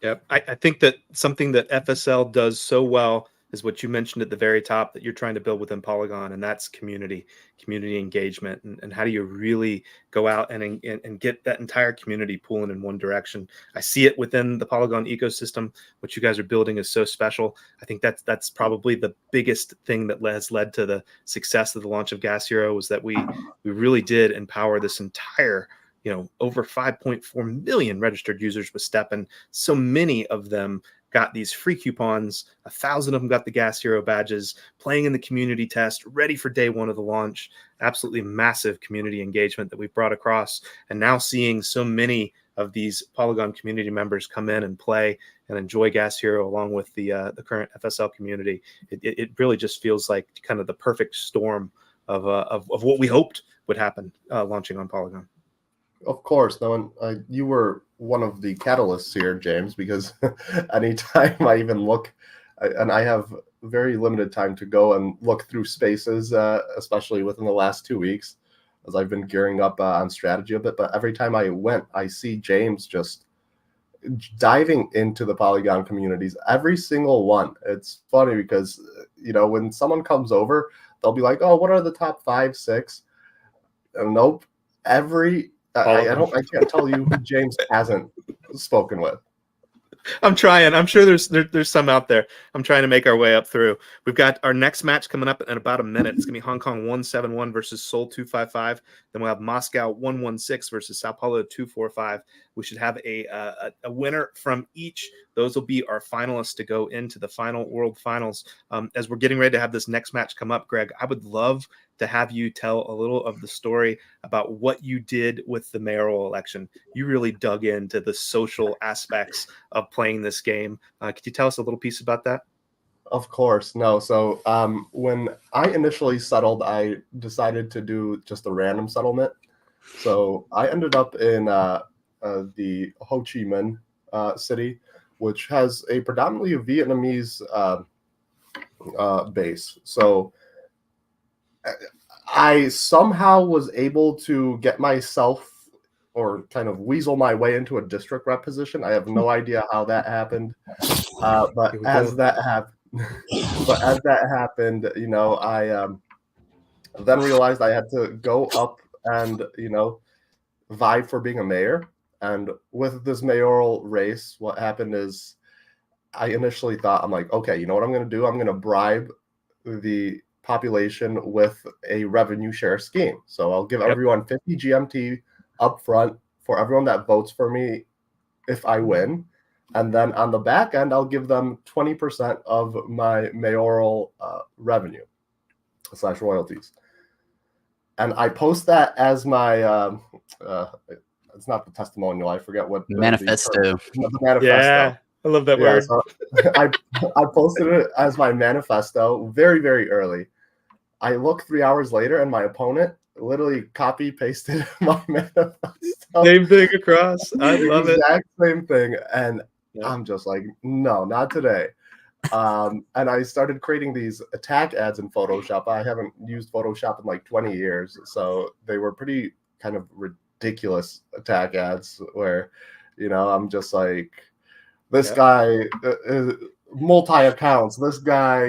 Yep. I think that something that FSL does so well is what you mentioned at the very top that you're trying to build within Polygon, and that's community engagement. And how do you really go out and get that entire community pulling in one direction? I see it within the Polygon ecosystem. What you guys are building is so special. I think that's probably the biggest thing that has led to the success of the launch of Gas Hero, was that we really did empower this entire, over 5.4 million registered users with Steppen. So many of them got these free coupons. 1,000 of them got the Gas Hero badges, playing in the community test, ready for day one of the launch. Absolutely massive community engagement that we've brought across. And now seeing so many of these Polygon community members come in and play and enjoy Gas Hero along with the current FSL community, it really just feels like kind of the perfect storm of what we hoped would happen launching on Polygon. Of course, no, and you were one of the catalysts here, James, because anytime I even look, and I have very limited time to go and look through spaces, especially within the last 2 weeks, as I've been gearing up on strategy a bit. But every time I went, I see James just diving into the Polygon communities, every single one. It's funny because, when someone comes over, they'll be like, oh, what are the top 5, 6? And nope, I can't tell you who James hasn't spoken with. I'm trying. I'm sure there's some out there. I'm trying to make our way up through. We've got our next match coming up in about a minute. It's going to be Hong Kong 171 versus Seoul 255. Then we'll have Moscow 116 versus Sao Paulo 245. We should have a winner from each. Those will be our finalists to go into the final World Finals. As we're getting ready to have this next match come up, Greg, I would love to have you tell a little of the story about what you did with the mayoral election. You really dug into the social aspects of playing this game. Could you tell us a little piece about that? Of course. No. So when I initially settled, I decided to do just a random settlement. So I ended up in the Ho Chi Minh city, which has a predominantly Vietnamese base. So I somehow was able to get myself, or kind of weasel my way into a district rep position. I have no idea how that happened. But as that happened, I then realized I had to go up and, vie for being a mayor. And with this mayoral race, what happened is I initially thought, I'm like, okay, you know what I'm going to do? I'm going to bribe the population with a revenue share scheme. So I'll give everyone 50 GMT up front for everyone that votes for me if I win. And then on the back end, I'll give them 20% of my mayoral revenue / royalties. And I post that as my, it's not the testimonial, I forget what. Manifesto. The manifesto. Yeah, I love that word. So I posted it as my manifesto very, very early. I look 3 hours later, and my opponent literally copy pasted my manifesto. Same thing across. I love it. Exact same thing, and Yeah. I'm just like, no, not today. And I started creating these attack ads in Photoshop. I haven't used Photoshop in like 20 years, so they were pretty kind of ridiculous attack ads where, I'm just like, this guy, multi-accounts, this guy,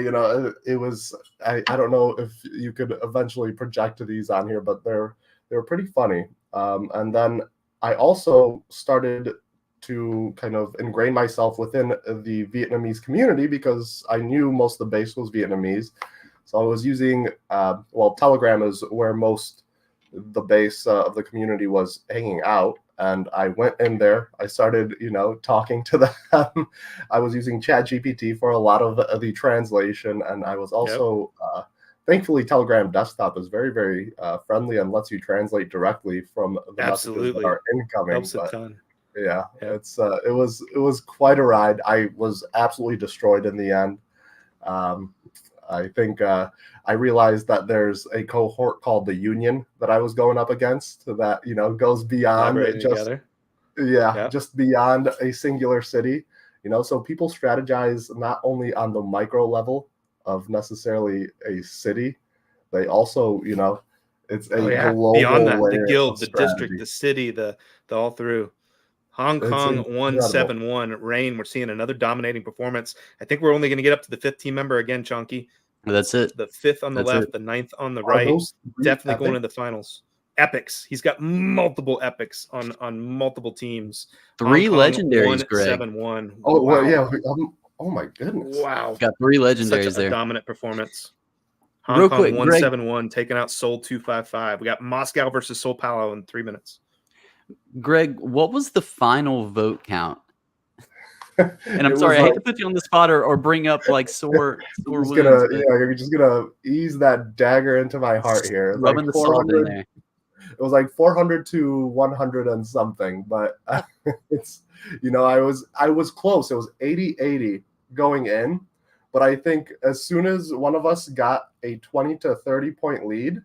it was, I don't know if you could eventually project these on here, but they were pretty funny. And then I also started to kind of ingrain myself within the Vietnamese community because I knew most of the base was Vietnamese. So I was using, Telegram is where most the base of the community was hanging out. And I went in there. I started, talking to them. I was using ChatGPT for a lot of the translation. And I was also, thankfully, Telegram desktop is very, very friendly and lets you translate directly from the messages that are incoming. Helps a ton. Yeah, it's it was quite a ride. I was absolutely destroyed in the end. I think I realized that there's a cohort called the Union that I was going up against that goes beyond just beyond a singular city. So people strategize not only on the micro level of necessarily a city, they also it's a global beyond that, layer the guild, of the strategy. district, the city, the all through. Hong Kong 171. Rain, we're seeing another dominating performance. I think we're only going to get up to the 15 member again, Chunky. That's it. The 5th on the left, the 9th on the right. Definitely going to the finals. Epics. He's got multiple epics on multiple teams. 3 legendaries, Greg. 171. Oh, wow. Well, yeah. Oh my goodness. Wow. Got 3 legendaries Such a there. dominant performance. Hong Kong 171 taking out Seoul 255. We got Moscow versus Sao Paulo in 3 minutes. Greg, what was the final vote count? And I'm sorry, I hate to put you on the spot or bring up like sore wounds. You're just gonna ease that dagger into my heart here. Rubbing the salt in there. It was like 400 to 100 and something, but it's I was close. It was 80-80 going in, but I think as soon as one of us got a 20 to 30 point lead,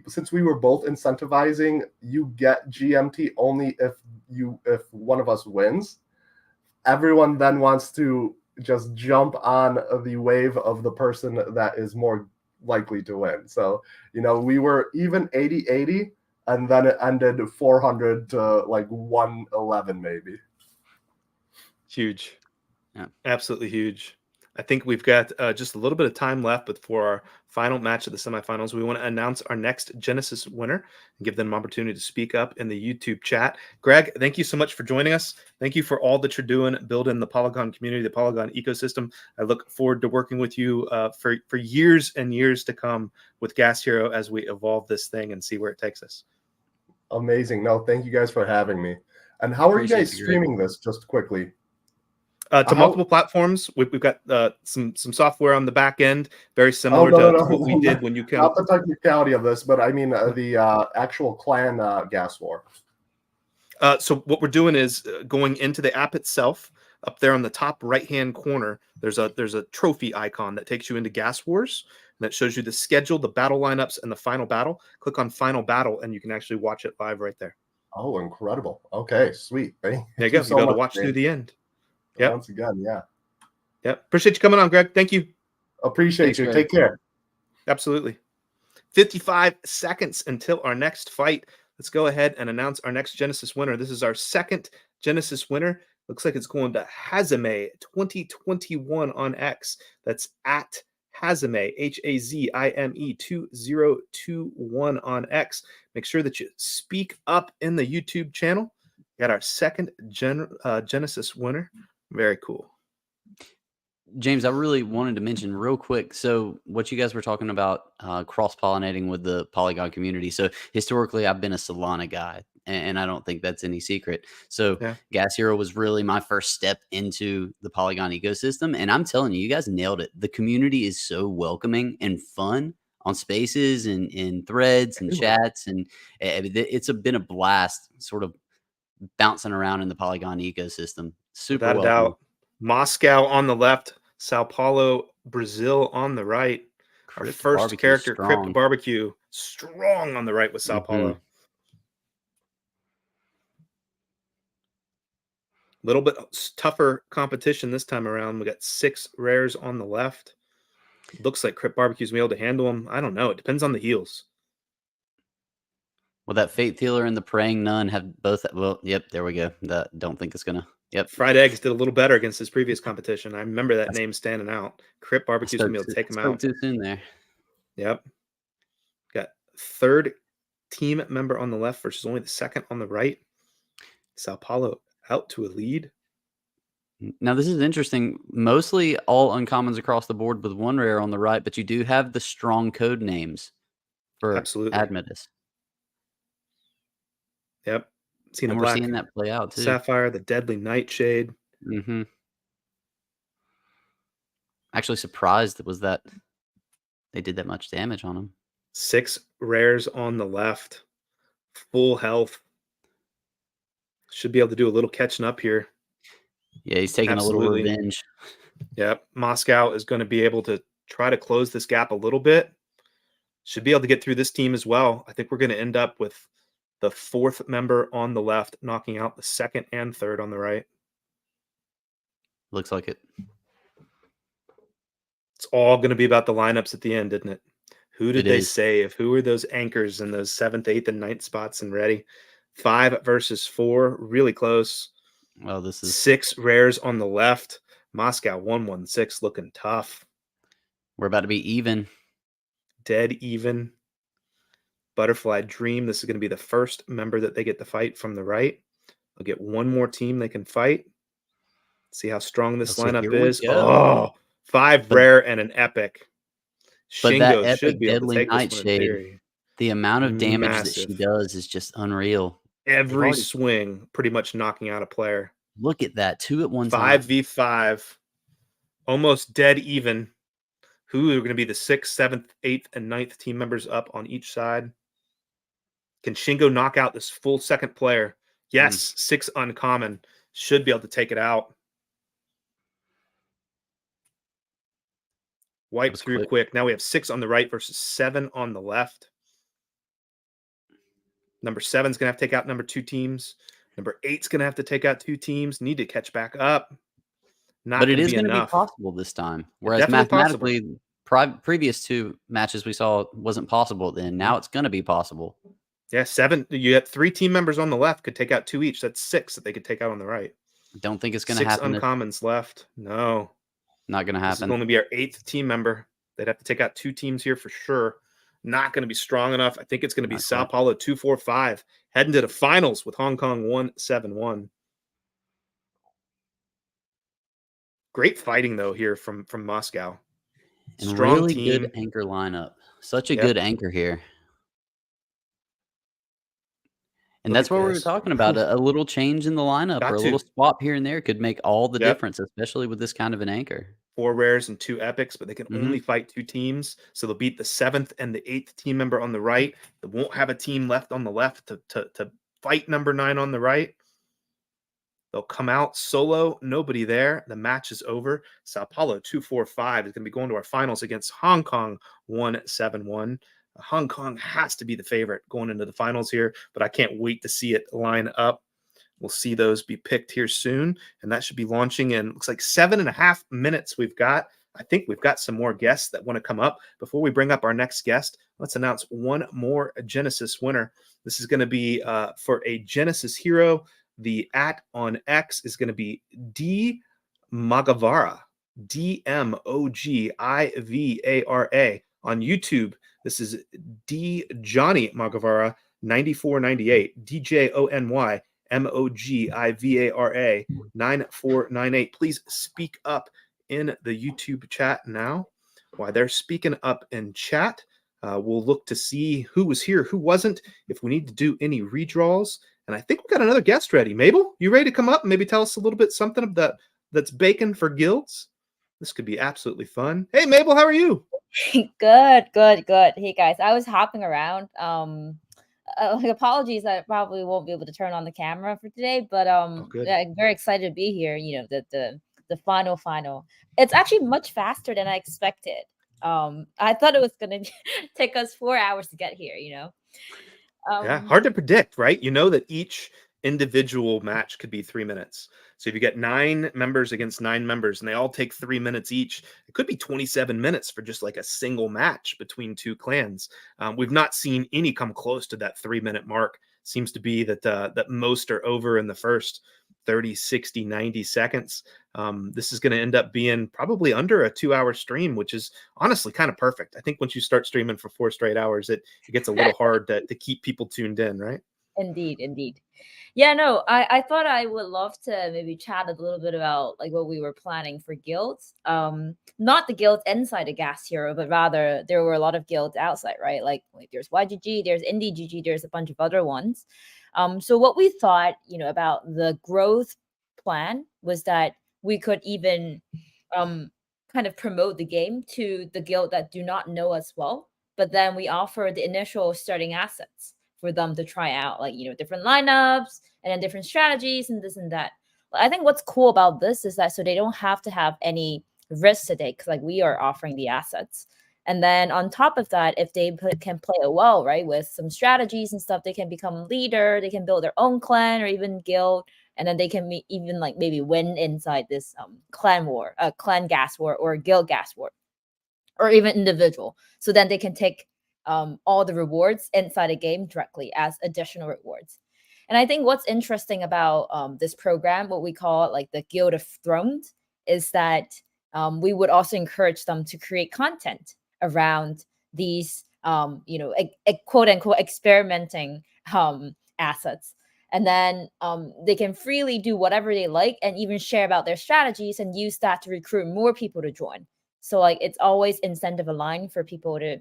since we were both incentivizing, you get GMT only if one of us wins. Everyone then wants to just jump on the wave of the person that is more likely to win. So, we were even 80-80, and then it ended 400 to like 111 maybe. Huge. Yeah. Absolutely huge. I think we've got just a little bit of time left before our final match of the semifinals. We want to announce our next Genesis winner and give them an opportunity to speak up in the YouTube chat. Greg, thank you so much for joining us. Thank you for all that you're doing, building the Polygon community, the Polygon ecosystem. I look forward to working with you for years and years to come with Gas Hero as we evolve this thing and see where it takes us. Amazing. No, thank you guys for having me. And how are you guys streaming this, just quickly? To multiple platforms. We've got some software on the back end, very similar to what we did when you came. Not the technicality of this, but I mean the actual clan gas war. So what we're doing is going into the app itself. Up there on the top right-hand corner, there's a trophy icon that takes you into Gas Wars, and that shows you the schedule, the battle lineups, and the final battle. Click on Final Battle, and you can actually watch it live right there. Oh, incredible! Okay, sweet. Thank there you go. So you'll be able to watch through the end. Yeah. Once again, yeah. Yep. Appreciate you coming on, Greg. Thank you. Appreciate you. Greg. Take care. Absolutely. 55 seconds until our next fight. Let's go ahead and announce our next Genesis winner. This is our second Genesis winner. Looks like it's going to Hazame 2021 on X. That's at Hazame, Hazime 2021 on X. Make sure that you speak up in the YouTube channel. Got our second Genesis winner. Very cool. James, I really wanted to mention real quick. So what you guys were talking about, cross-pollinating with the Polygon community. So historically, I've been a Solana guy, and I don't think that's any secret. So Gas Hero was really my first step into the Polygon ecosystem. And I'm telling you, you guys nailed it. The community is so welcoming and fun on spaces and in threads and chats. And it's been a blast sort of bouncing around in the Polygon ecosystem. Super Without a doubt. Moscow on the left, Sao Paulo, Brazil on the right. Our Crip first Barbecue character, Crip strong. Barbecue, strong on the right with Sao Paulo. A little bit tougher competition this time around. We got 6 rares on the left. Looks like Crip Barbecue's gonna be able to handle them. I don't know. It depends on the heals. Well, that Fate Healer and the Praying Nun have both. Well, yep, there we go. Don't think it's gonna. Yep. Fried Eggs did a little better against his previous competition. I remember that name standing out. Crip Barbecue's gonna be able to take him out. Too soon there. Yep. Got 3rd team member on the left versus only the 2nd on the right. Sao Paulo out to a lead. Now, this is interesting. Mostly all uncommons across the board with 1 rare on the right, but you do have the strong code names for Absolutely. Admetus. Yep. And we're seeing that play out too. Sapphire, the Deadly Nightshade. Actually surprised that they did that much damage on him. 6 rares on the left. Full health. Should be able to do a little catching up here. Yeah, he's taking a little revenge. Yep. Moscow is going to be able to try to close this gap a little bit. Should be able to get through this team as well. I think we're going to end up with the 4th member on the left, knocking out the 2nd and 3rd on the right. Looks like it. It's all going to be about the lineups at the end, isn't it? Who did they is. save? Who are those anchors in those 7th, 8th, and 9th spots and ready? 5 versus 4, really close. Well, this is 6 rares on the left. Moscow 116 looking tough. We're about to be even. Dead even. Butterfly Dream. This is going to be the first member that they get to fight from the right. They'll get 1 more team they can fight. See how strong this lineup is. Oh, 5 rare and an epic. Shingo should be able to take this one in theory. The amount of damage that she does is just unreal. Every swing pretty much knocking out a player. Look at that. 2 at one time. 5v5. Almost dead even. Who are going to be the 6th, 7th, 8th, and 9th team members up on each side? Can Shingo knock out this full 2nd player? Yes, 6 uncommon. Should be able to take it out. Wipe through quick. Now we have 6 on the right versus 7 on the left. Number 7 is going to have to take out number 2 teams. Number 8 is going to have to take out 2 teams. Need to catch back up. But it is going to be possible this time. Whereas mathematically, previous 2 matches we saw wasn't possible then. Now it's going to be possible. Yeah, 7. You have 3 team members on the left could take out 2 each. That's 6 that they could take out on the right. Don't think it's going to happen. 6 uncommons left. No. Not going to happen. This is going to be our 8th team member. They'd have to take out 2 teams here for sure. Not going to be strong enough. I think it's going to be Sao Paulo 2-4-5 heading to the finals with Hong Kong 1-7-1. Great fighting though here from Moscow. And strong really team. Good anchor lineup. Such a good anchor here. And that's what we were talking about. A little change in the lineup or a little swap here and there could make all the difference, especially with this kind of an anchor. 4 rares and 2 epics, but they can only fight 2 teams. So they'll beat the 7th and the 8th team member on the right. They won't have a team left on the left to fight number 9 on the right. They'll come out solo, nobody there. The match is over. Sao Paulo 2-4-5 is going to be going to our finals against Hong Kong 1-7-1. Hong Kong has to be the favorite going into the finals here, but I can't wait to see it line up. We'll see those be picked here soon, and that should be launching in, looks like 7.5 minutes we've got. I think we've got some more guests that want to come up. Before we bring up our next guest, let's announce one more Genesis winner. This is going to be for a Genesis hero. The @ on X is going to be D Magavara, DMOGIVARA. On YouTube, this is D Johnny Magavara 9498, DJONY MOGIVARA 9498. Please speak up in the YouTube chat now. While they're speaking up in chat, we'll look to see who was here, who wasn't, if we need to do any redraws. And I think we've got another guest ready. Mabel, you ready to come up and maybe tell us a little bit something of that's baking for guilds? This could be absolutely fun. Hey, Mabel, how are you? Good. Hey, guys, I was hopping around. Apologies, I probably won't be able to turn on the camera for today, but yeah, I'm very excited to be here. You know, the final. It's actually much faster than I expected. I thought it was gonna take us 4 hours to get here. Yeah, hard to predict, right? You know that each individual match could be 3 minutes. So if you get 9 members against 9 members and they all take 3 minutes each, it could be 27 minutes for just like a single match between 2 clans. We've not seen any come close to that 3-minute mark. Seems to be that most are over in the first 30, 60, 90 seconds. This is going to end up being probably under a 2-hour stream, which is honestly kind of perfect. I think once you start streaming for 4 straight hours, it gets a little hard to keep people tuned in, right? Indeed. Yeah, no, I thought I would love to maybe chat a little bit about like what we were planning for guilds. Not the guilds inside a Gas Hero, but rather there were a lot of guilds outside, right? Like there's YGG, there's Indie GG, there's a bunch of other ones. So what we thought, about the growth plan was that we could even kind of promote the game to the guild that do not know us well, but then we offer the initial starting assets for them to try out, like different lineups and then different strategies and this and that. But I think what's cool about this is that so they don't have to have any risk to take, because like we are offering the assets. And then on top of that, if they can play it well, right, with some strategies and stuff, they can become leader, they can build their own clan or even guild, and then they can even like maybe win inside this clan war, clan gas war or guild gas war, or even individual. So then they can take all the rewards inside a game directly as additional rewards. And I think what's interesting about this program, what we call it, like the Guild of Thrones, is that we would also encourage them to create content around these, quote unquote experimenting assets. And then they can freely do whatever they like and even share about their strategies and use that to recruit more people to join. So like it's always incentive aligned for people to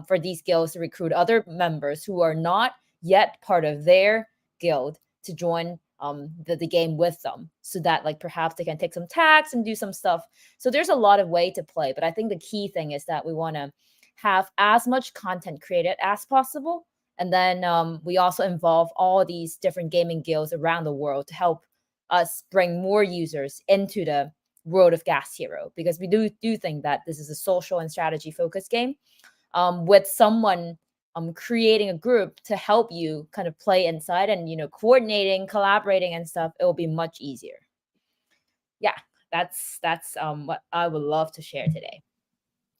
for these guilds to recruit other members who are not yet part of their guild to join the game with them, so that like perhaps they can take some tax and do some stuff. So there's a lot of way to play, but I think the key thing is that we want to have as much content created as possible, and then we also involve all these different gaming guilds around the world to help us bring more users into the world of Gas Hero, because we do think that this is a social and strategy focused game with someone creating a group to help you kind of play inside and coordinating, collaborating and stuff. It will be much easier. Yeah, that's what I would love to share today.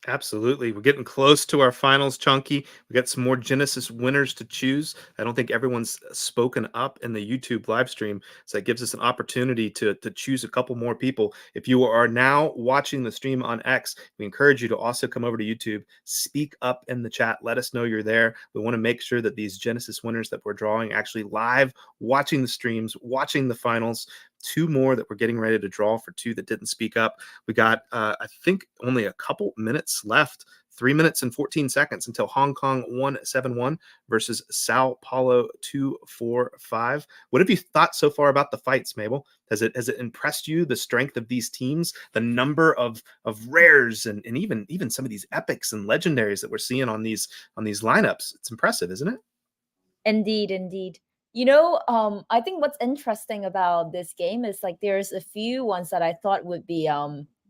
Absolutely. We're getting close to our finals, Chunky. We got some more Genesis winners to choose. I don't think everyone's spoken up in the YouTube live stream, so that gives us an opportunity to choose a couple more people. If you are now watching the stream on X, we encourage you to also come over to YouTube, speak up in the chat, let us know you're there. We want to make sure that these Genesis winners that we're drawing actually live, watching the streams, watching the finals. 2 more that we're getting ready to draw for 2 that didn't speak up. We got, I think, only a couple minutes left. 3 minutes and 14 seconds until Hong Kong 171 versus Sao Paulo 245. What have you thought so far about the fights, Mabel? Has it impressed you, the strength of these teams, the number of rares and even some of these epics and legendaries that we're seeing on these lineups? It's impressive, isn't it? Indeed. I think what's interesting about this game is like there's a few ones that I thought would be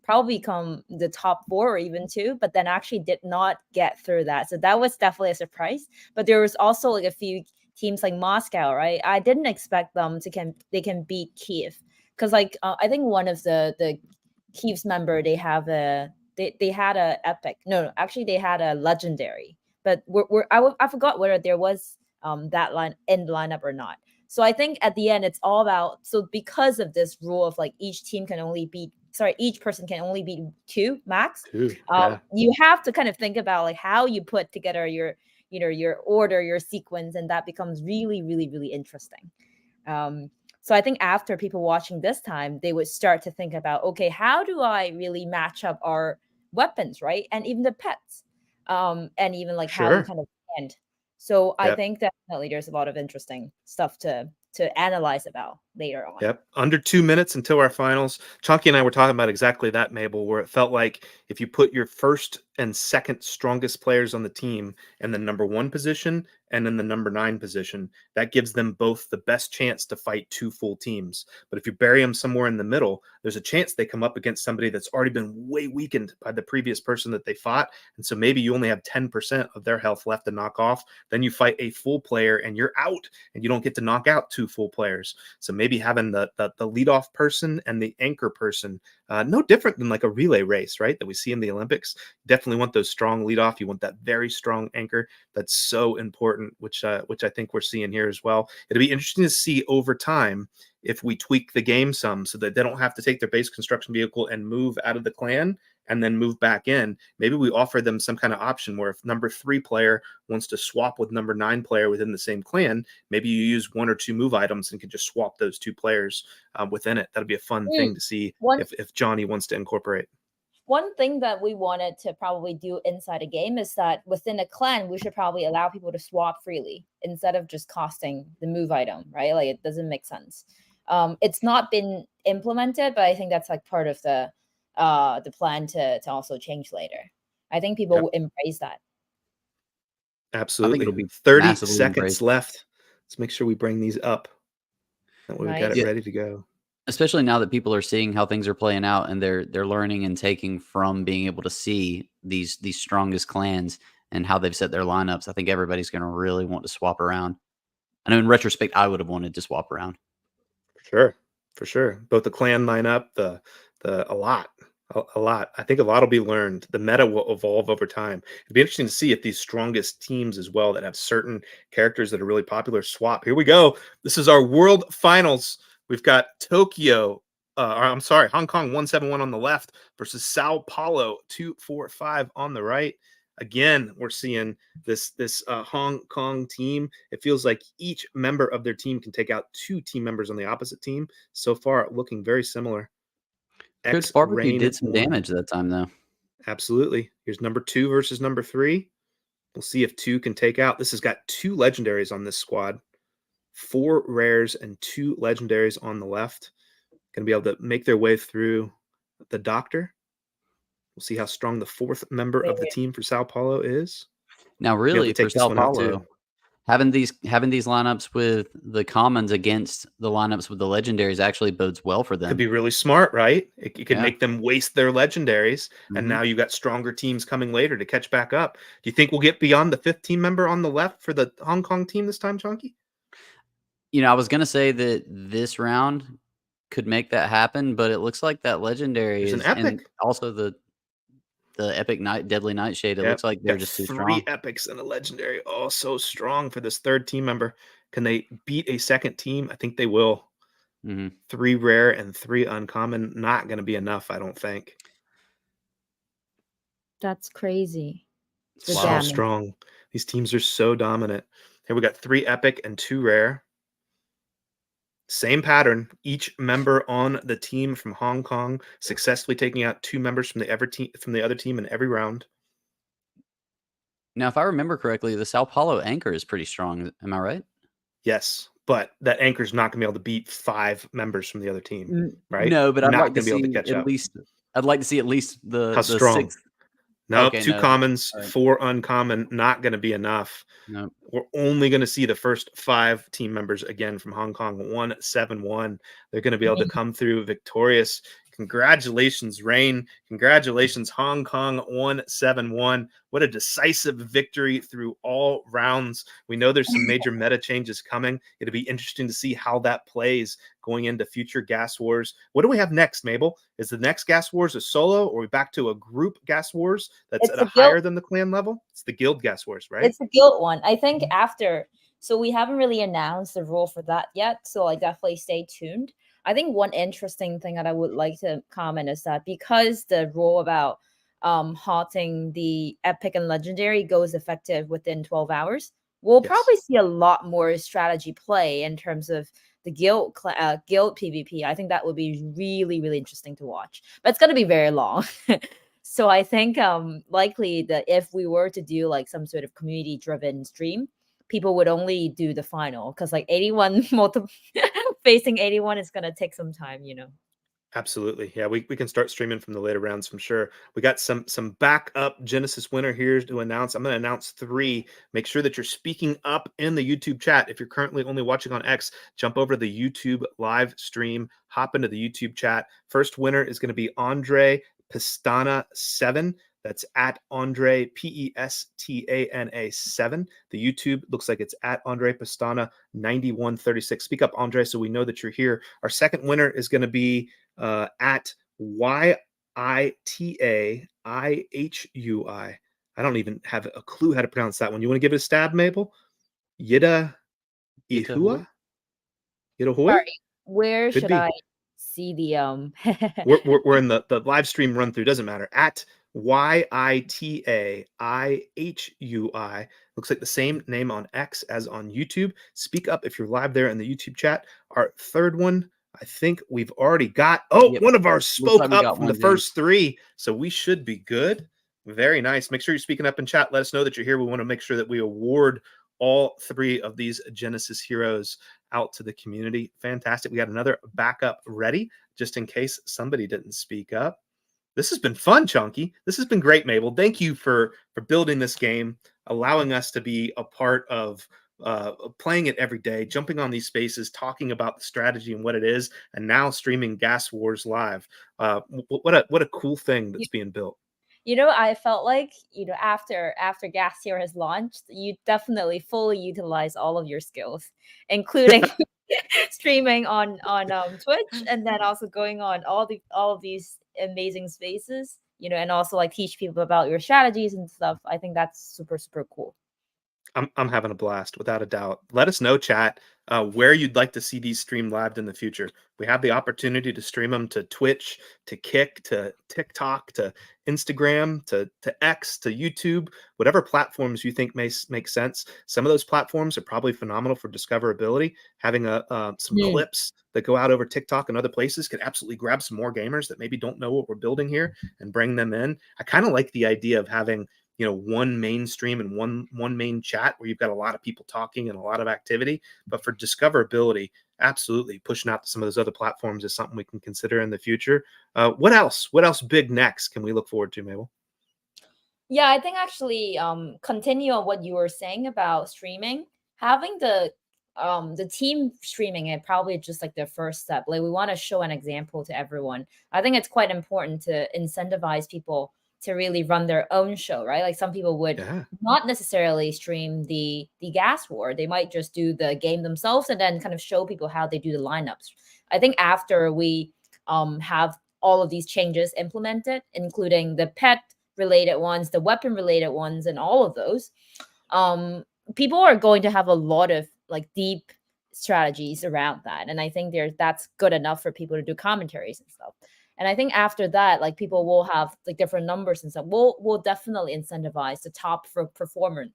probably come the top 4 or even 2, but then actually did not get through that. So that was definitely a surprise. But there was also like a few teams like Moscow, right? I didn't expect them they can beat Keeve, because like I think one of the Keeve's member, they had a epic. No, actually they had a legendary. But I forgot whether there was that line in the lineup or not. So I think at the end it's all about, so because of this rule of like each person can only beat 2 max. 2, yeah. You have to kind of think about like how you put together your order, your sequence, and that becomes really interesting. So I think after people watching this time, they would start to think about, okay, how do I really match up our weapons, right? And even the pets, and even like how you kind of end. So I think definitely there's a lot of interesting stuff to analyze about later on. Yep. Under 2 minutes until our finals. Chunky and I were talking about exactly that, Mabel, where it felt like if you put your first and second strongest players on the team in the number 1 position and in the number 9 position, that gives them both the best chance to fight 2 full teams. But if you bury them somewhere in the middle, there's a chance they come up against somebody that's already been way weakened by the previous person that they fought. And so maybe you only have 10% of their health left to knock off. Then you fight a full player and you're out, and you don't get to knock out 2 full players. So maybe having the leadoff person and the anchor person, no different than like a relay race, right? That we see in the Olympics. Definitely want those strong leadoff. You want that very strong anchor. That's so important, which I think we're seeing here as well. It'll be interesting to see over time if we tweak the game some so that they don't have to take their base construction vehicle and move out of the clan and then move back in. Maybe we offer them some kind of option where if number 3 player wants to swap with number 9 player within the same clan, maybe you use 1 or 2 move items and can just swap those 2 players within it. That'll be a fun thing to see if Johnny wants to incorporate. One thing that we wanted to probably do inside a game is that within a clan, we should probably allow people to swap freely instead of just costing the move item, right? Like it doesn't make sense. It's not been implemented, but I think that's like part of the plan to also change later. I think people will embrace that. Absolutely. it'll be 30 massively seconds embraced. left. Let's make sure we bring these up. That way we got it Yeah. ready to go. Especially now that people are seeing how things are playing out and they're learning and taking from being able to see these strongest clans and how they've set their lineups. I think everybody's going to really want to swap around. I know in retrospect, I would have wanted to swap around. For sure. Both the clan lineup, a lot. I think a lot will be learned. The meta will evolve over time. It'd be interesting to see if these strongest teams as well that have certain characters that are really popular swap. Here we go. This is our world finals. We've got Hong Kong 171 on the left versus Sao Paulo 245 on the right. Again, we're seeing this Hong Kong team. It feels like each member of their team can take out 2 team members on the opposite team. So far, looking very similar. Coach Barbecue did some damage that time, though. Absolutely. Here's number 2 versus number 3. We'll see if 2 can take out. This has got 2 legendaries on this squad. 4 rares and 2 legendaries on the left. Going to be able to make their way through the doctor. We'll see how strong the 4th member of the team for Sao Paulo is. Now, really, for Sao Paulo, having these lineups with the commons against the lineups with the legendaries actually bodes well for them. Could be really smart, right? It could make them waste their legendaries, and now you got stronger teams coming later to catch back up. Do you think we'll get beyond the 5th team member on the left for the Hong Kong team this time, Chunky? I was going to say that this round could make that happen, but it looks like that legendary is an epic. And also the epic deadly nightshade. It looks like they're just too strong. 3 epics and a legendary. Oh, so strong for this 3rd team member. Can they beat a 2nd team? I think they will. 3 rare and 3 uncommon. Not going to be enough, I don't think. That's crazy. So strong. These teams are so dominant. Here we got 3 epic and 2 rare. Same pattern. Each member on the team from Hong Kong successfully taking out 2 members from the other team in every round. Now, if I remember correctly, the Sao Paulo anchor is pretty strong. Am I right? Yes, but that anchor's not going to be able to beat 5 members from the other team, right? No, but I'd not like to see I'd like to see at least how strong. 6th. No, 2 commons, 4 uncommon, not going to be enough. No. We're only going to see the first 5 team members again from Hong Kong, 171. They're going to be able to come through victorious. Congratulations, Rain. Congratulations, Hong Kong 171. What a decisive victory through all rounds. We know there's some major meta changes coming. It'll be interesting to see how that plays going into future Gas Wars. What do we have next, Mabel? Is the next Gas Wars a solo, or are we back to a group Gas Wars that's at a higher than the clan level? It's the Guild Gas Wars, right? It's the Guild one. I think after. So we haven't really announced the rule for that yet. So I definitely stay tuned. I think one interesting thing that I would like to comment is that because the rule about halting the epic and legendary goes effective within 12 hours, we'll probably see a lot more strategy play in terms of the guild PvP. I think that would be really, really interesting to watch. But it's going to be very long. So I think likely that if we were to do like some sort of community-driven stream, people would only do the final because like 81 facing 81 is gonna take some time, you know. Absolutely. Yeah, we can start streaming from the later rounds from sure. We got some backup Genesis winner here to announce. I'm going to announce 3. Make sure that you're speaking up in the YouTube chat. If you're currently only watching on X, jump over to the YouTube live stream, hop into the YouTube chat. First winner is going to be Andre Pestana 7. That's at Andre Pestana 7. The YouTube looks like it's at Andre Pestana 9136. Speak up, Andre, so we know that you're here. Our second winner is going to be at YITAIHUI. I don't even have a clue how to pronounce that one. You want to give it a stab, Mabel? Yida Ihua? Yida Hoy? Sorry, where Could should be. I see the We're in the live stream run through. Doesn't matter. At YITAIHUI. Looks like the same name on X as on YouTube. Speak up if you're live there in the YouTube chat. Our third one, I think we've already got. Oh, Yep. one of ours spoke like we up got from the one, James. first 3, so we should be good. Very nice. Make sure you're speaking up in chat. Let us know that you're here. We want to make sure that we award all 3 of these Genesis heroes out to the community. Fantastic. We got another backup ready just in case somebody didn't speak up. This has been fun, Chunky. This has been great, Mabel. Thank you for building this game, allowing us to be a part of playing it every day, jumping on these spaces, talking about the strategy and what it is, and now streaming Gas Wars live. What a cool thing that's being built. You know, I felt like, you know, after Gas Hero has launched, you definitely fully utilize all of your skills, including streaming on Twitch, and then also going on all of these amazing spaces, you know, and also like teach people about your strategies and stuff. I think that's super cool. I'm having a blast, without a doubt. Let us know, chat, where you'd like to see these streamed live in the future. We have the opportunity to stream them to Twitch, to Kick, to TikTok, to Instagram, to X, to YouTube, whatever platforms you think may make sense. Some of those platforms are probably phenomenal for discoverability. Having some clips that go out over TikTok and other places could absolutely grab some more gamers that maybe don't know what we're building here and bring them in. I kind of like the idea of having, you know, one mainstream and one main chat where you've got a lot of people talking and a lot of activity. But for discoverability, absolutely pushing out to some of those other platforms is something we can consider in the future. What else big next can we look forward to, Mabel? Yeah, I think actually continue on what you were saying about streaming. Having the team streaming it probably just like the first step. Like we want to show an example to everyone. I think it's quite important to incentivize people to really run their own show, right? Like some people would not necessarily stream the Gas War. They might just do the game themselves and then kind of show people how they do the lineups. I think after we have all of these changes implemented, including the pet related ones, the weapon related ones, and all of those, people are going to have a lot of like deep strategies around that. And I think that's good enough for people to do commentaries and stuff. And I think after that, like people will have like different numbers and stuff. We'll definitely incentivize the top for performance.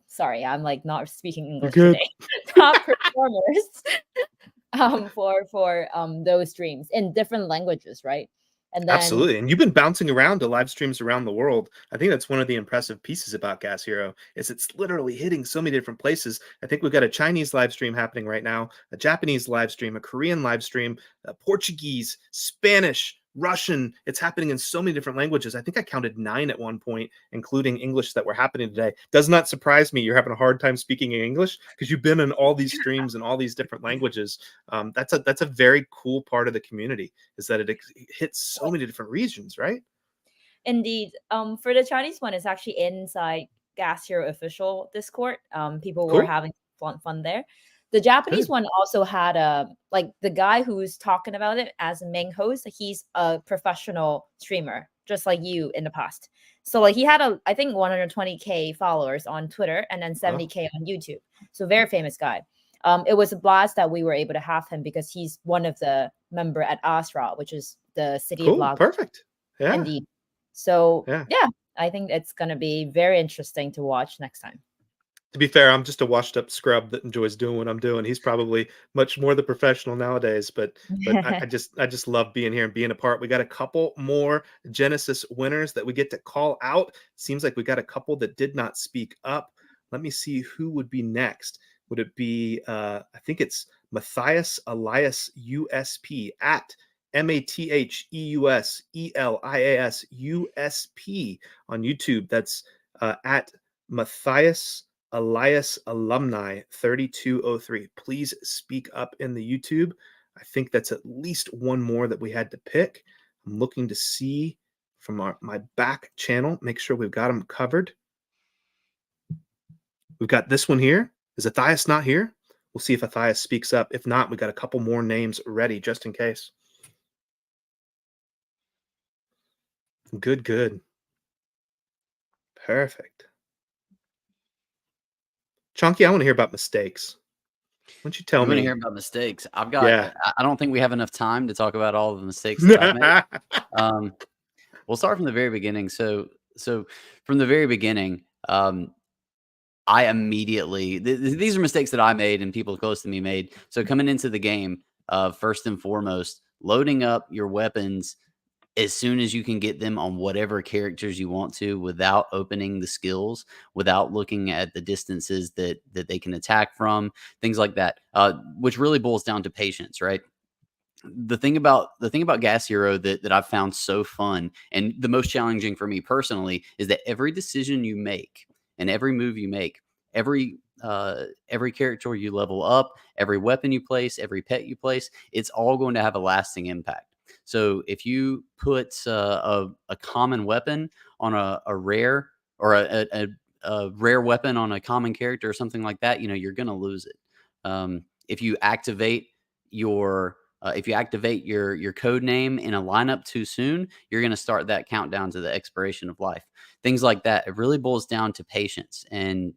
Sorry, I'm like not speaking English today. Top performers for those streams in different languages, right? And then Absolutely. And you've been bouncing around to live streams around the world. I think that's one of the impressive pieces about Gas Hero is it's literally hitting so many different places. I think we've got a Chinese live stream happening right now, a Japanese live stream, a Korean live stream, Portuguese, Spanish, Russian. It's happening in so many different languages. I think I counted 9 at one point, including English that were happening today. Does not surprise me you're having a hard time speaking in English because you've been in all these streams in all these different languages. That's a very cool part of the community is that it hits so many different regions, right? Indeed. For the Chinese one, it's actually inside Gas Hero official Discord. People were having fun there. The Japanese one also had like the guy who's talking about it as a main host. He's a professional streamer, just like you in the past. So like he had I think 120K followers on Twitter and then 70K on YouTube. So very famous guy. It was a blast that we were able to have him because he's one of the member at Astra, which is the city of Lagos. Perfect. Yeah. Indeed. So yeah, I think it's gonna be very interesting to watch next time. To be fair, I'm just a washed up scrub that enjoys doing what I'm doing. He's probably much more the professional nowadays, but I just love being here and being a part. We got a couple more Genesis winners that we get to call out. Seems like we got a couple that did not speak up. Let me see who would be next. Would it be I think it's Matthias Elias USP, at MATHEUS ELIAS on YouTube. That's at Matthias Elias Alumni 3203. Please speak up in the YouTube. I think that's at least one more that we had to pick. I'm looking to see from my back channel, make sure we've got them covered. We've got this one here. Is Matthias not here? We'll see if Matthias speaks up. If not, we got a couple more names ready just in case. Good, good. Perfect. Chunky, I want to hear about mistakes. Why don't you tell You want to me? hear about mistakes? I've got. Yeah. I don't think we have enough time to talk about all of the mistakes that I've made. We'll start from the very beginning. So from the very beginning, I immediately these are mistakes that I made and people close to me made. So coming into the game, first and foremost, loading up your weapons as soon as you can get them on whatever characters you want to, without opening the skills, without looking at the distances that they can attack from, things like that, which really boils down to patience, right? The thing about Gas Hero that I've found so fun and the most challenging for me personally is that every decision you make and every move you make, every character you level up, every weapon you place, every pet you place, it's all going to have a lasting impact. So if you put a common weapon on a rare, or a rare weapon on a common character or something like that, you're going to lose it. If you activate your code name in a lineup too soon, you're going to start that countdown to the expiration of life. Things like that. It really boils down to patience and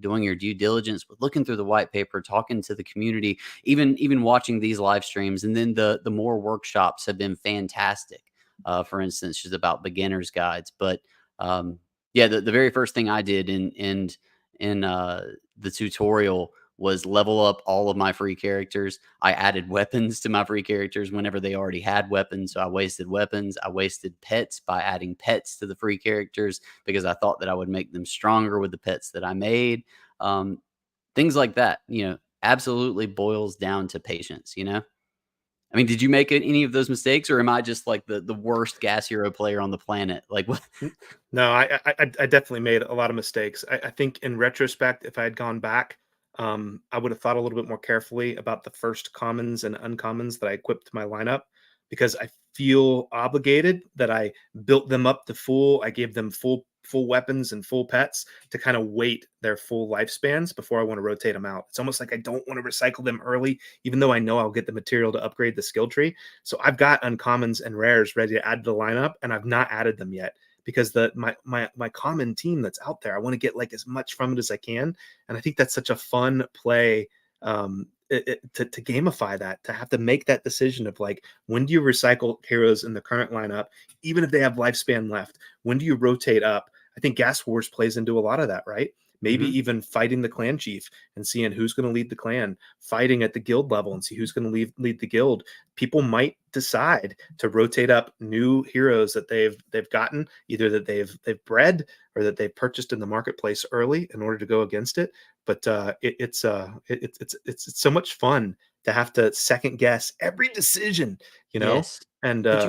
doing your due diligence with looking through the white paper, talking to the community, even watching these live streams. And then the more workshops have been fantastic. For instance, just about beginners guides. But the very first thing I did in the tutorial was level up all of my free characters. I added weapons to my free characters whenever they already had weapons. So I wasted weapons. I wasted pets by adding pets to the free characters because I thought that I would make them stronger with the pets that I made. Things like that, absolutely boils down to patience, I mean, did you make any of those mistakes, or am I just like the worst Gas Hero player on the planet? Like what? No, I definitely made a lot of mistakes. I think in retrospect, if I had gone back, I would have thought a little bit more carefully about the first commons and uncommons that I equipped to my lineup, because I feel obligated that I built them up to full. I gave them full weapons and full pets to kind of wait their full lifespans before I want to rotate them out. It's almost like I don't want to recycle them early, even though I know I'll get the material to upgrade the skill tree. So I've got uncommons and rares ready to add to the lineup, and I've not added them yet, because my common team that's out there, I want to get like as much from it as I can. And I think that's such a fun play to gamify that, to have to make that decision of like, when do you recycle heroes in the current lineup, even if they have lifespan left? When do you rotate up? I think Gas Wars plays into a lot of that, right? Maybe even fighting the clan chief and seeing who's going to lead the clan, fighting at the guild level and see who's going to lead the guild. People might decide to rotate up new heroes that they've gotten, either that they've bred or that they've purchased in the marketplace early in order to go against it. But it's so much fun to have to second guess every decision, Yes. And But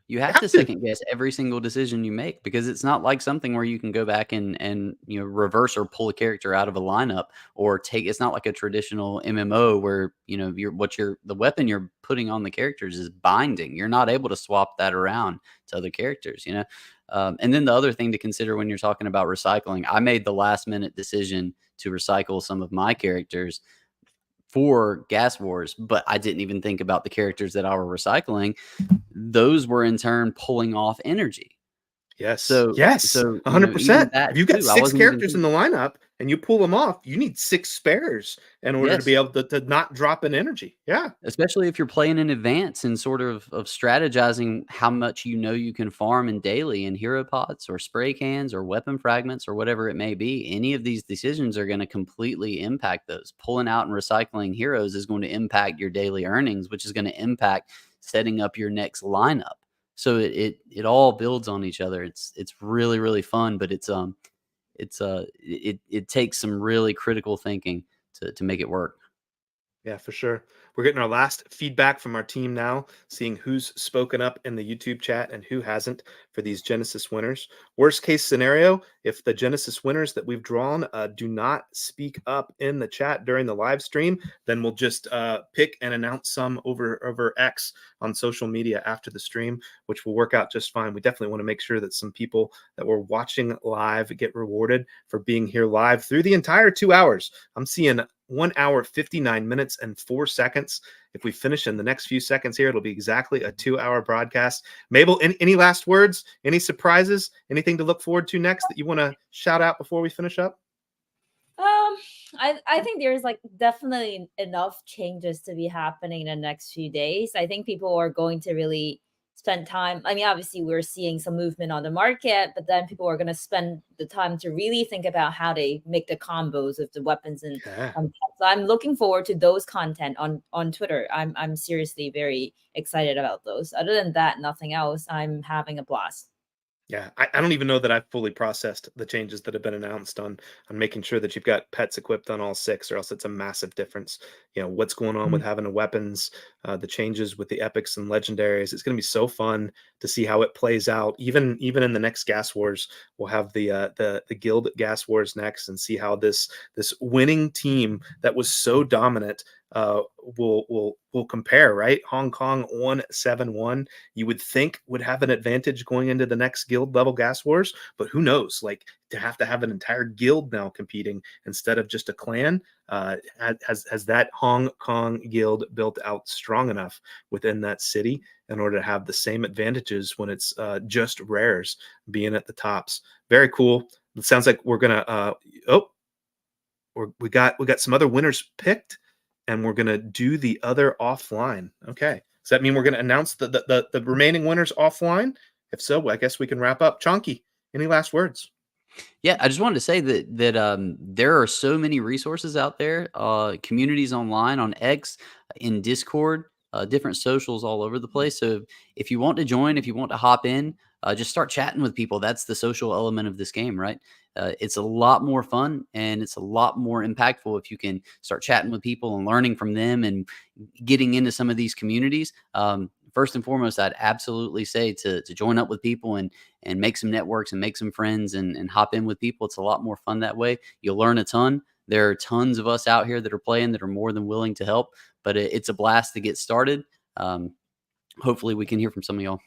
you have to second guess every single decision you make, because it's not like something where you can go back and reverse or pull a character out of a lineup, or it's not like a traditional MMO where the weapon you're putting on the characters is binding. You're not able to swap that around to other characters, and then the other thing to consider when you're talking about recycling, I made the last minute decision to recycle some of my characters for Gas Wars, but I didn't even think about the characters that I were recycling. Those were in turn pulling off energy. Yes. So 100%. If you've got 6 characters in the lineup and you pull them off, you need 6 spares in order to be able to not drop in energy. Yeah. Especially if you're playing in advance and sort of strategizing how much you can farm in daily in hero pots or spray cans or weapon fragments or whatever it may be. Any of these decisions are going to completely impact those. Pulling out and recycling heroes is going to impact your daily earnings, which is going to impact setting up your next lineup. So it all builds on each other. It's really, really fun, but it takes some really critical thinking to make it work. Yeah, for sure. We're getting our last feedback from our team now, seeing who's spoken up in the YouTube chat and who hasn't for these Genesis winners. Worst case scenario, if the Genesis winners that we've drawn do not speak up in the chat during the live stream, then we'll just pick and announce some over X on social media after the stream, which will work out just fine. We definitely want to make sure that some people that were watching live get rewarded for being here live through the entire 2 hours. I'm seeing 1 hour, 59 minutes, and 4 seconds. If we finish in the next few seconds here, it'll be exactly a 2-hour broadcast. Mabel, any last words? Any surprises? Anything to look forward to next that you want to shout out before we finish up? I think there's like definitely enough changes to be happening in the next few days. I think people are going to really spend time. I mean, obviously we're seeing some movement on the market, but then people are going to spend the time to really think about how they make the combos of the weapons and Yeah. so I'm looking forward to those content on Twitter. I'm seriously very excited about those. Other than that, nothing else. I'm having a blast. Yeah, I don't even know that I've fully processed the changes that have been announced on making sure that you've got pets equipped on all 6, or else it's a massive difference. You know, what's going on with having the weapons, the changes with the epics and legendaries. It's going to be so fun to see how it plays out. Even in the next Gas Wars, we'll have the Guild Gas Wars next, and see how this winning team that was so dominant will compare. Right, Hong Kong 1-7-1. You would think would have an advantage going into the next guild level Gas Wars, but who knows? Like, to have an entire guild now competing instead of just a clan, has that Hong Kong guild built out strong enough within that city in order to have the same advantages when it's just rares being at the tops? Very cool. It sounds like we're gonna we got some other winners picked, and we're gonna do the other offline. Okay. Does that mean we're gonna announce the remaining winners offline? If so, I guess we can wrap up. Chonky, any last words? Yeah, I just wanted to say that there are so many resources out there, communities online, on X, in Discord, different socials all over the place. So if you want to join, if you want to hop in, just start chatting with people. That's the social element of this game, right? It's a lot more fun and it's a lot more impactful if you can start chatting with people and learning from them and getting into some of these communities. First and foremost, I'd absolutely say to join up with people and make some networks and make some friends and hop in with people. It's a lot more fun that way. You'll learn a ton. There are tons of us out here that are playing that are more than willing to help, but it's a blast to get started. Hopefully we can hear from some of y'all.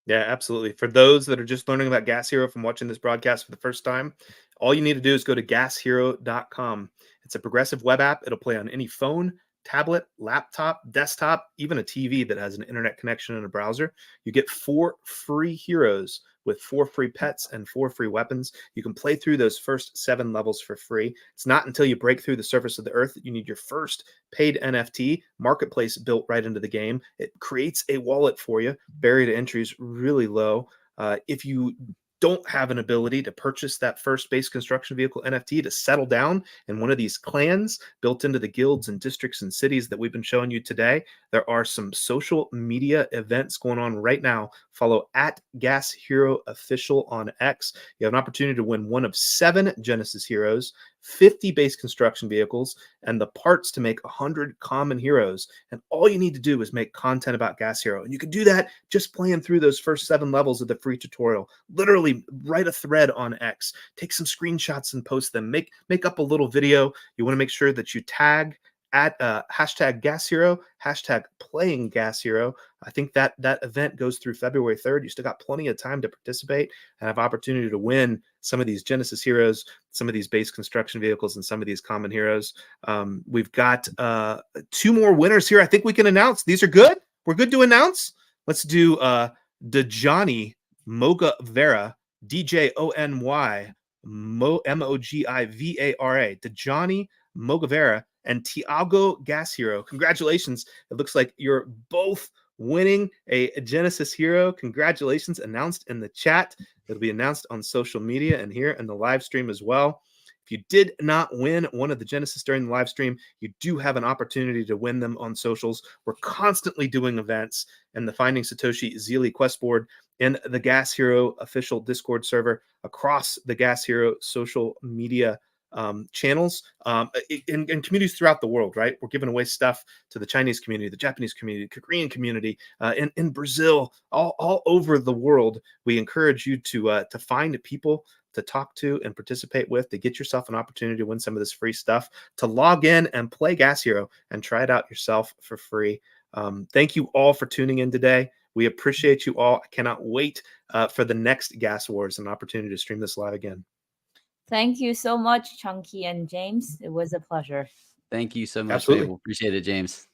Yeah, absolutely. For those that are just learning about Gas Hero from watching this broadcast for the first time, all you need to do is go to gashero.com. It's a progressive web app. It'll play on any phone, tablet, laptop, desktop, even a TV that has an internet connection and a browser. You get 4 free heroes with 4 free pets and 4 free weapons. You can play through those first 7 levels for free. It's not until you break through the surface of the earth that you need your first paid NFT. Marketplace built right into the game. It creates a wallet for you. Barrier to entry is really low. If you don't have an ability to purchase that first base construction vehicle NFT to settle down in one of these clans built into the guilds and districts and cities that we've been showing you today, there are some social media events going on right now. Follow at Gas Hero Official on X. You have an opportunity to win one of 7 Genesis heroes, 50 base construction vehicles, and the parts to make 100 common heroes. And all you need to do is make content about Gas Hero. And you can do that just playing through those first 7 levels of the free tutorial. Literally write a thread on X, take some screenshots and post them. Make up a little video. You want to make sure that you tag at hashtag Gas Hero, hashtag playing Gas Hero. I think that event goes through February 3rd. You still got plenty of time to participate and have opportunity to win some of these Genesis heroes, some of these base construction vehicles, and some of these common heroes. We've got 2 more winners here. I think we can announce. These are good. We're good to announce. Let's do Dejani Mogavera, DJONY Mogivara, Dejani Mogavera, and Tiago Gas Hero. Congratulations. It looks like you're both winning a Genesis hero. Congratulations. Announced in the chat. It'll be announced on social media and here in the live stream as well. If you did not win one of the Genesis during the live stream, you do have an opportunity to win them on socials. We're constantly doing events in the Finding Satoshi Zeely quest board, in the Gas Hero official Discord server, across the Gas Hero social media channels in communities throughout the world, right? We're giving away stuff to the Chinese community, the Japanese community, the Korean community, in Brazil, all over the world. We encourage you to find people to talk to and participate with, to get yourself an opportunity to win some of this free stuff, to log in and play Gas Hero and try it out yourself for free. Thank you all for tuning in today. We appreciate you all. I cannot wait for the next Gas Wars and an opportunity to stream this live again. Thank you so much, Chunky and James. It was a pleasure. Thank you so much, Absolutely. Mabel. Appreciate it, James.